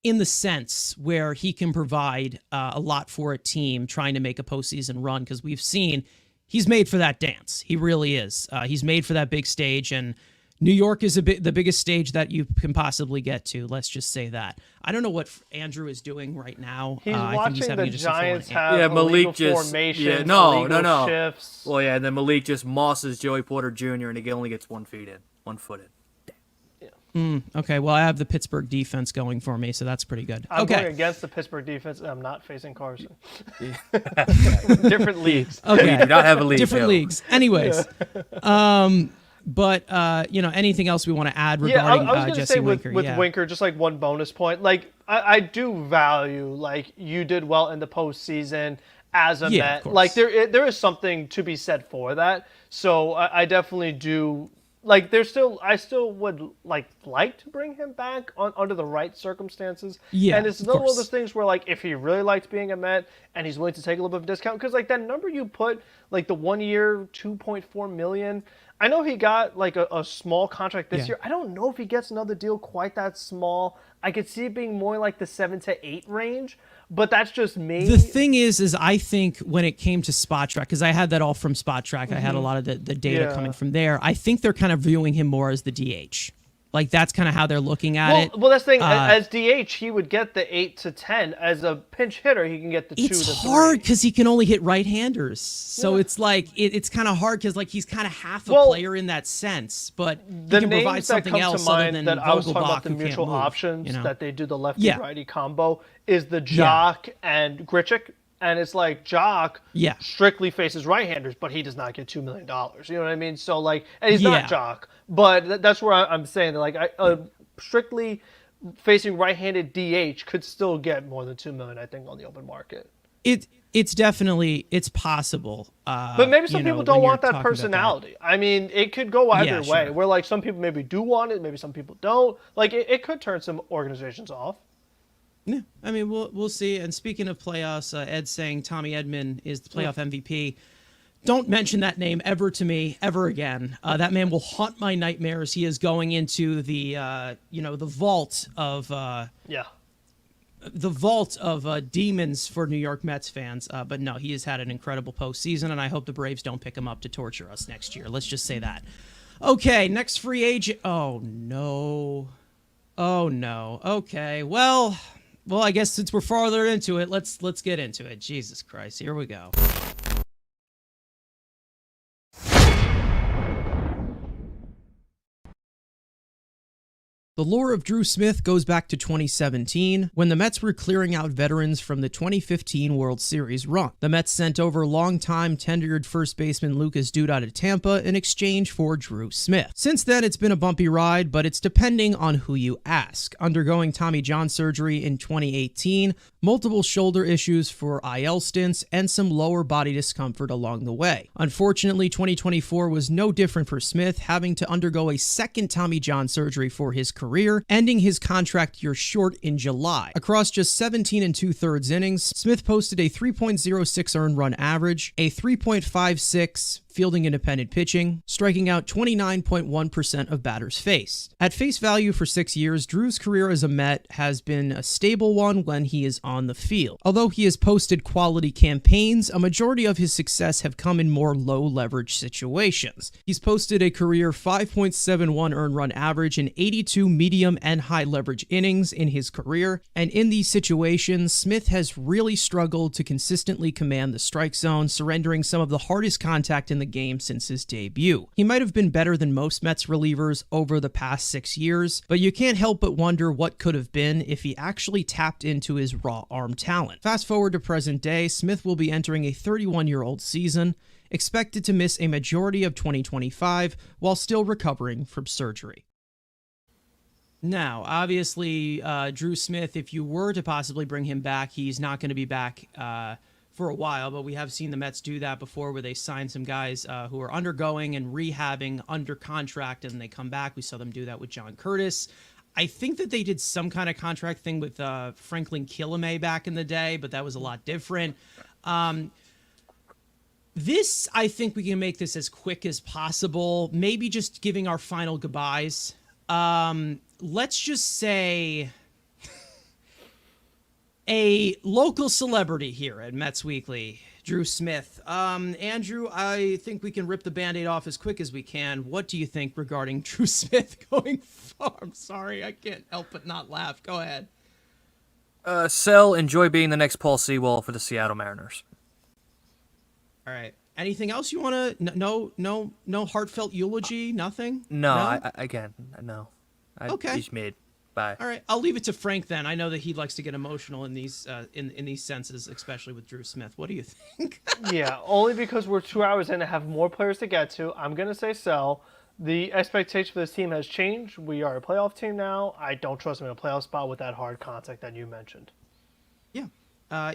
in the sense where he can provide a lot for a team trying to make a postseason run, because we've seen he's made for that dance. He really is. He's made for that big stage, and New York is the biggest stage that you can possibly get to. Let's just say that. I don't know what Andrew is doing right now. He's I think watching having the just a full-on Giants have Yeah, illegal Malik just formations, no, illegal shifts. Well, yeah, and then Malik just mosses Joey Porter Jr. and he only gets 1 foot in. Okay, well, I have the Pittsburgh defense going for me, so that's pretty good. I'm okay. going against the Pittsburgh defense, and I'm not facing Carson. Different leagues. Okay. We do not have a league. Different Joe. leagues. Anyways. But anything else we want to add regarding I was going to Jesse say Winker? with Winker, just like one bonus point. Like, I do value, like, you did well in the postseason as a Met. Like, there is something to be said for that. So I definitely do. Like, I still would like to bring him back under the right circumstances. Yeah, and it's another one of those things where, like, if he really likes being a Met and he's willing to take a little bit of a discount, because like that number you put, like the 1 year, $2.4 million. I know he got like a small contract this year. I don't know if he gets another deal quite that small. I could see it being more like the 7 to 8 range. But that's just me. The thing is I think when it came to Spot Track, because I had that all from Spot Track, I had a lot of the data coming from there. I think they're kind of viewing him more as the DH. Like, that's kind of how they're looking at it. Well, that's the thing. As DH, he would get the 8 to 10. As a pinch hitter, he can get the 2 to 3. It's hard because he can only hit right-handers. So it's like, it's kind of hard because, like, he's kind of half a player in that sense. But he can provide something else other than that I was talking about Vogelbach, the who mutual can't move, options you know? that they do the lefty-righty combo is the Jock and Grichuk. And it's like Jock strictly faces right-handers, but he does not get $2 million. You know what I mean? So, like, and he's not Jock. But that's where I'm saying that, like, strictly facing right-handed DH could still get more than $2 million, I think, on the open market. It's definitely possible. But maybe some people don't want that personality. I mean, it could go either way. Where, like, some people maybe do want it, maybe some people don't. Like, it could turn some organizations off. Yeah, I mean, we'll see. And speaking of playoffs, Ed's saying Tommy Edman is the playoff MVP. Don't mention that name ever to me ever again. That man will haunt my nightmares. He is going into the the vault of demons for New York Mets fans. But no, he has had an incredible postseason, and I hope the Braves don't pick him up to torture us next year. Let's just say that. Okay, next free agent. Oh no. Okay, well, I guess since we're farther into it, let's get into it. Jesus Christ, here we go. The lore of Drew Smith goes back to 2017, when the Mets were clearing out veterans from the 2015 World Series run. The Mets sent over longtime tenured first baseman Lucas Duda to Tampa in exchange for Drew Smith. Since then, it's been a bumpy ride, but it's depending on who you ask. Undergoing Tommy John surgery in 2018, multiple shoulder issues for IL stints, and some lower body discomfort along the way. Unfortunately, 2024 was no different for Smith, having to undergo a second Tommy John surgery for his career, ending his contract year short in July. Across just 17 2/3 innings, Smith posted a 3.06 earned run average, a 3.56 fielding independent pitching, striking out 29.1% of batters faced. At face value for 6 years, Drew's career as a Met has been a stable one when he is on the field. Although he has posted quality campaigns, a majority of his success have come in more low-leverage situations. He's posted a career 5.71 earned run average in 82 medium and high-leverage innings in his career, and in these situations, Smith has really struggled to consistently command the strike zone, surrendering some of the hardest contact in the game since his debut. He might have been better than most Mets relievers over the past 6 years, but you can't help but wonder what could have been if he actually tapped into his raw arm talent. Fast forward to present day, Smith will be entering a 31-year-old season, expected to miss a majority of 2025 while still recovering from surgery. Now, obviously, Drew Smith, if you were to possibly bring him back, he's not going to be back for a while, but we have seen the Mets do that before where they sign some guys who are undergoing and rehabbing under contract and they come back. We saw them do that with John Curtis. I think that they did some kind of contract thing with Franklin Kilome back in the day, but that was a lot different. This, I think we can make this as quick as possible, maybe just giving our final goodbyes. Let's just say a local celebrity here at Mets Weekly Drew Smith. Andrew, I think we can rip the Band-Aid off as quick as we can. What do you think regarding Drew Smith going forward? I'm sorry, I can't help but not laugh. Go ahead. Sell, enjoy being the next Paul Sewell for the Seattle Mariners. All right. Anything else you want to? No heartfelt eulogy. Nothing. No. No. Okay. He's made. Bye. All right. I'll leave it to Frank then. I know that he likes to get emotional in these in these senses, especially with Drew Smith. What do you think? Yeah, only because we're 2 hours in and have more players to get to. I'm gonna say sell. The expectation for this team has changed. We are a playoff team now. I don't trust them in a playoff spot with that hard contact that you mentioned. Yeah.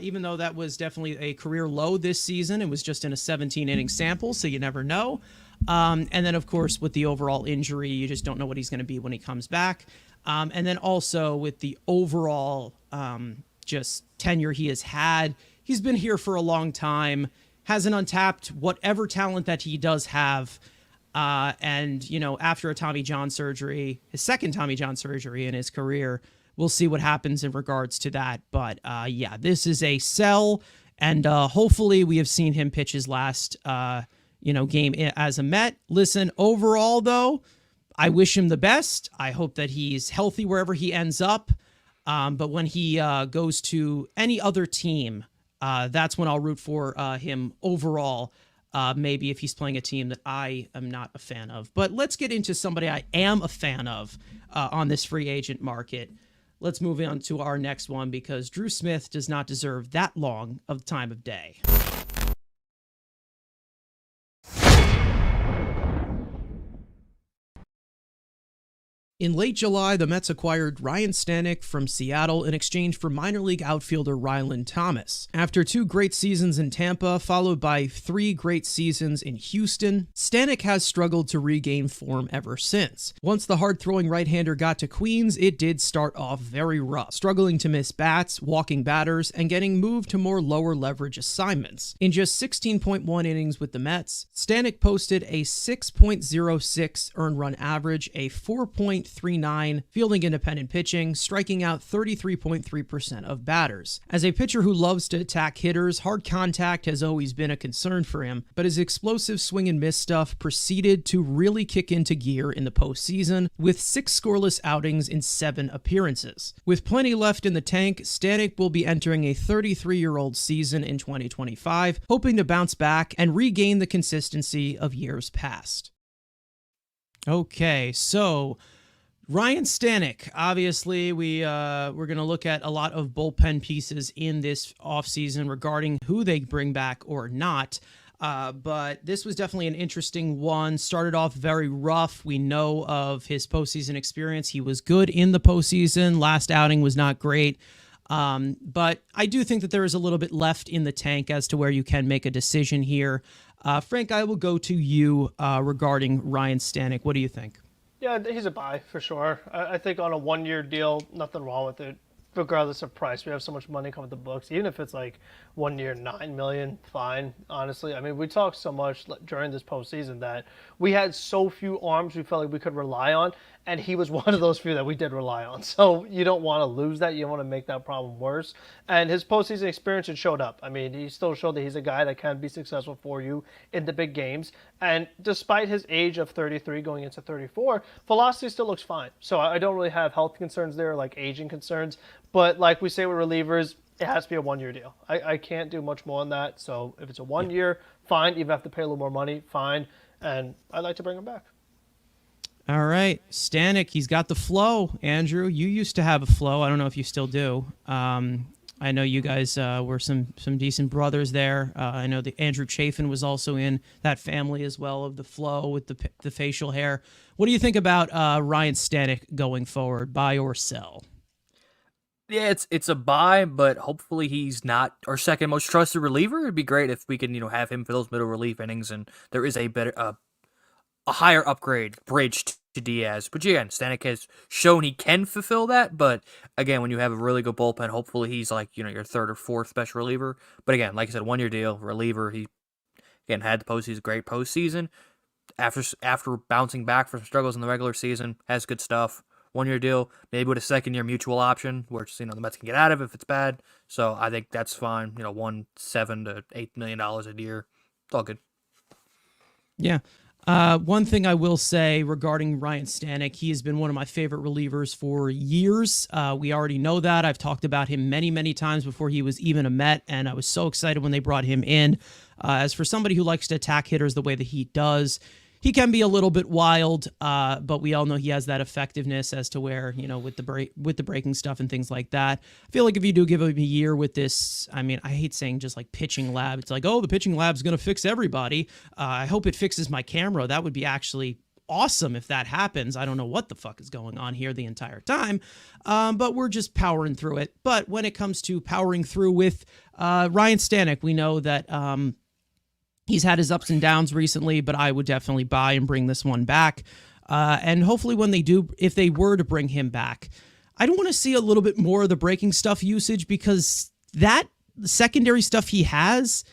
Even though that was definitely a career low this season, it was just in a 17-inning sample, so you never know. And then, of course, with the overall injury, you just don't know what he's going to be when he comes back. And then also with the overall just tenure he has had, he's been here for a long time, has an untapped whatever talent that he does have. And, after a Tommy John surgery, his second Tommy John surgery in his career, we'll see what happens in regards to that. But, this is a sell. And hopefully we have seen him pitch his last, game as a Met. Listen, overall, though, I wish him the best. I hope that he's healthy wherever he ends up. But when he goes to any other team, that's when I'll root for him overall. Maybe if he's playing a team that I am not a fan of. But let's get into somebody I am a fan of on this free agent market. Let's move on to our next one because Drew Smith does not deserve that long of time of day. In late July, the Mets acquired Ryan Stanek from Seattle in exchange for minor league outfielder Ryland Thomas. After 2 great seasons in Tampa, followed by 3 great seasons in Houston, Stanek has struggled to regain form ever since. Once the hard-throwing right-hander got to Queens, it did start off very rough, struggling to miss bats, walking batters, and getting moved to more lower-leverage assignments. In just 16.1 innings with the Mets, Stanek posted a 6.06 earned run average, a 4.39 fielding independent pitching, striking out 33.3% of batters. As a pitcher who loves to attack hitters, hard contact has always been a concern for him, but his explosive swing and miss stuff proceeded to really kick into gear in the postseason, with 6 scoreless outings in 7 appearances. With plenty left in the tank, Stanek will be entering a 33-year-old season in 2025, hoping to bounce back and regain the consistency of years past. Okay, so Ryan Stanek, obviously, we're going to look at a lot of bullpen pieces in this offseason regarding who they bring back or not. But this was definitely an interesting one. Started off very rough. We know of his postseason experience. He was good in the postseason. Last outing was not great. But I do think that there is a little bit left in the tank as to where you can make a decision here. Frank, I will go to you regarding Ryan Stanek. What do you think? Yeah, he's a buy for sure. I think on a 1-year deal, nothing wrong with it, regardless of price. We have so much money coming to the books. Even if it's like 1 year, $9 million, fine, honestly. I mean, we talked so much during this postseason that we had so few arms we felt like we could rely on, and he was one of those few that we did rely on. So you don't want to lose that. You don't want to make that problem worse. And his postseason experience, it showed up. I mean, he still showed that he's a guy that can be successful for you in the big games. And despite his age of 33 going into 34, velocity still looks fine. So I don't really have health concerns there, like aging concerns. But like we say with relievers, it has to be a 1-year deal. I can't do much more on that. So if it's a 1 year, fine. Even if I have to pay a little more money, fine. And I'd like to bring him back. All right. Stanek, he's got the flow. Andrew, you used to have a flow. I don't know if you still do. I know you guys were some decent brothers there. I know that Andrew Chafin was also in that family as well of the flow with the facial hair. What do you think about Ryan Stanek going forward, buy or sell? Yeah, it's a buy, but hopefully he's not our second most trusted reliever. It'd be great if we can, have him for those middle relief innings, and there is a better, a higher upgrade bridge to Diaz. But again, Stanek has shown he can fulfill that. But again, when you have a really good bullpen, hopefully he's like your third or fourth special reliever. But again, like I said, 1 year deal reliever. He again had the postseason, great postseason. After bouncing back from struggles in the regular season, has good stuff. 1-year deal, maybe with a 2nd-year mutual option, where the Mets can get out of it if it's bad. So I think that's fine. $7 to $8 million a year, it's all good. Yeah. One thing I will say regarding Ryan Stanek, he has been one of my favorite relievers for years. We already know that. I've talked about him many, many times before he was even a Met, and I was so excited when they brought him in. As for somebody who likes to attack hitters the way that he does, he can be a little bit wild, but we all know he has that effectiveness as to where, with the breaking stuff and things like that. I feel like if you do give him a year with this, I hate saying just like pitching lab. It's like, oh, the pitching lab's going to fix everybody. I hope it fixes my camera. That would be actually awesome if that happens. I don't know what the fuck is going on here the entire time, but we're just powering through it. But when it comes to powering through with Ryan Stanek, we know that he's had his ups and downs recently, but I would definitely buy and bring this one back. And hopefully when they do, if they were to bring him back, I don't want to see a little bit more of the breaking stuff usage, because that secondary stuff he has,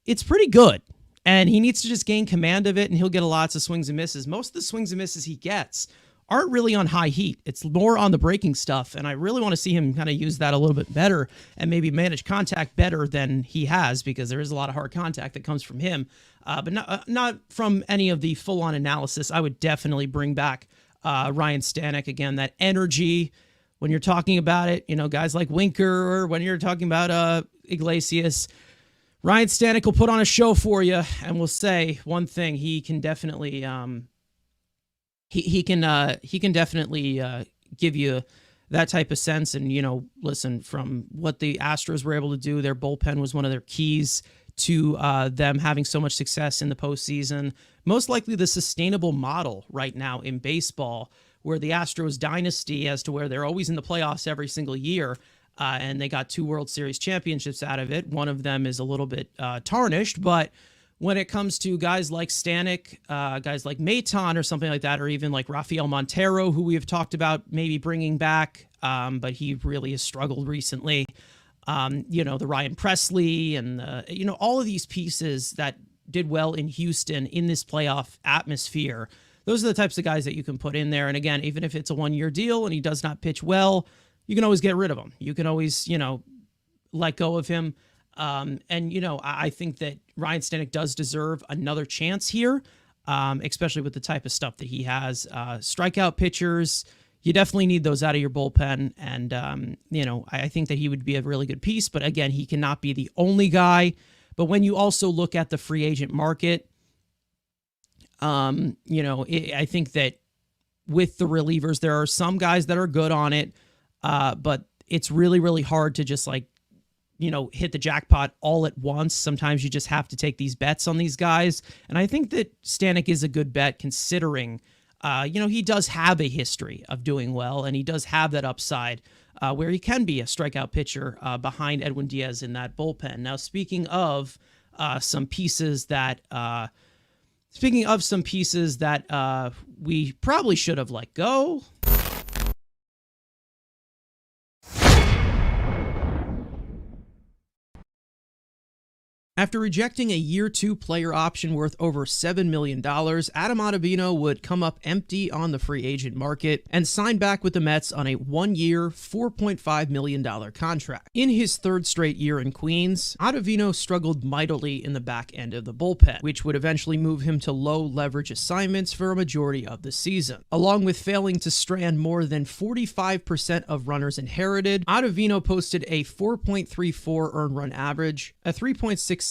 it's pretty good. And he needs to just gain command of it, and he'll get lots of swings and misses. Most of the swings and misses he gets aren't really on high heat. It's more on the breaking stuff, and I really want to see him kind of use that a little bit better and maybe manage contact better than he has, because there is a lot of hard contact that comes from him, but not from any of the full-on analysis. I would definitely bring back Ryan Stanek. Again, that energy when you're talking about it, guys like Winker, or when you're talking about Iglesias, Ryan Stanek will put on a show for you, and will say one thing: he can definitely he can definitely give you that type of sense. And listen, from what the Astros were able to do, their bullpen was one of their keys to them having so much success in the postseason. Most likely the sustainable model right now in baseball, where the Astros dynasty, as to where they're always in the playoffs every single year. And they got 2 World Series championships out of it. One of them is a little bit tarnished, but when it comes to guys like Stanek, guys like Maton or something like that, or even like Rafael Montero, who we have talked about maybe bringing back, but he really has struggled recently. The Ryan Presley and, all of these pieces that did well in Houston in this playoff atmosphere. Those are the types of guys that you can put in there. And again, even if it's a 1-year deal and he does not pitch well, you can always get rid of him. You can always, let go of him. I think that Ryan Stanek does deserve another chance here, especially with the type of stuff that he has. Strikeout pitchers, you definitely need those out of your bullpen. And, I think that he would be a really good piece. But again, he cannot be the only guy. But when you also look at the free agent market, I think that with the relievers, there are some guys that are good on it. But it's really, really hard to just hit the jackpot all at once. Sometimes you just have to take these bets on these guys. And I think that Stanek is a good bet, considering, he does have a history of doing well, and he does have that upside where he can be a strikeout pitcher behind Edwin Diaz in that bullpen. Now, speaking of some pieces that we probably should have let go. After rejecting a year 2 player option worth over $7 million, Adam Ottavino would come up empty on the free agent market and sign back with the Mets on a 1-year, $4.5 million contract. In his 3rd straight year in Queens, Ottavino struggled mightily in the back end of the bullpen, which would eventually move him to low leverage assignments for a majority of the season. Along with failing to strand more than 45% of runners inherited, Ottavino posted a 4.34 earned run average, a 3.67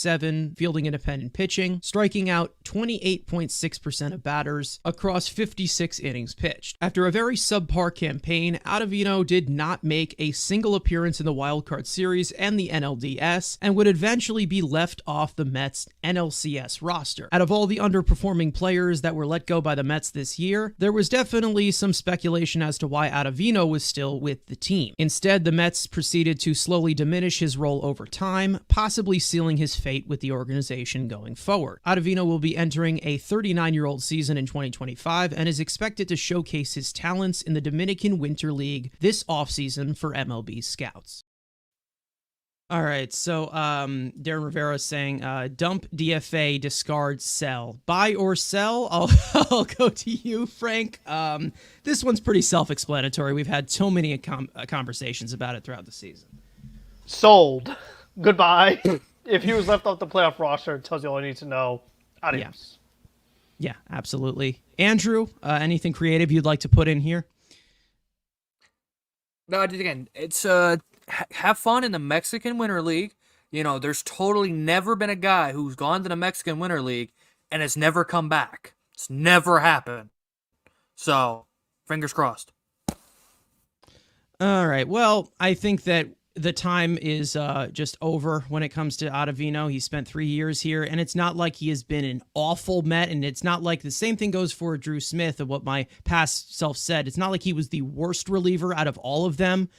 fielding independent pitching, striking out 28.6% of batters across 56 innings pitched. After a very subpar campaign, Ottavino did not make a single appearance in the Wild Card Series and the NLDS, and would eventually be left off the Mets' NLCS roster. Out of all the underperforming players that were let go by the Mets this year, there was definitely some speculation as to why Ottavino was still with the team. Instead, the Mets proceeded to slowly diminish his role over time, possibly sealing his fate with the organization going forward. Ottavino will be entering a 39-year-old season in 2025 and is expected to showcase his talents in the Dominican Winter League this offseason for MLB scouts. All right, so Darren Rivera is saying, dump DFA, discard, sell. Buy or sell? I'll go to you, Frank. This one's pretty self-explanatory. We've had so many conversations about it throughout the season. Sold. Goodbye. If he was left off the playoff roster, it tells you all you need to know. Adios. Yeah, absolutely. Andrew, anything creative you'd like to put in here? No, again, it's have fun in the Mexican Winter League. You know, there's totally never been a guy who's gone to the Mexican Winter League and has never come back. It's never happened. So, fingers crossed. All right. Well, I think that the time is just over when it comes to Ottavino. He spent 3 years here, and it's not like he has been an awful Met, and it's not like the same thing goes for Drew Smith of what my past self said. It's not like he was the worst reliever out of all of them,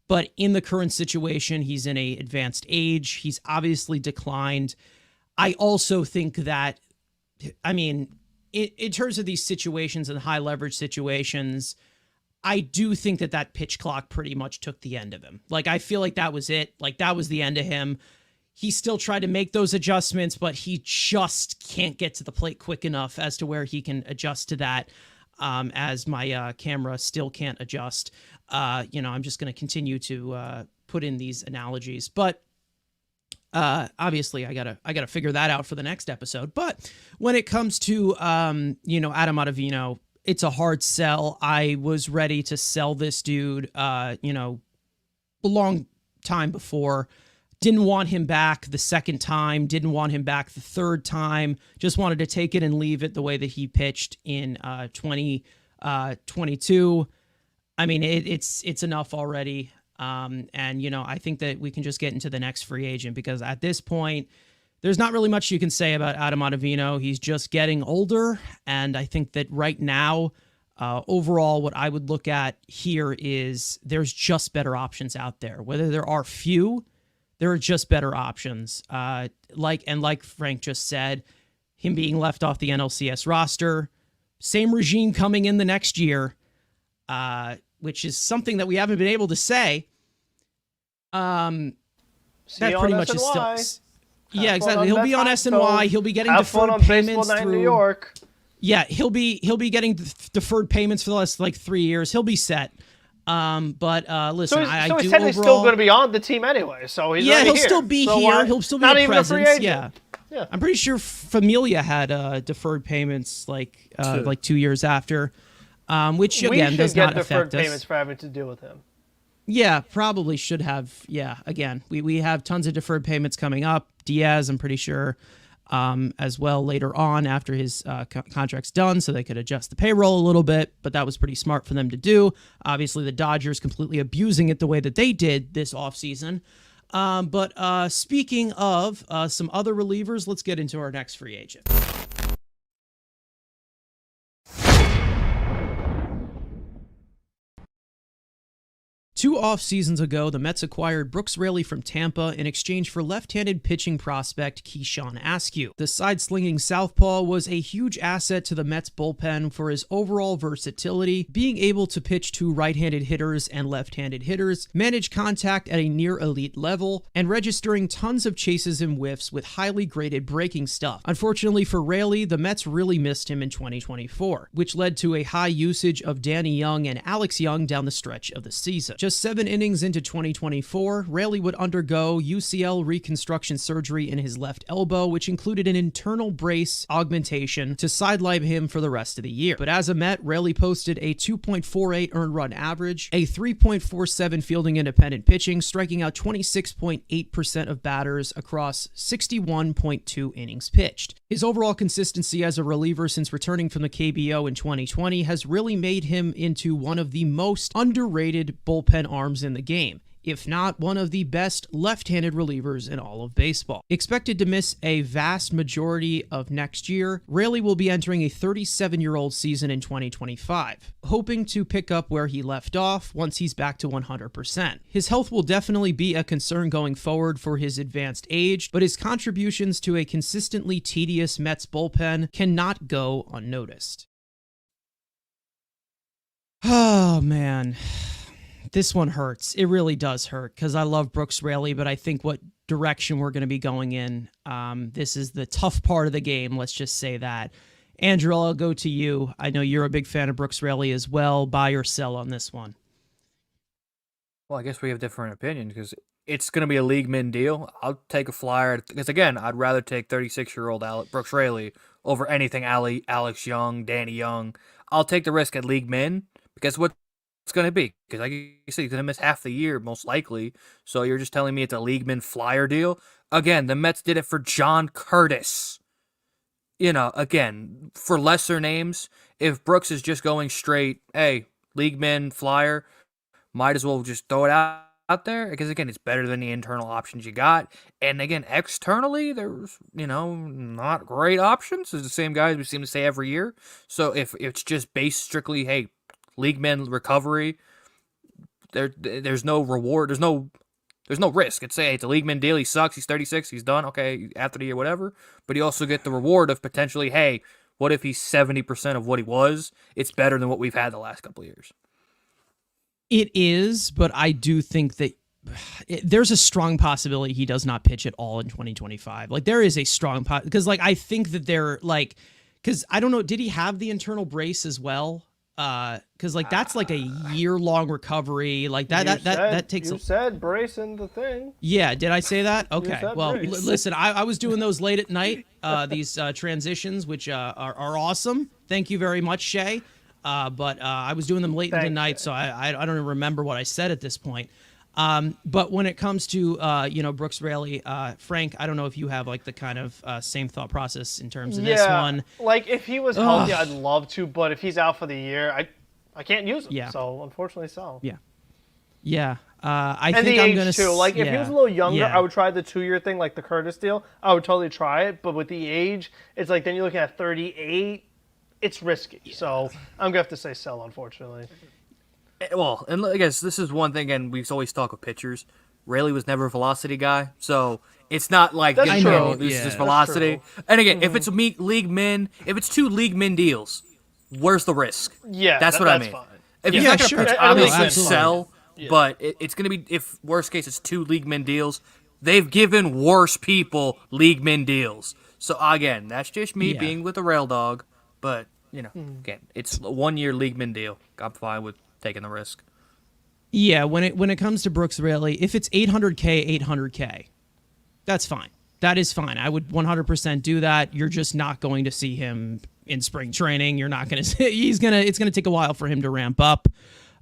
but in the current situation, he's in a advanced age. He's obviously declined. I also think that, I mean, in terms of these situations and high leverage situations, I do think that pitch clock pretty much took the end of him. Like, I feel like that was it. Like, that was the end of him. He still tried to make those adjustments, but he just can't get to the plate quick enough as to where he can adjust to that, as my camera still can't adjust. I'm just going to continue to put in these analogies. But obviously, I gotta figure that out for the next episode. But when it comes to, Adam Ottavino, it's a hard sell. I was ready to sell this dude, a long time before. Didn't want him back the second time. Didn't want him back the third time. Just wanted to take it and leave it the way that he pitched in 2022. I mean, it's enough already. I think that we can just get into the next free agent, because at this point, there's not really much you can say about Adam Ottavino. He's just getting older, and I think that right now, overall, what I would look at here is there's just better options out there. Whether there are few, there are just better options. Like Frank just said, him being left off the NLCS roster, same regime coming in the next year, which is something that we haven't been able to say. That pretty much is still. Yeah, exactly. He'll be on SNY. He'll be getting deferred payments through New York. Yeah, he'll be getting deferred payments for the last 3 years. He'll be set. But listen, so he's technically still going to be on the team anyway. So he's he'll still be here. He'll still be a presence. Yeah. I'm pretty sure Familia had deferred payments 2 years after, which again does not affect us. We should get deferred payments for having to deal with him. Yeah, probably should have. Yeah, again, we have tons of deferred payments coming up. Diaz, I'm pretty sure, as well later on after his contract's done, so they could adjust the payroll a little bit, but that was pretty smart for them to do. Obviously, the Dodgers completely abusing it the way that they did this offseason. But speaking of some other relievers, let's get into our next free agent. 2 off-seasons ago, the Mets acquired Brooks Raley from Tampa in exchange for left-handed pitching prospect Keyshawn Askew. The side-slinging southpaw was a huge asset to the Mets bullpen for his overall versatility, being able to pitch to right-handed hitters and left-handed hitters, manage contact at a near-elite level, and registering tons of chases and whiffs with highly graded breaking stuff. Unfortunately for Raley, the Mets really missed him in 2024, which led to a high usage of Danny Young and Alex Young down the stretch of the season. Just 7 innings into 2024, Raley would undergo UCL reconstruction surgery in his left elbow, which included an internal brace augmentation to sideline him for the rest of the year. But as a Met, Raley posted a 2.48 earned run average, a 3.47 fielding independent pitching, striking out 26.8% of batters across 61.2 innings pitched. His overall consistency as a reliever since returning from the KBO in 2020 has really made him into one of the most underrated bullpen arms in the game, if not one of the best left-handed relievers in all of baseball. Expected to miss a vast majority of next year, Raley will be entering a 37-year-old season in 2025, hoping to pick up where he left off once he's back to 100%. His health will definitely be a concern going forward for his advanced age, but his contributions to a consistently tedious Mets bullpen cannot go unnoticed. Oh, man. this one hurts. It really does hurt because I love Brooks Raley, but I think what direction we're going to be going in, this is the tough part of the game. Let's just say that. Andrew, I'll go to you. I know you're a big fan of Brooks Raley as well. Buy or sell on this one? Well, I guess we have different opinions because it's going to be a league min deal. I'll take a flyer because, again, I'd rather take 36-year-old Brooks Raley over anything Alex Young, Danny Young. I'll take the risk at league min because what it's going to be. Because like you said, he's going to miss half the year, most likely. So you're just telling me it's a league min flyer deal? Again, the Mets did it for John Curtis. Again, for lesser names, if Brooks is just going straight, hey, league min flyer, might as well just throw it out there because, again, it's better than the internal options you got. And, again, externally, there's, not great options. It's the same guys we seem to say every year. So if it's just based strictly, hey, league men recovery, there's no reward. There's no risk. It's say, hey, it's a league man deal. He sucks. He's 36. He's done. Okay, after the year, whatever. But you also get the reward of potentially, hey, what if he's 70% of what he was? It's better than what we've had the last couple of years. It is, but I do think that there's a strong possibility he does not pitch at all in 2025. Like, there is a strong because, like, I think that they're like, because I don't know, did he have the internal brace as well? Because like that's like a year-long recovery. Like that takes. You said brace in the thing. Yeah, did I say that? Okay. Well, brace. Listen, I was doing those late at night. These transitions, which are awesome. Thank you very much, Shay. But I was doing them late in the night, so I don't even remember what I said at this point. But when it comes to Brooks Raley, Frank, I don't know if you have like the kind of same thought process in terms of this one. Like if he was healthy, I'd love to, but if he's out for the year, I can't use him. Yeah. So unfortunately, so. Yeah. Yeah. I and think the I'm age gonna too. Like if he was a little younger, I would try the 2-year thing, like the Curtis deal. I would totally try it. But with the age, it's like then you're looking at 38. It's risky. Yeah. So I'm gonna have to say sell, unfortunately. Well, and I guess this is one thing, and we always talk of pitchers. Raley was never a velocity guy, so it's not like this is velocity. And again, if it's a league min, if it's 2 league min deals, where's the risk? Yeah, that's what I mean. Fine. If he's not going to pitch, obviously sell, yeah. but it's going to be, if worst case it's 2 league min deals, they've given worse people league min deals. So again, that's just me being with a rail dog, but again, it's a 1-year league min deal. I'm fine with taking the risk. Yeah, when it comes to Brooks Raley, if it's 800K, that's fine. That is fine. I would 100% do that. You're just not going to see him in spring training. You're not going to see, it's going to take a while for him to ramp up.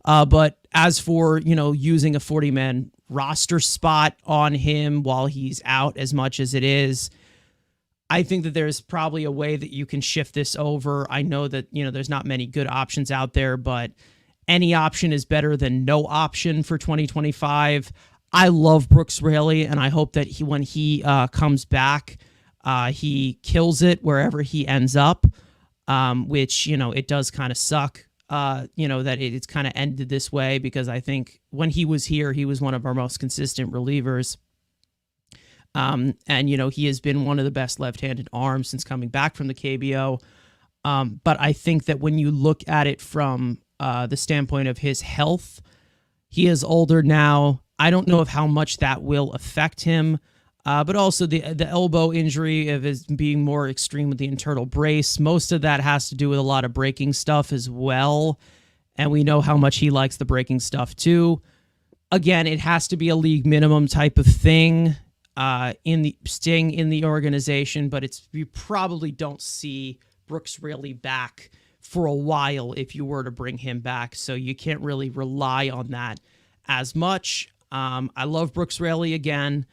But as for, using a 40-man roster spot on him while he's out as much as it is, I think that there's probably a way that you can shift this over. I know that, there's not many good options out there, but any option is better than no option for 2025. I love Brooks Raley, and I hope that when he comes back, he kills it wherever he ends up, which, it does kind of suck, that it's kind of ended this way, because I think when he was here, he was one of our most consistent relievers. And, he has been one of the best left-handed arms since coming back from the KBO. But I think that when you look at it from the standpoint of his health, he is older now. I don't know of how much that will affect him, but also the elbow injury of his being more extreme with the internal brace. Most of that has to do with a lot of breaking stuff as well, and we know how much he likes the breaking stuff too. Again, it has to be a league minimum type of thing staying in the organization, but you probably don't see Brooks Raley back for a while if you were to bring him back, so you can't really rely on that as much. I love Brooks Raley again,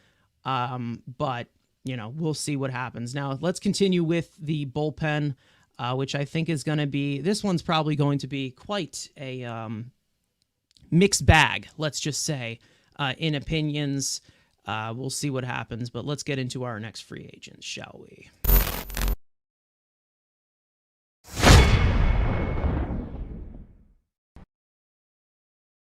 but, we'll see what happens. Now, let's continue with the bullpen, which I think is going to be, this one's probably going to be quite a mixed bag, let's just say, in opinions. We'll see what happens, but let's get into our next free agents, shall we?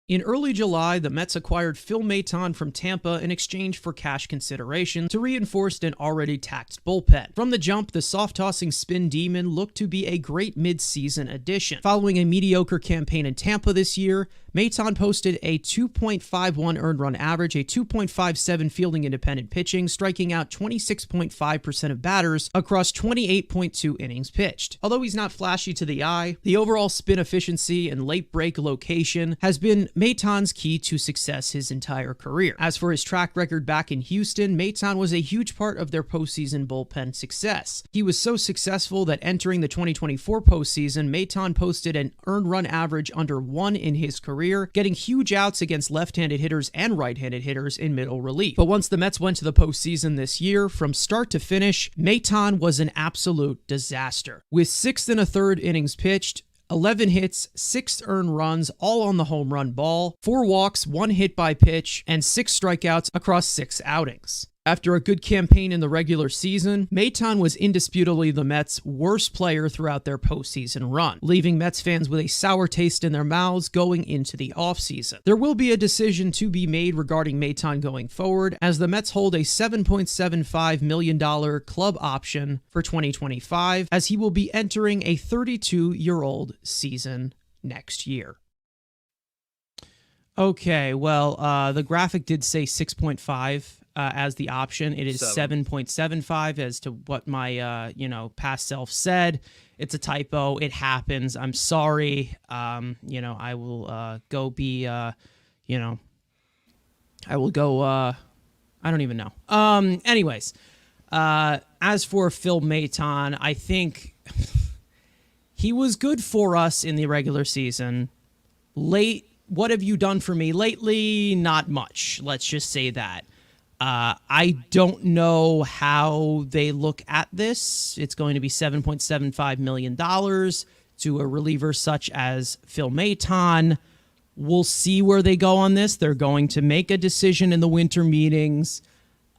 In early July, the Mets acquired Phil Maton from Tampa in exchange for cash consideration to reinforce an already taxed bullpen. From the jump, the soft-tossing spin demon looked to be a great mid-season addition. Following a mediocre campaign in Tampa this year, Maton posted a 2.51 earned run average, a 2.57 fielding independent pitching, striking out 26.5% of batters across 28.2 innings pitched. Although he's not flashy to the eye, the overall spin efficiency and late break location has been Maton's key to success his entire career. As for his track record back in Houston, Maton was a huge part of their postseason bullpen success. He was so successful that entering the 2024 postseason, Maton posted an earned run average under 1 in his career, getting huge outs against left-handed hitters and right-handed hitters in middle relief. But once the Mets went to the postseason this year, from start to finish, Maton was an absolute disaster. With 6 1/3 innings pitched, 11 hits, 6 earned runs, all on the home run ball, 4 walks, 1 hit by pitch, and 6 strikeouts across 6 outings. After a good campaign in the regular season, Maton was indisputably the Mets' worst player throughout their postseason run, leaving Mets fans with a sour taste in their mouths going into the offseason. There will be a decision to be made regarding Maton going forward, as the Mets hold a $7.75 million club option for 2025, as he will be entering a 32-year-old season next year. Okay, well, the graphic did say 6.5. As the option. It is 7.75 as to what my, past self said. It's a typo. It happens. I'm sorry. I will go be, I will go, I don't even know. Anyways, as for Phil Maton, I think he was good for us in the regular season. What have you done for me lately? Not much. Let's just say that. I don't know how they look at this. It's going to be $7.75 million to a reliever such as Phil Maton. We'll see where they go on this. They're going to make a decision in the winter meetings.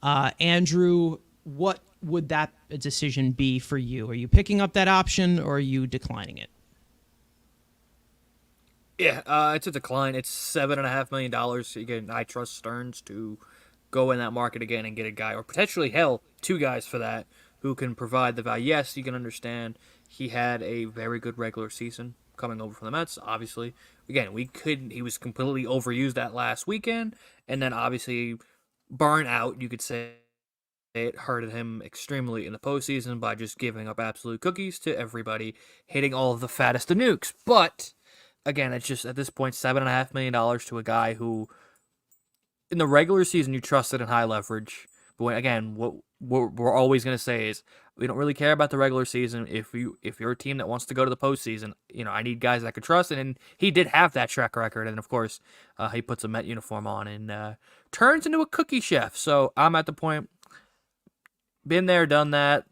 Andrew, what would that decision be for you? Are you picking up that option or are you declining it? Yeah, it's a decline. It's $7.5 million. Again, I trust Stearns to go in that market again and get a guy, or potentially, hell, 2 guys for that, who can provide the value. Yes, you can understand he had a very good regular season coming over from the Mets, obviously. Again, he was completely overused that last weekend, and then obviously burn out, you could say. It hurted him extremely in the postseason by just giving up absolute cookies to everybody, hitting all of the fattest of nukes. But, again, it's just, at this point, $7.5 million to a guy who, in the regular season, you trusted in high leverage. But what we're always going to say is we don't really care about the regular season. If you're a team that wants to go to the postseason, I need guys that I can trust. And he did have that track record. And, of course, he puts a Met uniform on and turns into a cookie chef. So I'm at the point, been there, done that,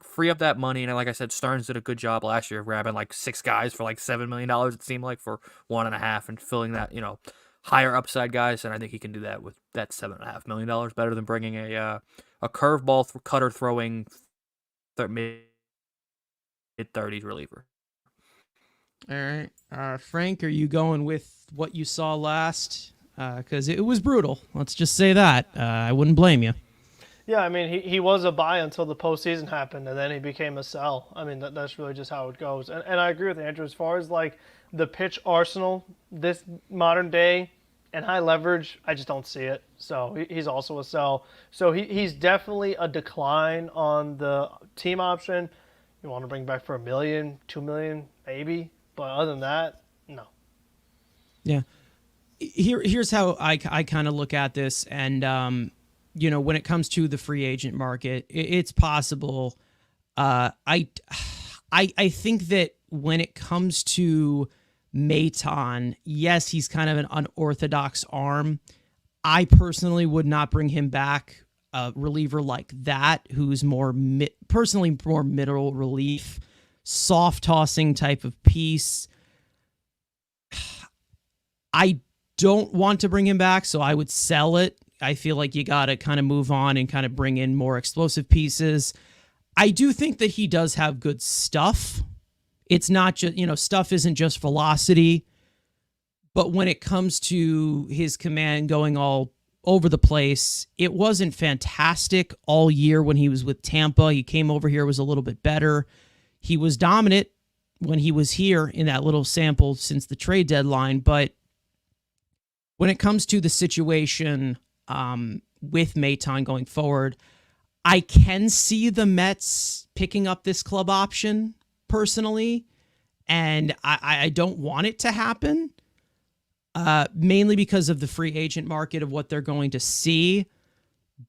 free up that money. And like I said, Stearns did a good job last year of grabbing like 6 guys for like $7 million, it seemed like, for 1.5 and filling that, higher upside guys, and I think he can do that with that $7.5 million better than bringing a curveball cutter throwing mid-30s reliever. All right, Frank, are you going with what you saw last? Because it was brutal. Let's just say that. I wouldn't blame you. Yeah, I mean, he was a buy until the postseason happened, and then he became a sell. I mean, that's really just how it goes. And I agree with Andrew as far as like the pitch arsenal, this modern day and high leverage, I just don't see it. So he's also a sell. So he's definitely a decline on the team option. You want to bring back for $1 million, $2 million, maybe, but other than that, no. Yeah. Here's how I kind of look at this, and when it comes to the free agent market, it's possible. I think that when it comes to Maton, yes, he's kind of an unorthodox arm. I personally would not bring him back. A reliever like that, who's personally more middle relief, soft tossing type of piece. I don't want to bring him back, so I would sell it. I feel like you got to kind of move on and kind of bring in more explosive pieces. I do think that he does have good stuff. It's not just, stuff isn't just velocity, but when it comes to his command going all over the place, it wasn't fantastic all year when he was with Tampa. He came over here, was a little bit better. He was dominant when he was here in that little sample since the trade deadline, but when it comes to the situation with Maton going forward, I can see the Mets picking up this club option personally, and I don't want it to happen, mainly because of the free agent market of what they're going to see.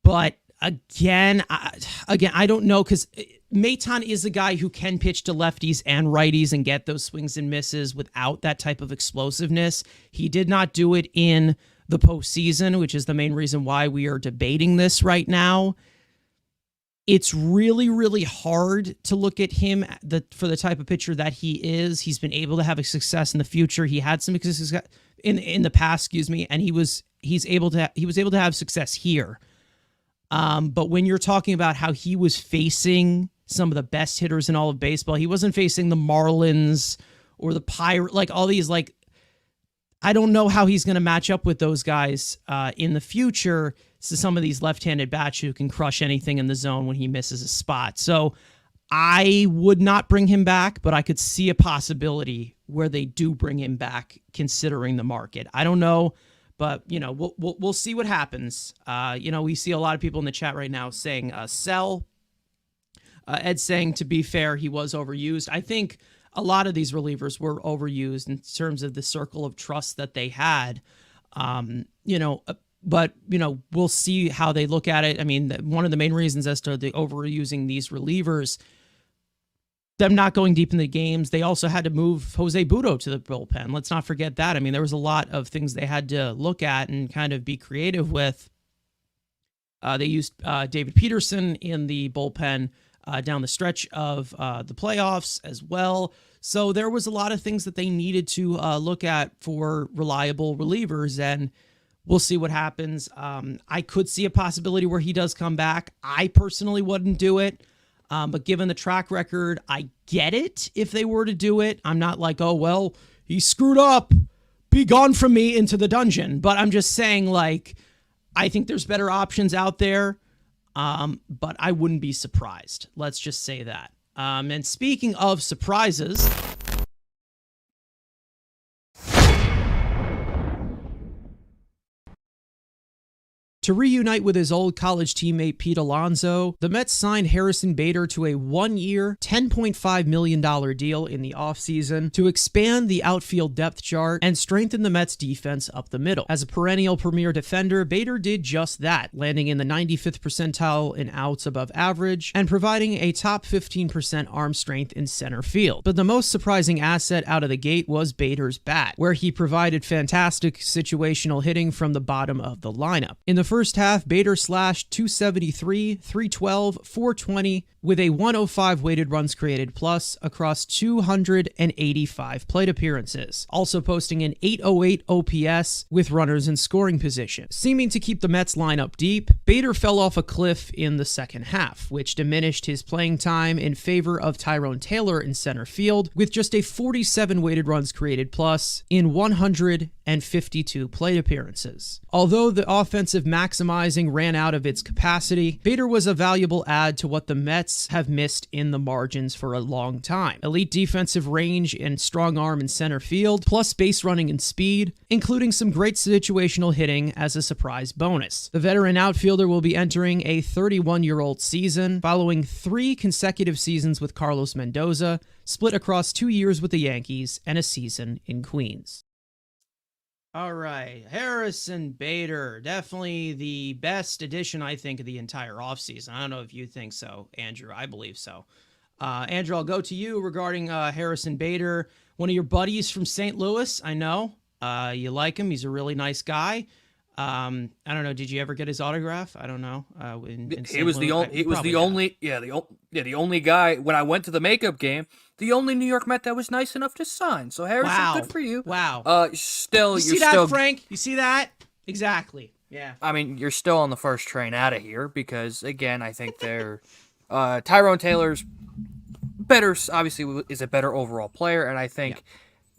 But again, I don't know, because Maton is a guy who can pitch to lefties and righties and get those swings and misses without that type of explosiveness. He did not do it in the postseason, which is the main reason why we are debating this right now. It's really, really hard to look at him for the type of pitcher that he is. He's been able to have a success in the future. He had some success in the past, and he was able to have success here. But when you're talking about how he was facing some of the best hitters in all of baseball, he wasn't facing the Marlins or the Pirates, like all these, like, I don't know how he's going to match up with those guys in the future. So some of these left-handed bats who can crush anything in the zone when he misses a spot. So I would not bring him back, but I could see a possibility where they do bring him back considering the market. I don't know, but we'll see what happens. We see a lot of people in the chat right now saying sell. Ed saying, to be fair, he was overused. I think a lot of these relievers were overused in terms of the circle of trust that they had. But we'll see how they look at it. I mean, one of the main reasons as to the overusing these relievers, them not going deep in the games, they also had to move Jose Butto to the bullpen. Let's not forget that. I mean, there was a lot of things they had to look at and kind of be creative with. They used David Peterson in the bullpen down the stretch of the playoffs as well. So there was a lot of things that they needed to look at for reliable relievers, and we'll see what happens. I could see a possibility where he does come back. I personally wouldn't do it, but given the track record, I get it if they were to do it. I'm not like, oh, well, he screwed up. Be gone from me into the dungeon. But I'm just saying, like, I think there's better options out there. But I wouldn't be surprised. Let's just say that. And speaking of surprises, to reunite with his old college teammate Pete Alonso, the Mets signed Harrison Bader to a one-year, $10.5 million deal in the offseason to expand the outfield depth chart and strengthen the Mets defense up the middle. As a perennial premier defender, Bader did just that, landing in the 95th percentile in outs above average and providing a top 15% arm strength in center field. But the most surprising asset out of the gate was Bader's bat, where he provided fantastic situational hitting from the bottom of the lineup. In the first half, Bader slashed 273, 312, 420 with a 105 weighted runs created plus across 285 plate appearances, also posting an 808 OPS with runners in scoring position. Seeming to keep the Mets lineup deep, Bader fell off a cliff in the second half, which diminished his playing time in favor of Tyrone Taylor in center field with just a 47 weighted runs created plus in 152 plate appearances. Although the offensive maximizing ran out of its capacity, Bader was a valuable add to what the Mets have missed in the margins for a long time. Elite defensive range and strong arm in center field, plus base running and speed, including some great situational hitting as a surprise bonus. The veteran outfielder will be entering a 31-year-old season, following 3 consecutive seasons with Carlos Mendoza, split across 2 years with the Yankees and a season in Queens. All right, Harrison Bader, definitely the best addition, I think, of the entire offseason. I don't know if you think so, Andrew. I believe so. Andrew, I'll go to you regarding Harrison Bader, one of your buddies from St. Louis. I know you like him. He's a really nice guy. I don't know. Did you ever get his autograph? I don't know. He was the only guy when I went to the makeup game. The only New York Met that was nice enough to sign. So Harrison, good for you. Wow. You see that, Frank? You see that? Exactly. Yeah. I mean, you're still on the first train out of here because, again, I think they're Tyrone Taylor's better. Obviously, is a better overall player, and I think. Yeah.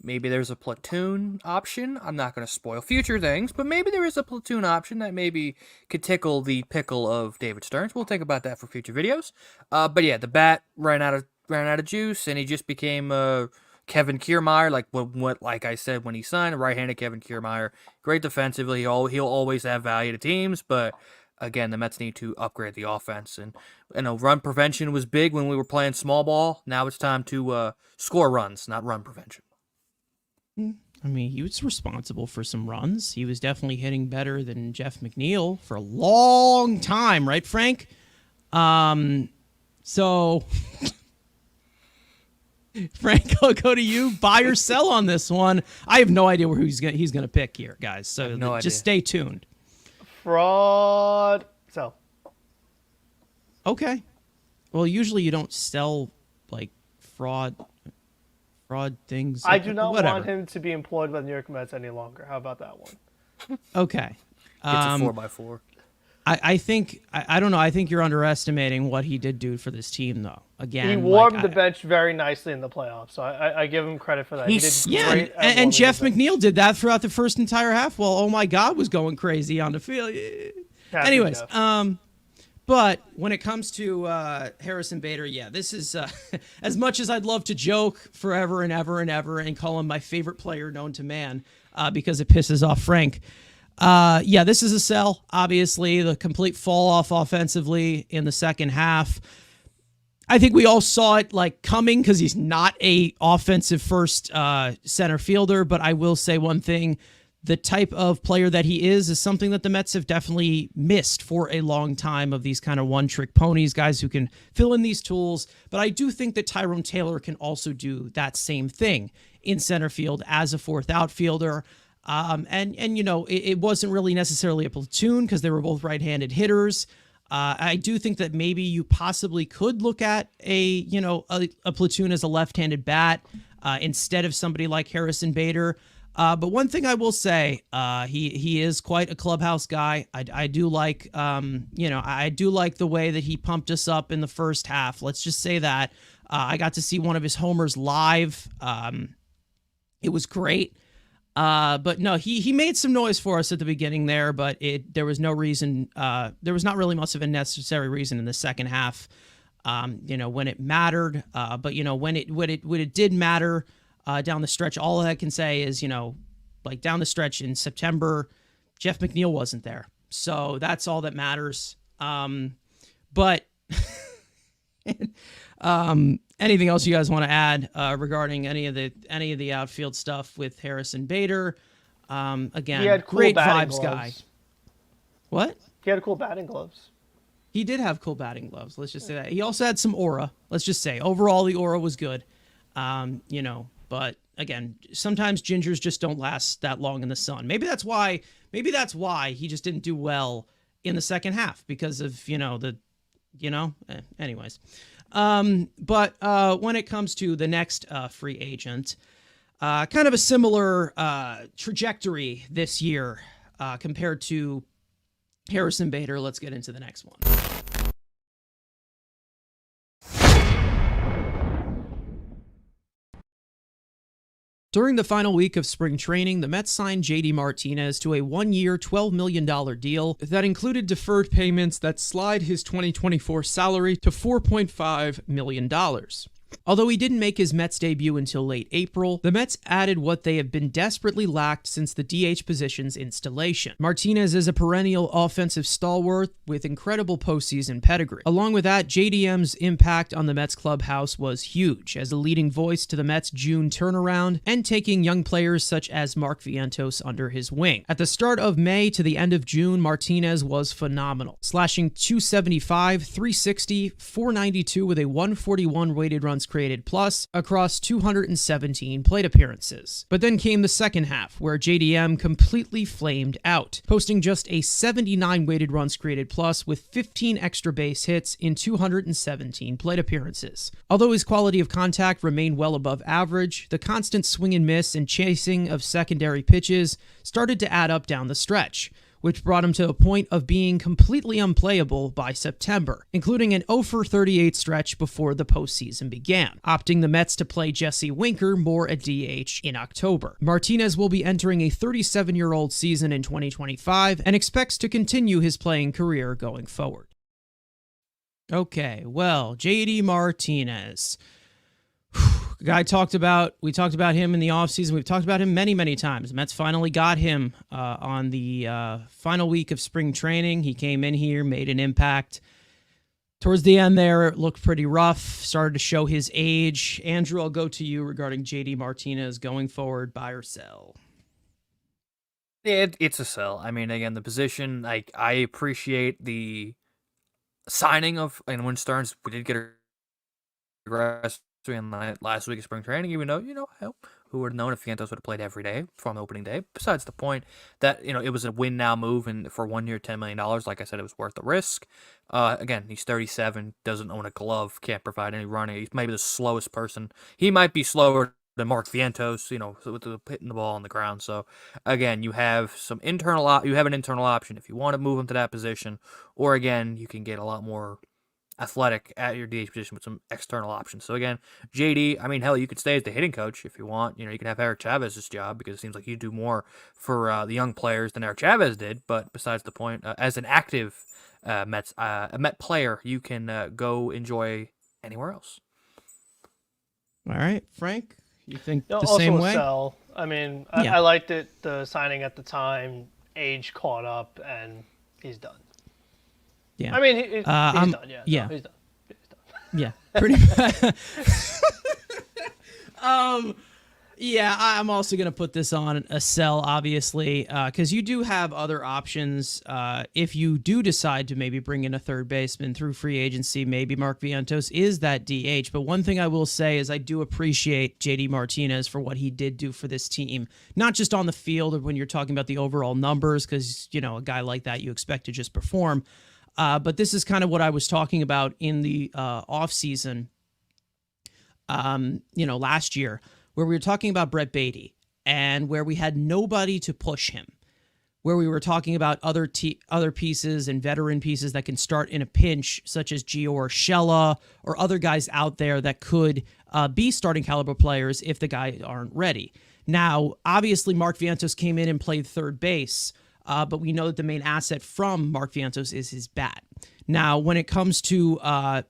Maybe there's a platoon option. I'm not going to spoil future things, but maybe there is a platoon option that maybe could tickle the pickle of David Stearns. We'll think about that for future videos. But yeah, the bat ran out of juice, and he just became Kevin Kiermaier, like I said when he signed, right-handed Kevin Kiermaier, great defensively. He'll always have value to teams, but again, the Mets need to upgrade the offense. And run prevention was big when we were playing small ball. Now it's time to score runs, not run prevention. I mean, he was responsible for some runs. He was definitely hitting better than Jeff McNeil for a long time, right, Frank? So, Frank, I'll go to you. Buy or sell on this one. I have no idea who he's going to pick here, guys. So just stay tuned. Fraud. Sell. Okay. Well, usually you don't sell like fraud things. I do not want him to be employed by the New York Mets any longer. How about that one? Okay. It's a 4x4. I think I don't know. I think you're underestimating what he did do for this team, though. Again, he warmed the bench very nicely in the playoffs, so I give him credit for that. He did great. And Jeff McNeil did that throughout the first entire half. Well, oh my God, was going crazy on the field. Anyways, but when it comes to Harrison Bader, yeah, this is as much as I'd love to joke forever and ever and ever and call him my favorite player known to man because it pisses off Frank. Yeah, this is a sell. Obviously, the complete fall off offensively in the second half. I think we all saw it like coming because he's not a offensive first center fielder. But I will say one thing. The type of player that he is something that the Mets have definitely missed for a long time, of these kind of one-trick ponies, guys who can fill in these tools. But I do think that Tyrone Taylor can also do that same thing in center field as a fourth outfielder. And you know, it wasn't really necessarily a platoon because they were both right-handed hitters. I do think that maybe you possibly could look at a platoon as a left-handed bat instead of somebody like Harrison Bader. But one thing I will say, he is quite a clubhouse guy. I do like, I do like the way that he pumped us up in the first half. Let's just say that. I got to see one of his homers live. It was great. But no, he made some noise for us at the beginning there, but there was no reason. There was not really much of a necessary reason in the second half, when it mattered. But when it did matter, down the stretch, all I can say is, like down the stretch in September, Jeff McNeil wasn't there. So that's all that matters. But anything else you guys want to add regarding any of the outfield stuff with Harrison Bader? Again, he had cool great vibes gloves. guy. What? He had cool batting gloves. He did have cool batting gloves. Let's just say that. He also had some aura. Let's just say overall the aura was good. But again, sometimes gingers just don't last that long in the sun. Maybe that's why he just didn't do well in the second half because of, anyways. But when it comes to the next free agent, kind of a similar trajectory this year compared to Harrison Bader. Let's get into the next one. During the final week of spring training, the Mets signed JD Martinez to a one-year, $12 million deal that included deferred payments that slide his 2024 salary to $4.5 million. Although he didn't make his Mets debut until late April, the Mets added what they have been desperately lacked since the DH position's installation. Martinez is a perennial offensive stalwart with incredible postseason pedigree. Along with that, JDM's impact on the Mets clubhouse was huge, as a leading voice to the Mets' June turnaround and taking young players such as Mark Vientos under his wing. At the start of May to the end of June, Martinez was phenomenal, slashing .275, .360, .492 with a .141 weighted runs created plus across 217 plate appearances. But then came the second half, where JDM completely flamed out, posting just a 79 weighted runs created plus with 15 extra base hits in 217 plate appearances. Although his quality of contact remained well above average, the constant swing and miss and chasing of secondary pitches started to add up down the stretch, which brought him to a point of being completely unplayable by September, including an 0-for-38 stretch before the postseason began, opting the Mets to play Jesse Winker more at DH in October. Martinez will be entering a 37-year-old season in 2025 and expects to continue his playing career going forward. Okay, well, JD Martinez. We talked about him in the offseason. We've talked about him many times. Mets finally got him on the final week of spring training. He came in here, made an impact. Towards the end there, it looked pretty rough, started to show his age. Andrew, I'll go to you regarding JD Martinez going forward, buy or sell. It's a sell. I mean, again, the position, like, I appreciate the signing of, and when Stearns, we did get a regress in last week of spring training, even though, hell, who would have known if Vientos would have played every day from opening day? Besides the point that, it was a win-now move, and for 1 year, $10 million, like I said, it was worth the risk. Again, he's 37, doesn't own a glove, can't provide any running. He's maybe the slowest person. He might be slower than Mark Vientos, with the hitting the ball on the ground. So, again, you have an internal option if you want to move him to that position, or, again, you can get a lot more athletic at your DH position with some external options. So again, JD, I mean, hell, you could stay as the hitting coach if you want. You can have Eric Chavez's job because it seems like you do more for the young players than Eric Chavez did. But besides the point, as an active Met player, you can go enjoy anywhere else. All right, Frank, you think the also same a way? Sell. I mean, Yeah. I liked it. The signing at the time, age caught up, and he's done. Yeah. I mean, he's done. Yeah. Yeah. No, he's done. Yeah, pretty much. Yeah, I'm also going to put this on a sell, obviously, because you do have other options. If you do decide to maybe bring in a third baseman through free agency, maybe Mark Vientos is that DH. But one thing I will say is I do appreciate JD Martinez for what he did do for this team, not just on the field or when you're talking about the overall numbers, because, a guy like that you expect to just perform. But this is kind of what I was talking about in the offseason, last year, where we were talking about Brett Beatty and where we had nobody to push him, where we were talking about other pieces and veteran pieces that can start in a pinch, such as Gio Urshela or other guys out there that could be starting caliber players if the guys aren't ready. Now, obviously, Mark Vientos came in and played third base, but we know that the main asset from Mark Vientos is his bat. Now, when it comes to, a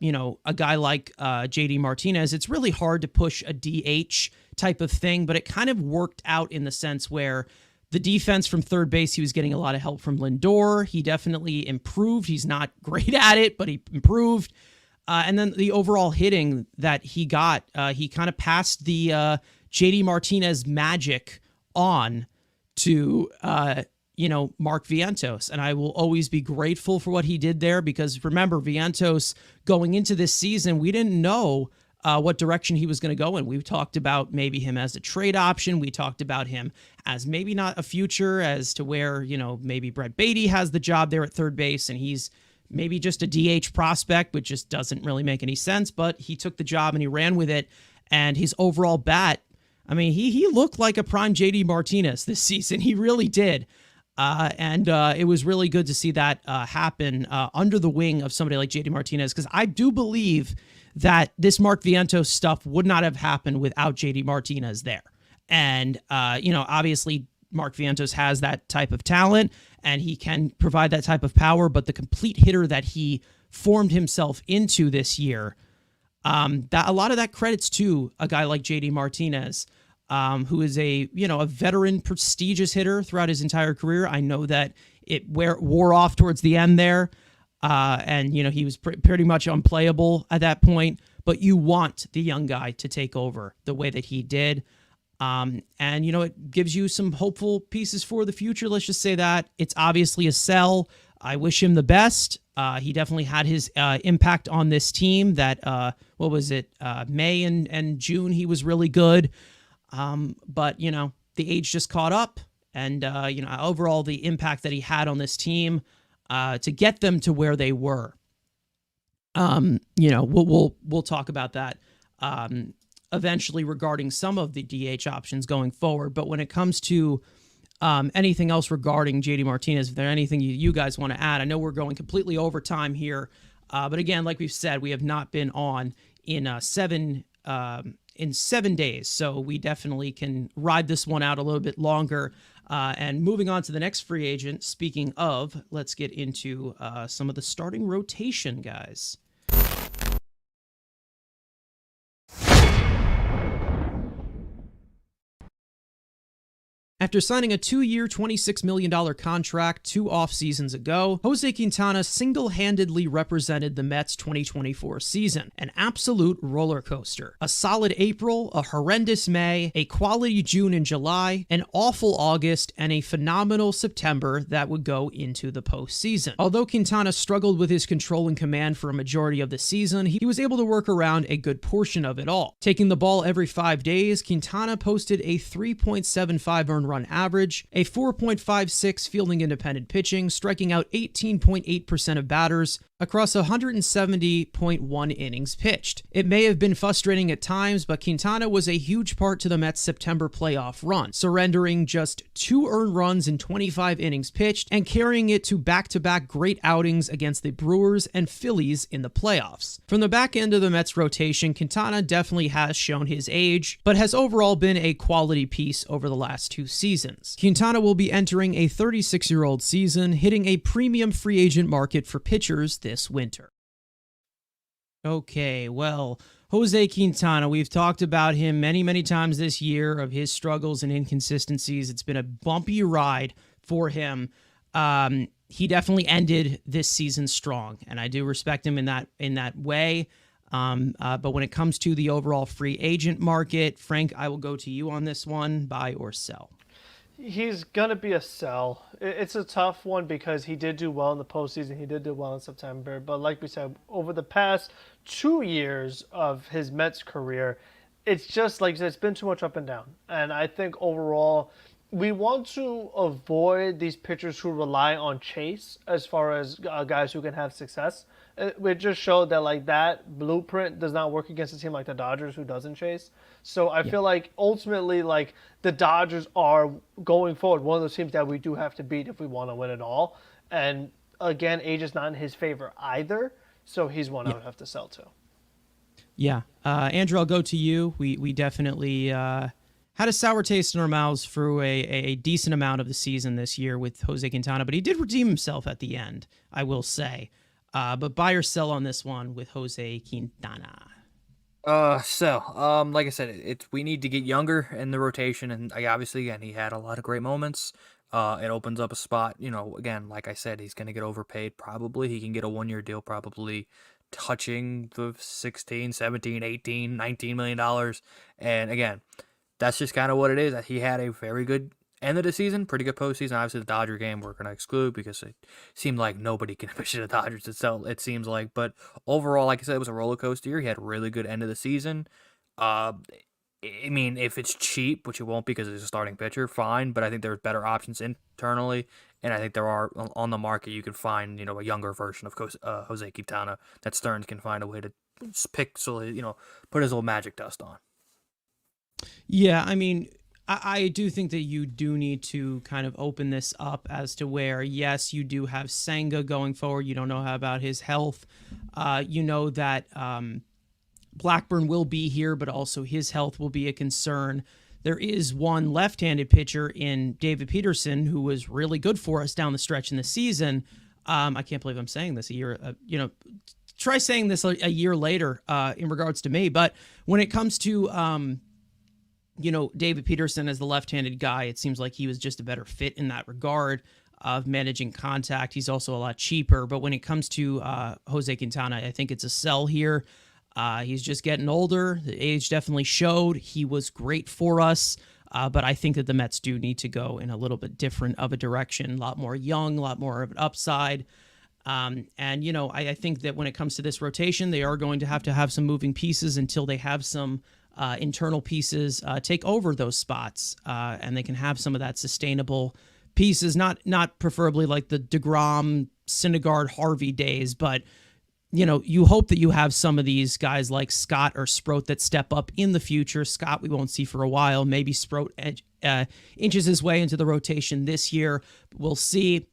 guy like JD Martinez, it's really hard to push a DH type of thing, but it kind of worked out in the sense where the defense from third base, he was getting a lot of help from Lindor. He definitely improved. He's not great at it, but he improved. And then the overall hitting that he got, he kind of passed the JD Martinez magic on to Mark Vientos. And I will always be grateful for what he did there because remember, Vientos going into this season, we didn't know what direction he was going to go in. We talked about maybe him as a trade option. We talked about him as maybe not a future as to where, maybe Brett Beatty has the job there at third base and he's maybe just a DH prospect, which just doesn't really make any sense. But he took the job and he ran with it. And his overall bat, I mean, he looked like a prime JD Martinez this season. He really did. And it was really good to see that happen under the wing of somebody like JD Martinez, because I do believe that this Mark Vientos stuff would not have happened without JD Martinez there. And, obviously Mark Vientos has that type of talent and he can provide that type of power, but the complete hitter that he formed himself into this year, that a lot of that credits to a guy like JD Martinez, who is a veteran, prestigious hitter throughout his entire career. I know that it wore off towards the end there, and he was pretty much unplayable at that point. But you want the young guy to take over the way that he did, and it gives you some hopeful pieces for the future. Let's just say that it's obviously a sell. I wish him the best. He definitely had his impact on this team. That May and June he was really good. But the age just caught up and, overall the impact that he had on this team, to get them to where they were. We'll talk about that, eventually regarding some of the DH options going forward. But when it comes to, anything else regarding JD Martinez, if there's anything you guys want to add, I know we're going completely over time here. But again, like we've said, we have not been on in 7 days. So we definitely can ride this one out a little bit longer. And moving on to the next free agent, speaking of, let's get into some of the starting rotation guys. After signing a 2-year, $26 million contract 2 off-seasons ago, Jose Quintana single-handedly represented the Mets' 2024 season. An absolute roller coaster. A solid April, a horrendous May, a quality June and July, an awful August, and a phenomenal September that would go into the postseason. Although Quintana struggled with his control and command for a majority of the season, he was able to work around a good portion of it all. Taking the ball every 5 days, Quintana posted a 3.75 earned run average, a 4.56 fielding independent pitching, striking out 18.8% of batters across 170.1 innings pitched. It may have been frustrating at times, but Quintana was a huge part to the Mets' September playoff run, surrendering just 2 earned runs in 25 innings pitched and carrying it to back-to-back great outings against the Brewers and Phillies in the playoffs. From the back end of the Mets' rotation, Quintana definitely has shown his age, but has overall been a quality piece over the last 2 seasons. Quintana will be entering a 36-year-old season, hitting a premium free agent market for pitchers this winter. Okay, well, Jose Quintana, we've talked about him many times this year, of his struggles and inconsistencies. It's been a bumpy ride for him. He definitely ended this season strong, and I do respect him in that way. But when it comes to the overall free agent market, Frank, I will go to you on this one, buy or sell. He's going to be a sell. It's a tough one because he did do well in the postseason. He did do well in September. But like we said, over the past 2 years of his Mets career, it's just like it's been too much up and down. And I think overall, we want to avoid these pitchers who rely on chase as far as guys who can have success. We just showed that like that blueprint does not work against a team like the Dodgers who doesn't chase. So I feel like ultimately like the Dodgers are going forward one of those teams that we do have to beat if we want to win it all. And again, age is not in his favor either. So he's one I would have to sell to. Yeah. Andrew, I'll go to you. We definitely had a sour taste in our mouths through a decent amount of the season this year with Jose Quintana, but he did redeem himself at the end, I will say. But buy or sell on this one with Jose Quintana? Sell. Like I said, we need to get younger in the rotation, and obviously, again, he had a lot of great moments. It opens up a spot, again, like I said, he's going to get overpaid probably. He can get a 1-year deal probably touching the 16, 17, 18, $19 million. And again, that's just kind of what it is. He had a very good end of the season, pretty good postseason. Obviously, the Dodger game we're going to exclude because it seemed like nobody can pitch the Dodgers itself, it seems like. But overall, like I said, it was a roller coaster year. He had a really good end of the season. I mean, if it's cheap, which it won't because it's a starting pitcher, fine. But I think there's better options internally. And I think there are on the market, you can find, a younger version of Jose Quintana that Stearns can find a way to pick, so, put his little magic dust on. Yeah, I mean, I do think that you do need to kind of open this up as to where, yes, you do have Senga going forward. You don't know how about his health. You know that Blackburn will be here, but also his health will be a concern. There is one left-handed pitcher in David Peterson who was really good for us down the stretch in the season. I can't believe I'm saying this a year, try saying this a year later in regards to me. But when it comes to, David Peterson as the left-handed guy, it seems like he was just a better fit in that regard of managing contact. He's also a lot cheaper. But when it comes to Jose Quintana, I think it's a sell here. He's just getting older. The age definitely showed. He was great for us. But I think that the Mets do need to go in a little bit different of a direction, a lot more young, a lot more of an upside. I think that when it comes to this rotation, they are going to have some moving pieces until they have some internal pieces take over those spots, and they can have some of that sustainable pieces, not preferably like the DeGrom, Syndergaard, Harvey days, but you hope that you have some of these guys like Scott or Sproat that step up in the future. Scott we won't see for a while. Maybe Sproat inches his way into the rotation this year. We'll see.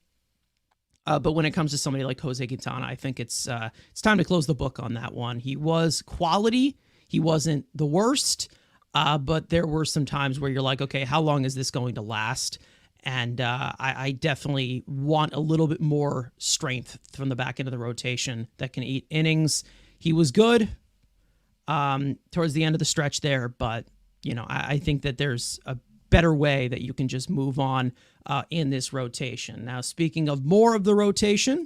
But when it comes to somebody like Jose Quintana, I think it's time to close the book on that one. He was quality. He wasn't the worst, but there were some times where you're like, okay, how long is this going to last? And I definitely want a little bit more strength from the back end of the rotation that can eat innings. He was good towards the end of the stretch there, but I think that there's a better way that you can just move on in this rotation. Now, speaking of more of the rotation,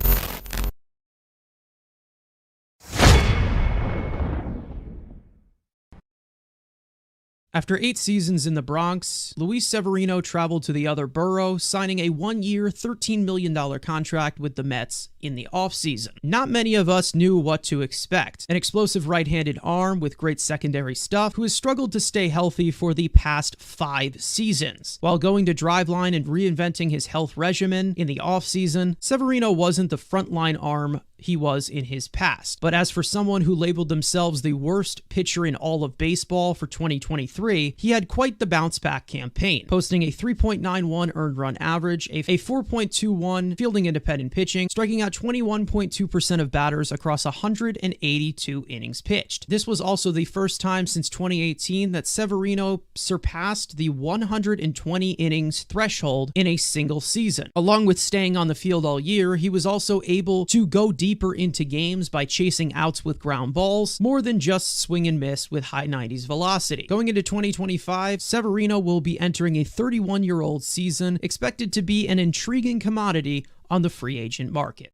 after 8 seasons in the Bronx, Luis Severino traveled to the other borough, signing a 1-year, $13 million contract with the Mets in the offseason. Not many of us knew what to expect. An explosive right-handed arm with great secondary stuff who has struggled to stay healthy for the past 5 seasons. While going to Driveline and reinventing his health regimen in the offseason, Severino wasn't the frontline arm he was in his past. But as for someone who labeled themselves the worst pitcher in all of baseball for 2023, he had quite the bounce-back campaign, posting a 3.91 earned run average, a 4.21 fielding independent pitching, striking out 21.2% of batters across 182 innings pitched. This was also the first time since 2018 that Severino surpassed the 120 innings threshold in a single season. Along with staying on the field all year, he was also able to go deeper into games by chasing outs with ground balls, more than just swing and miss with high 90s velocity. Going into 2025, Severino will be entering a 31-year-old season, expected to be an intriguing commodity on the free agent market.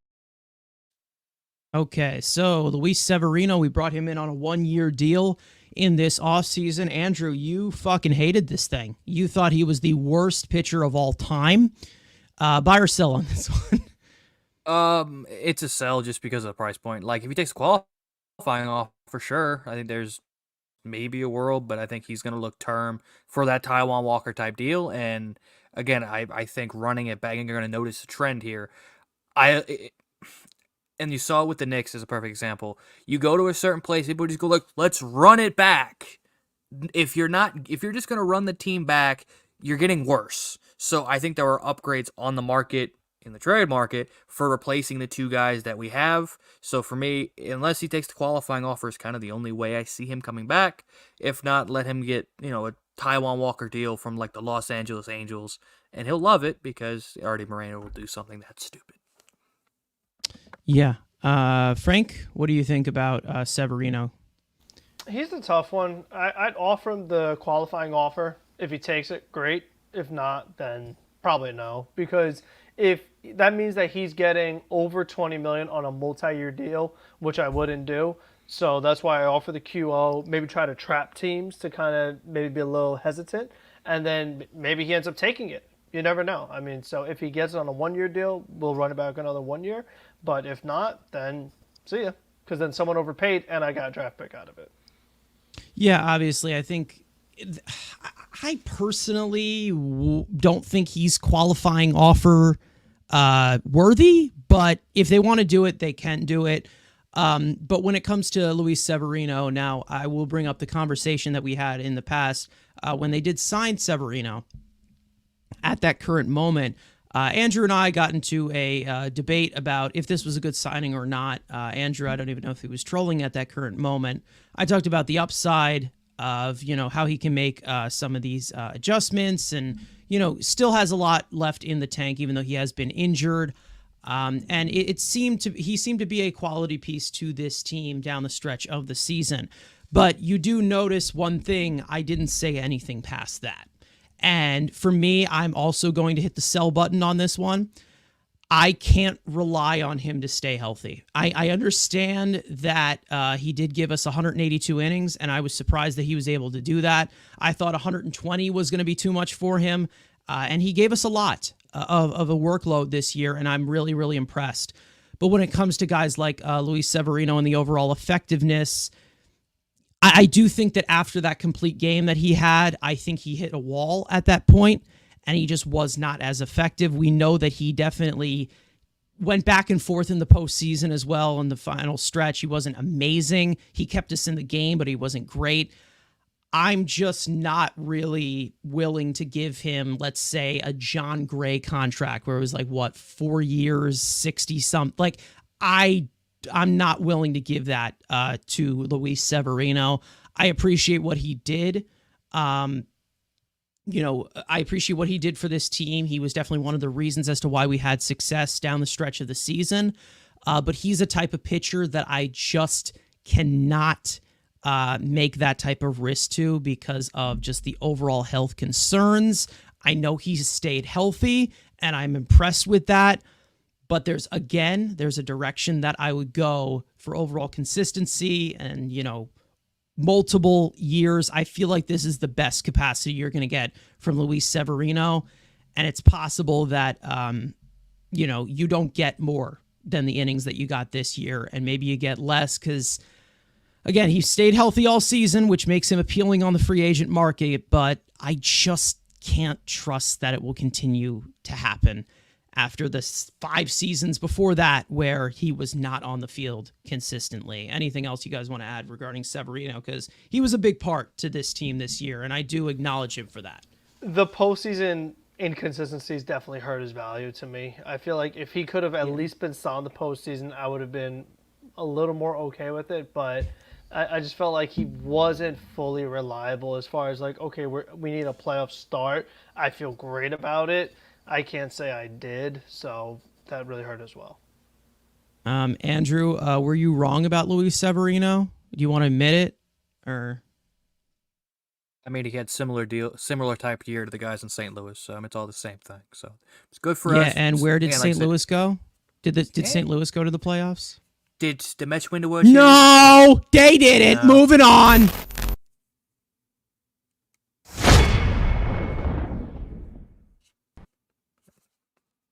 Okay, so Luis Severino, we brought him in on a 1-year deal in this offseason. Andrew, you fucking hated this thing. You thought he was the worst pitcher of all time. Buy or sell on this one? It's a sell just because of the price point. Like, if he takes qualifying off, for sure, I think there's maybe a world, but I think he's going to look term for that Taiwan Walker type deal. And again, I think running it back, and you're going to notice a trend here. And you saw it with the Knicks as a perfect example. You go to a certain place, people just go like, let's run it back. If you're just going to run the team back, you're getting worse. So I think there are upgrades on the market, in the trade market, for replacing the 2 guys that we have. So for me, unless he takes the qualifying offer, is kind of the only way I see him coming back. If not, let him get, a Taiwan Walker deal from like the Los Angeles Angels, and he'll love it because Artie Moreno will do something that's stupid. Yeah. Frank, what do you think about Severino? He's a tough one. I'd offer him the qualifying offer. If he takes it, great. If not, then probably no. Because if that means that he's getting over $20 million on a multi-year deal, which I wouldn't do. So that's why I offer the QO, maybe try to trap teams to kind of maybe be a little hesitant. And then maybe he ends up taking it. You never know. I mean, so if he gets it on a 1-year deal, we'll run it back another 1 year. But if not, then see ya. Because then someone overpaid and I got a draft pick out of it. Yeah, obviously, I think I personally don't think he's qualifying offer worthy, but if they want to do it, they can do it. But when it comes to Luis Severino, now I will bring up the conversation that we had in the past when they did sign Severino. At that current moment, Andrew and I got into a debate about if this was a good signing or not. Andrew, I don't even know if he was trolling at that current moment. I talked about the upside of, how he can make some of these adjustments and, still has a lot left in the tank, even though he has been injured. And he seemed to be a quality piece to this team down the stretch of the season. But you do notice one thing, I didn't say anything past that. And for me, I'm also going to hit the sell button on this one. I can't rely on him to stay healthy. I understand that he did give us 182 innings, and I was surprised that he was able to do that. I thought 120 was going to be too much for him, and he gave us a lot of a workload this year, and I'm really, really impressed. But when it comes to guys like Luis Severino and the overall effectiveness, I do think that after that complete game that he had, I think he hit a wall at that point, and he just was not as effective. We know that he definitely went back and forth in the postseason as well. In the final stretch, he wasn't amazing. He kept us in the game, but he wasn't great. I'm just not really willing to give him, let's say, a John Gray contract where it was like, 4 years, 60-something. Like, I'm not willing to give that to Luis Severino. I appreciate what he did. I appreciate what he did for this team. He was definitely one of the reasons as to why we had success down the stretch of the season. But he's a type of pitcher that I just cannot make that type of risk to because of just the overall health concerns. I know he's stayed healthy, and I'm impressed with that. But there's a direction that I would go for overall consistency and, multiple years. I feel like this is the best capacity you're going to get from Luis Severino. And it's possible that, you don't get more than the innings that you got this year. And maybe you get less because, again, he stayed healthy all season, which makes him appealing on the free agent market. But I just can't trust that it will continue to happen after the 5 seasons before that where he was not on the field consistently. Anything else you guys want to add regarding Severino? Because he was a big part to this team this year, and I do acknowledge him for that. The postseason inconsistencies definitely hurt his value to me. I feel like if he could have at least been solid in the postseason, I would have been a little more okay with it, but I just felt like he wasn't fully reliable as far as like, okay, we need a playoff start. I feel great about it. I can't say I did, so that really hurt as well. Andrew, were you wrong about Luis Severino? Do you want to admit it, or? I mean, he had similar type year to the guys in St. Louis. So it's all the same thing. So it's good for us. Yeah, and where did St. Louis go? Did Yeah. St. Louis go to the playoffs? Did the Mets win the World Series? No, they didn't. No. Moving on.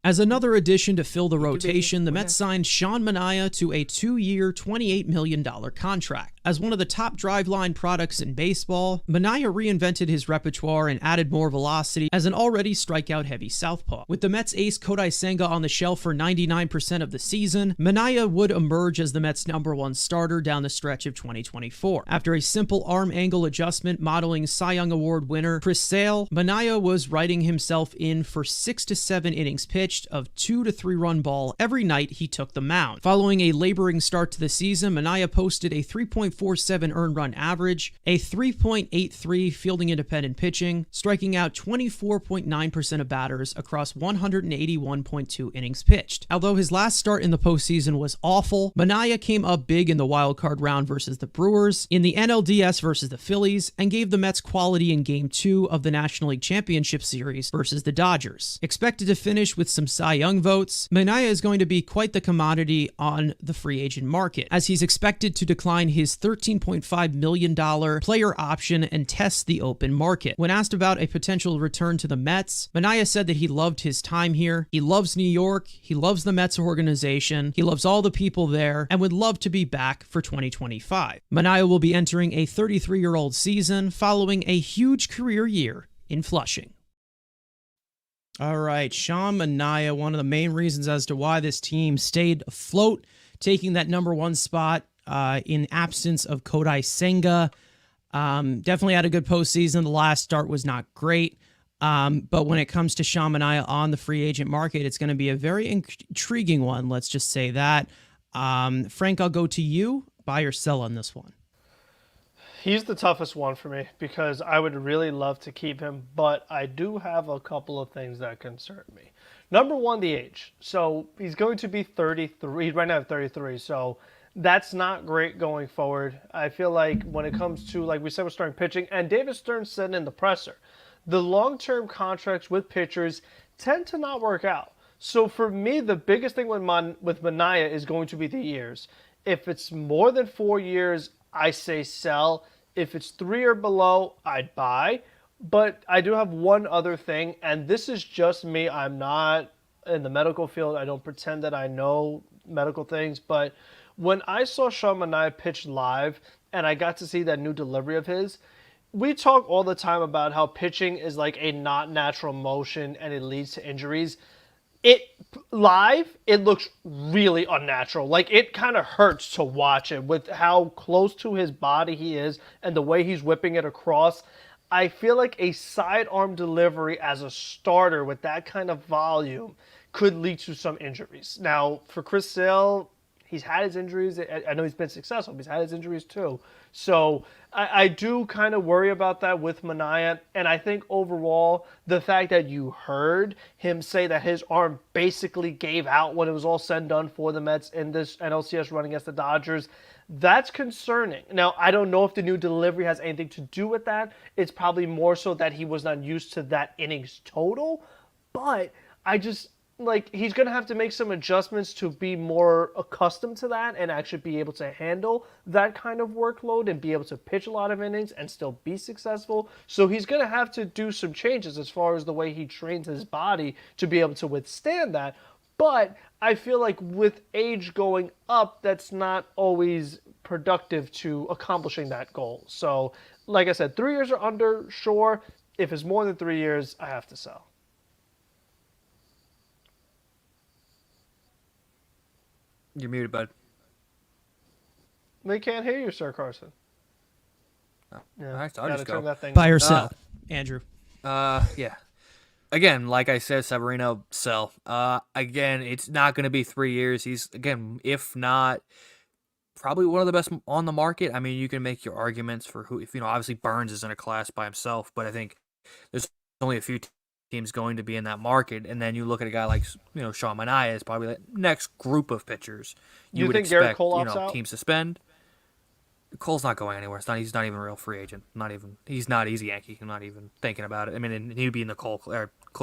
As another addition to fill the rotation, the Mets signed Sean Manaea to a 2-year, $28 million contract. As one of the top driveline products in baseball, Manaea reinvented his repertoire and added more velocity as an already strikeout-heavy southpaw. With the Mets ace Kodai Senga on the shelf for 99% of the season, Manaea would emerge as the Mets' #1 starter down the stretch of 2024. After a simple arm angle adjustment modeling Cy Young Award winner Chris Sale, Manaea was writing himself in for 6 to 7 innings pitched of 2 to 3 run ball every night he took the mound. Following a laboring start to the season, Manaea posted a 3.47 earned run average, a 3.83 fielding independent pitching, striking out 24.9% of batters across 181.2 innings pitched. Although his last start in the postseason was awful, Manaea came up big in the wild card round versus the Brewers, in the NLDS versus the Phillies, and gave the Mets quality in Game 2 of the National League Championship Series versus the Dodgers. Expected to finish with some Cy Young votes, Manaea is going to be quite the commodity on the free agent market, as he's expected to decline his $13.5 million player option and test the open market. When asked about a potential return to the Mets, Manaea said that he loved his time here, he loves New York, he loves the Mets organization, he loves all the people there, and would love to be back for 2025. Manaea will be entering a 33-year-old season following a huge career year in Flushing. All right, Sean Manaea, one of the main reasons as to why this team stayed afloat, taking that #1 spot in absence of Kodai Senga. Definitely had a good postseason. The last start was not great. But when it comes to Sean Manaea on the free agent market, it's going to be a very intriguing one. Let's just say that. Frank, I'll go to you. Buy or sell on this one? He's the toughest one for me because I would really love to keep him, but I do have a couple of things that concern me. Number one, the age. So he's going to be 33. Right now, 33. So that's not great going forward. I feel like when it comes to, like we said, we're starting pitching, and David Stearns said in the presser, the long-term contracts with pitchers tend to not work out. So for me, the biggest thing with Manaea is going to be the years. If it's more than 4 years, I say sell. If it's 3 or below, I'd buy. But I do have one other thing, and this is just me. I'm not in the medical field. I don't pretend that I know medical things. But when I saw Sean Manaea pitch live and I got to see that new delivery of his, we talk all the time about how pitching is like a not natural motion and it leads to injuries. Live, it looks really unnatural. Like, it kind of hurts to watch it with how close to his body he is and the way he's whipping it across. I feel like a sidearm delivery as a starter with that kind of volume could lead to some injuries. Now, for Chris Sale, he's had his injuries. I know he's been successful, but he's had his injuries too. So I do kind of worry about that with Manaea. And I think overall, the fact that you heard him say that his arm basically gave out when it was all said and done for the Mets in this NLCS run against the Dodgers, that's concerning. Now, I don't know if the new delivery has anything to do with that. It's probably more so that he was not used to that innings total. But I just, he's going to have to make some adjustments to be more accustomed to that and actually be able to handle that kind of workload and be able to pitch a lot of innings and still be successful. So he's going to have to do some changes as far as the way he trains his body to be able to withstand that. But I feel like with age going up, that's not always productive to accomplishing that goal. So, like I said, 3 years or under, sure. If it's more than 3 years, I have to sell. You're muted, bud. They can't hear you, Sir Carson. Oh. Yeah, All right, so I'll just go. Buy or sell, Andrew. Yeah. Again, like I said, Severino, sell. Again, it's not going to be 3 years. He's, again, if not, probably one of the best on the market. I mean, you can make your arguments for who, if obviously Burns is in a class by himself, but I think there's only a few teams going to be in that market. And then you look at a guy like, Sean Manaea is probably the next group of pitchers you would think expect, Garrett Cole opts out? Teams to spend. Cole's not going anywhere. He's not even a real free agent. He's not easy Yankee. I'm not even thinking about it. I mean, he'd be in the Cole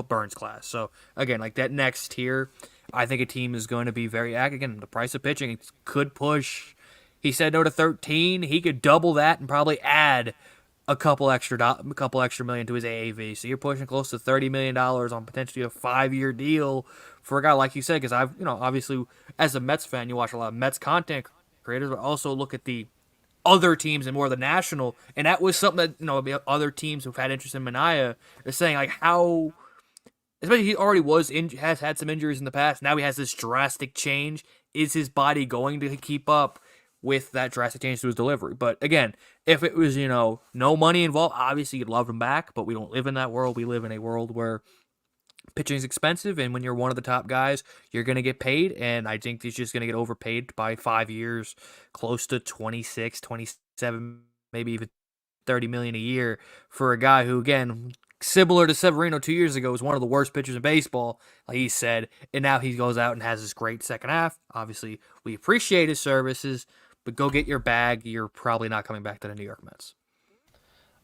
Burns class. So again, like that next tier, I think a team is going to be very active. Again, the price of pitching could push. He said no to 13. He could double that and probably add a couple extra million to his AAV. So you're pushing close to $30 million on potentially a 5-year deal for a guy like you said. Because I've obviously as a Mets fan, you watch a lot of Mets content creators, but also look at the other teams and more the national, and that was something that other teams who've had interest in Manaea are saying, like, how, especially he already has had some injuries in the past. Now he has this drastic change. Is his body going to keep up with that drastic change to his delivery? But again, if it was no money involved, obviously you'd love him back. But we don't live in that world. We live in a world where pitching is expensive, and when you're one of the top guys, you're going to get paid, and I think he's just going to get overpaid by 5 years, close to 26, 27, maybe even $30 million a year for a guy who, again, similar to Severino 2 years ago, was one of the worst pitchers in baseball, like he said, and now he goes out and has this great second half. Obviously, we appreciate his services, but go get your bag. You're probably not coming back to the New York Mets.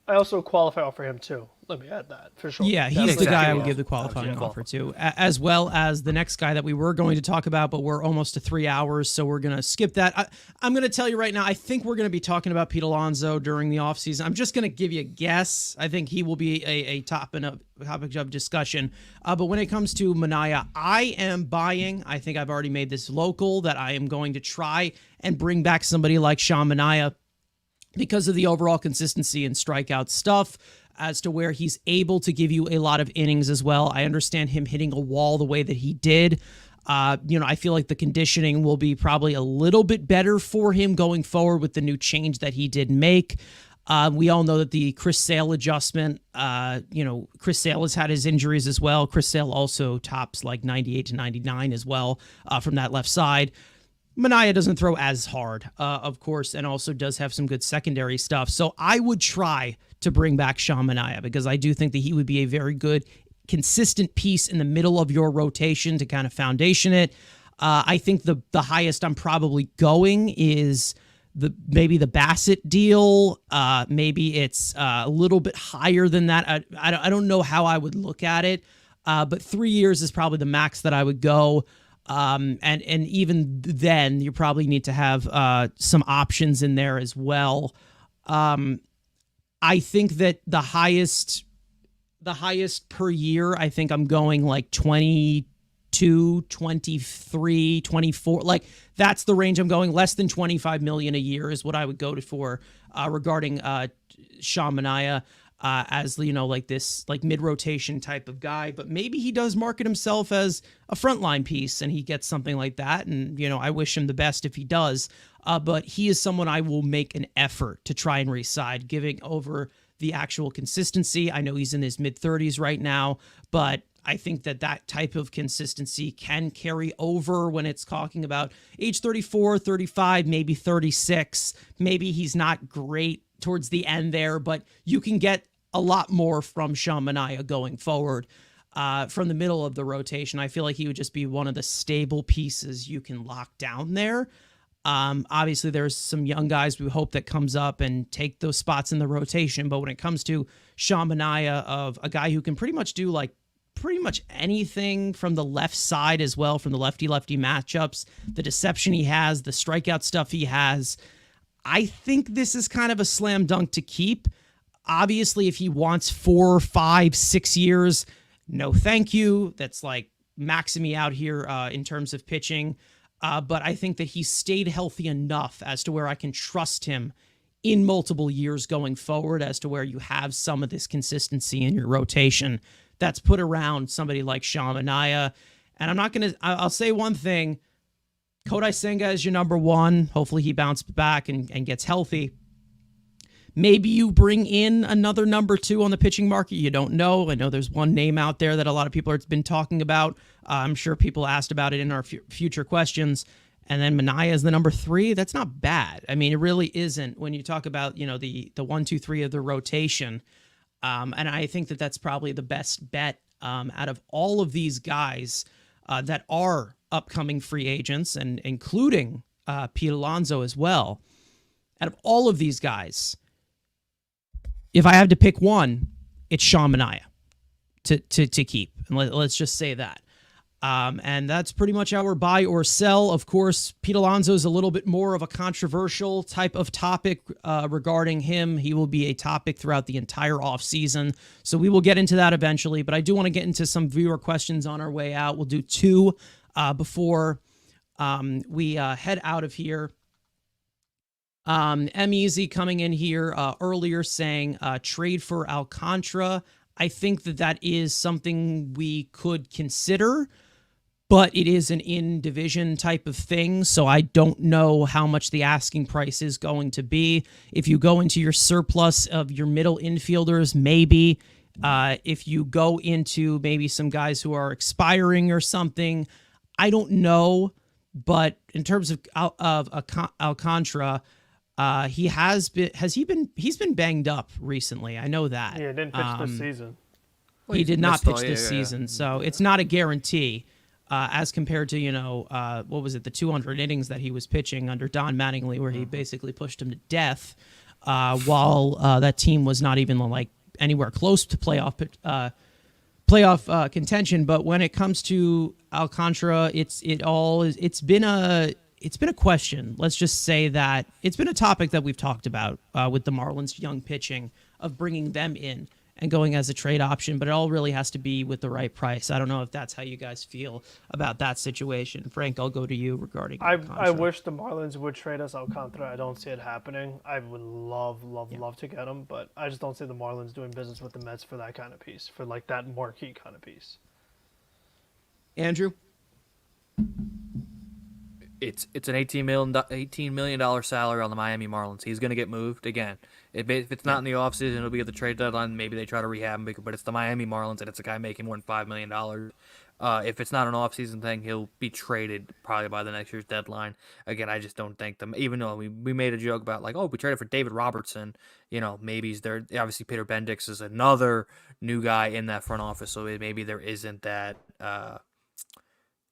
I also qualify for him too. Let me add that for sure. Yeah, he's the guy I would give the qualifying offer to, as well as the next guy that we were going to talk about, but we're almost to 3 hours, so we're going to skip that. I'm going to tell you right now, I think we're going to be talking about Pete Alonso during the offseason. I'm just going to give you a guess. I think he will be a topic of discussion. But when it comes to Manaea, I am buying. I think I've already made this local that I am going to try and bring back somebody like Sean Manaea, because of the overall consistency and strikeout stuff, as to where he's able to give you a lot of innings as well. I understand him hitting a wall the way that he did. I feel like the conditioning will be probably a little bit better for him going forward with the new change that he did make. We all know that the Chris Sale adjustment, Chris Sale has had his injuries as well. Chris Sale also tops like 98 to 99 as well from that left side. Manaea doesn't throw as hard, of course, and also does have some good secondary stuff. So I would try to bring back Sean Manaea, because I do think that he would be a very good, consistent piece in the middle of your rotation to kind of foundation it. I think the highest I'm probably going is maybe the Bassett deal. Maybe it's a little bit higher than that. I don't know how I would look at it, but 3 years is probably the max that I would go. And even then, you probably need to have some options in there as well. I think that the highest per year, I think I'm going like 22, 23, 24. Like that's the range I'm going. Less than 25 million a year is what I would go to for regarding Sean Manaea. As like this like mid-rotation type of guy, but maybe he does market himself as a frontline piece and he gets something like that, and I wish him the best if he does, but he is someone I will make an effort to try and re-side, giving over the actual consistency. I know he's in his mid-30s right now, but I think that type of consistency can carry over when it's talking about age 34, 35, maybe 36. Maybe he's not great towards the end there, but you can get a lot more from Sean Manaea going forward. From the middle of the rotation, I feel like he would just be one of the stable pieces you can lock down there. Obviously, there's some young guys we hope that comes up and take those spots in the rotation. But when it comes to Sean Manaea, of a guy who can pretty much do like pretty much anything from the left side as well, from the lefty-lefty matchups, the deception he has, the strikeout stuff he has, I think this is kind of a slam dunk to keep. Obviously, if he wants 4, 5, 6 years, no thank you. That's like maxing me out here in terms of pitching. But I think that he stayed healthy enough as to where I can trust him in multiple years going forward, as to where you have some of this consistency in your rotation that's put around somebody like Sean Manaea. And I'll say one thing. Kodai Senga is your number one. Hopefully he bounces back and gets healthy. Maybe you bring in another number two on the pitching market. You don't know. I know there's one name out there that a lot of people have been talking about. I'm sure people asked about it in our future questions. And then Manaea is the number three. That's not bad. I mean, it really isn't when you talk about, the 1, 2, 3 of the rotation. And I think that that's probably the best bet out of all of these guys that are upcoming free agents, and including Pete Alonso as well. Out of all of these guys, if I have to pick one, it's Sean Manaea to keep. And let's just say that. And that's pretty much our buy or sell. Of course, Pete Alonso is a little bit more of a controversial type of topic regarding him. He will be a topic throughout the entire offseason. So we will get into that eventually. But I do want to get into some viewer questions on our way out. We'll do 2 before we head out of here. M Easy coming in here earlier saying trade for Alcantara. I think that is something we could consider, but it is an in-division type of thing, so I don't know how much the asking price is going to be. If you go into your surplus of your middle infielders, maybe. If you go into maybe some guys who are expiring or something, I don't know. But in terms of Alcantara, he's been banged up recently. I know that. Yeah, didn't pitch this season. He did not pitch this season, so it's not a guarantee as compared to, what was it, the 200 innings that he was pitching under Don Mattingly, where he basically pushed him to death while that team was not even like anywhere close to playoff contention. But when it comes to Alcantara, it's been a question. Let's just say that it's been a topic that we've talked about with the Marlins' young pitching, of bringing them in and going as a trade option, but it all really has to be with the right price. I don't know if that's how you guys feel about that situation. Frank, I'll go to you regarding Alcantara. I wish the Marlins would trade us Alcantara. I don't see it happening. I would love to get him, but I just don't see the Marlins doing business with the Mets for that kind of piece, for like that marquee kind of piece. Andrew? It's an $18 million salary on the Miami Marlins. He's going to get moved again. If it's not in the offseason, it'll be at the trade deadline. Maybe they try to rehab him, but it's the Miami Marlins, and it's a guy making more than $5 million. If it's not an offseason thing, he'll be traded probably by the next year's deadline. Again, I just don't think them. Even though we made a joke about, like, oh, we traded for David Robertson, maybe he's there. Obviously, Peter Bendix is another new guy in that front office, so maybe there isn't that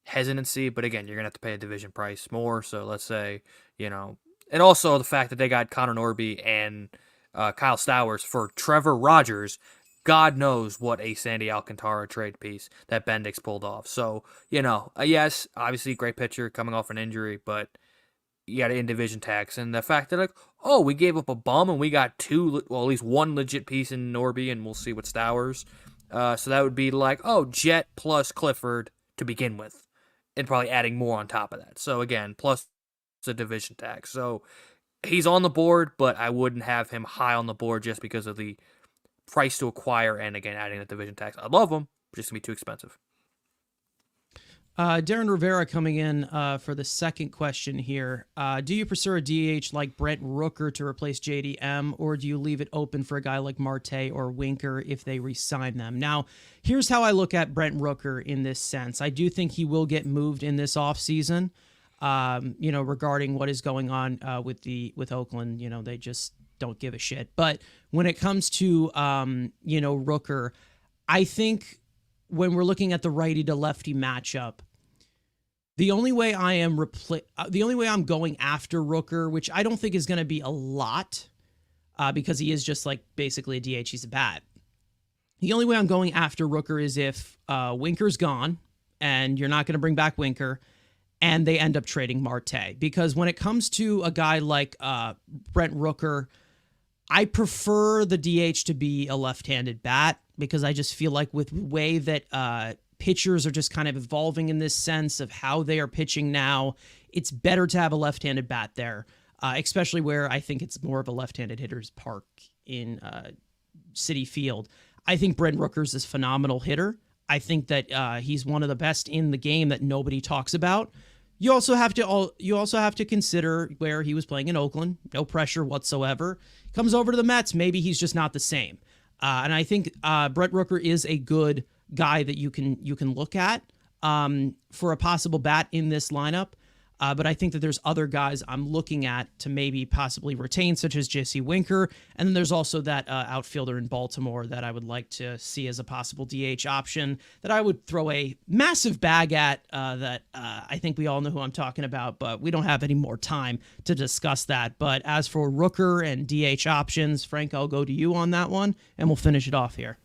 hesitancy. But again, you're gonna have to pay a division price more. So let's say, and also the fact that they got Connor Norby and Kyle Stowers for Trevor Rogers. God knows what a Sandy Alcantara trade piece that Bendix pulled off. So, yes, obviously great pitcher coming off an injury, but you got an in-division tax. And the fact that, we gave up a bum and we got at least one legit piece in Norby, and we'll see what Stowers. So that would be like, Jet plus Clifford to begin with, and probably adding more on top of that. So, again, plus the division tax. So he's on the board, but I wouldn't have him high on the board just because of the price to acquire and, again, adding the division tax. I love him, but it's going to be too expensive. Darren Rivera coming in for the second question here. Do you prefer a DH like Brent Rooker to replace JDM, or do you leave it open for a guy like Marte or Winker if they re-sign them? Now, here's how I look at Brent Rooker in this sense. I do think he will get moved in this offseason, regarding what is going on with Oakland. They just don't give a shit. But when it comes to, Rooker, I think when we're looking at the righty to lefty matchup, the only way I'm going after Rooker, which I don't think is going to be a lot, because he is just like basically a DH. He's a bat. The only way I'm going after Rooker is if Winker's gone and you're not going to bring back Winker, and they end up trading Marte. Because when it comes to a guy like Brent Rooker, I prefer the DH to be a left-handed bat, because I just feel like with the way that pitchers are just kind of evolving in this sense of how they are pitching now, it's better to have a left-handed bat there, especially where I think it's more of a left-handed hitter's park in Citi Field. I think Brent Rooker's is a phenomenal hitter. I think that he's one of the best in the game that nobody talks about. You also have to consider where he was playing in Oakland. No pressure whatsoever. Comes over to the Mets, maybe he's just not the same. And I think Brent Rooker is a good guy that you can look at for a possible bat in this lineup. But I think that there's other guys I'm looking at to maybe possibly retain, such as Jesse Winker. And then there's also that outfielder in Baltimore that I would like to see as a possible DH option that I would throw a massive bag at that I think we all know who I'm talking about, but we don't have any more time to discuss that. But as for Rooker and DH options, Frank, I'll go to you on that one, and we'll finish it off here.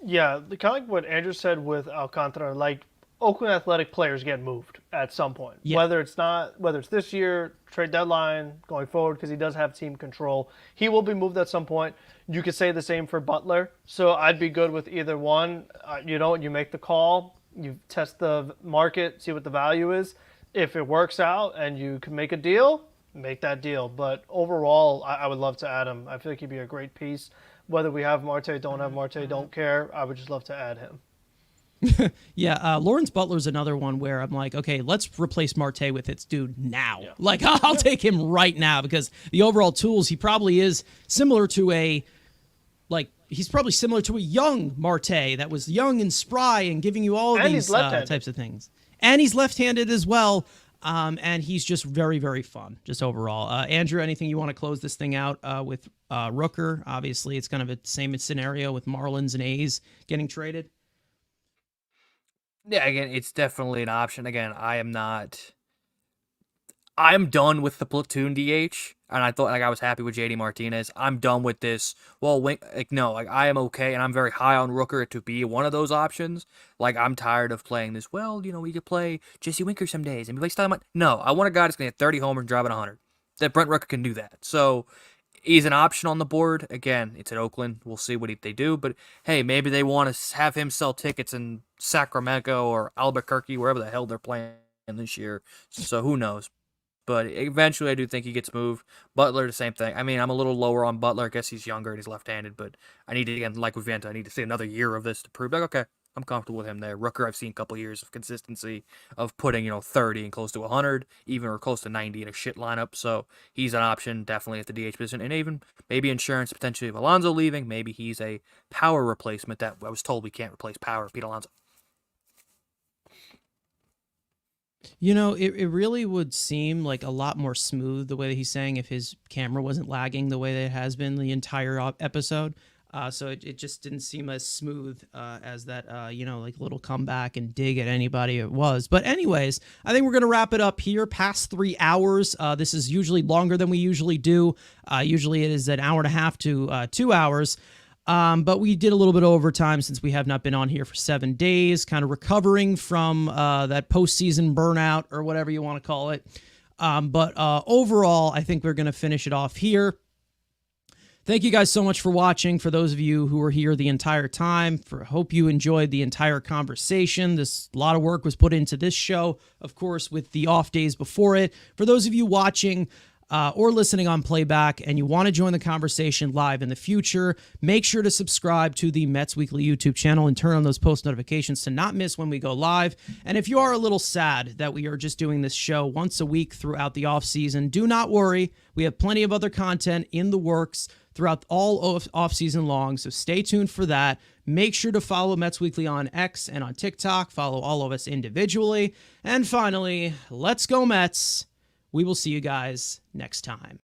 Yeah, kind of like what Andrew said with Alcantara, like Oakland Athletic players get moved at some point. Yeah. Whether it's this year, trade deadline, going forward, because he does have team control, he will be moved at some point. You could say the same for Butler. So I'd be good with either one. You make the call, you test the market, see what the value is. If it works out and you can make a deal, make that deal. But overall, I would love to add him. I feel like he'd be a great piece. Whether we have Marte, don't have Marte, don't care. I would just love to add him. Yeah, Lawrence Butler's another one where I'm like, okay, let's replace Marte with its dude now. Yeah. Like, I'll take him right now, because the overall tools, he probably is similar to he's probably similar to a young Marte that was young and spry and giving you all these types of things. And he's left-handed as well, and he's just very, very fun, just overall. Andrew, anything you want to close this thing out with Rooker? Obviously, it's kind of the same scenario with Marlins and A's getting traded. Yeah, again, it's definitely an option. Again, I'm done with the platoon DH, and I thought I was happy with JD Martinez. I'm done with this. Well, I am okay, and I'm very high on Rooker to be one of those options. Like, I'm tired of playing this. Well, we could play Jesse Winker some days and be like, no, I want a guy that's going to hit 30 homers and drive at 100. That Brent Rooker can do that. So he's an option on the board. Again, it's at Oakland. We'll see what they do. But, hey, maybe they want to have him sell tickets in Sacramento or Albuquerque, wherever the hell they're playing this year. So who knows? But eventually I do think he gets moved. Butler, the same thing. I mean, I'm a little lower on Butler. I guess he's younger and he's left-handed. But I need to, again, like with Vanta, I need to see another year of this to prove, okay, I'm comfortable with him there. Rooker, I've seen a couple years of consistency of putting, 30 and close to 100, even or close to 90 in a shit lineup. So he's an option, definitely at the DH position. And even maybe insurance, potentially of Alonso leaving. Maybe he's a power replacement that I was told we can't replace power. Pete Alonso. It really would seem like a lot more smooth the way that he's saying if his camera wasn't lagging the way that it has been the entire episode. So it just didn't seem as smooth as that, like little comeback and dig at anybody it was. But anyways, I think we're going to wrap it up here past 3 hours. This is usually longer than we usually do. Usually it is an hour and a half to 2 hours. But we did a little bit of overtime since we have not been on here for 7 days, kind of recovering from that postseason burnout or whatever you want to call it. But overall, I think we're going to finish it off here. Thank you guys so much for watching. For those of you who were here the entire time, hope you enjoyed the entire conversation. A lot of work was put into this show, of course, with the off days before it. For those of you watching or listening on playback, and you want to join the conversation live in the future, make sure to subscribe to the Mets Weekly YouTube channel and turn on those post notifications to not miss when we go live. And if you are a little sad that we are just doing this show once a week throughout the offseason, do not worry. We have plenty of other content in the works throughout all off-season long, so stay tuned for that. Make sure to follow Mets Weekly on X and on TikTok. Follow all of us individually. And finally, let's go Mets. We will see you guys next time.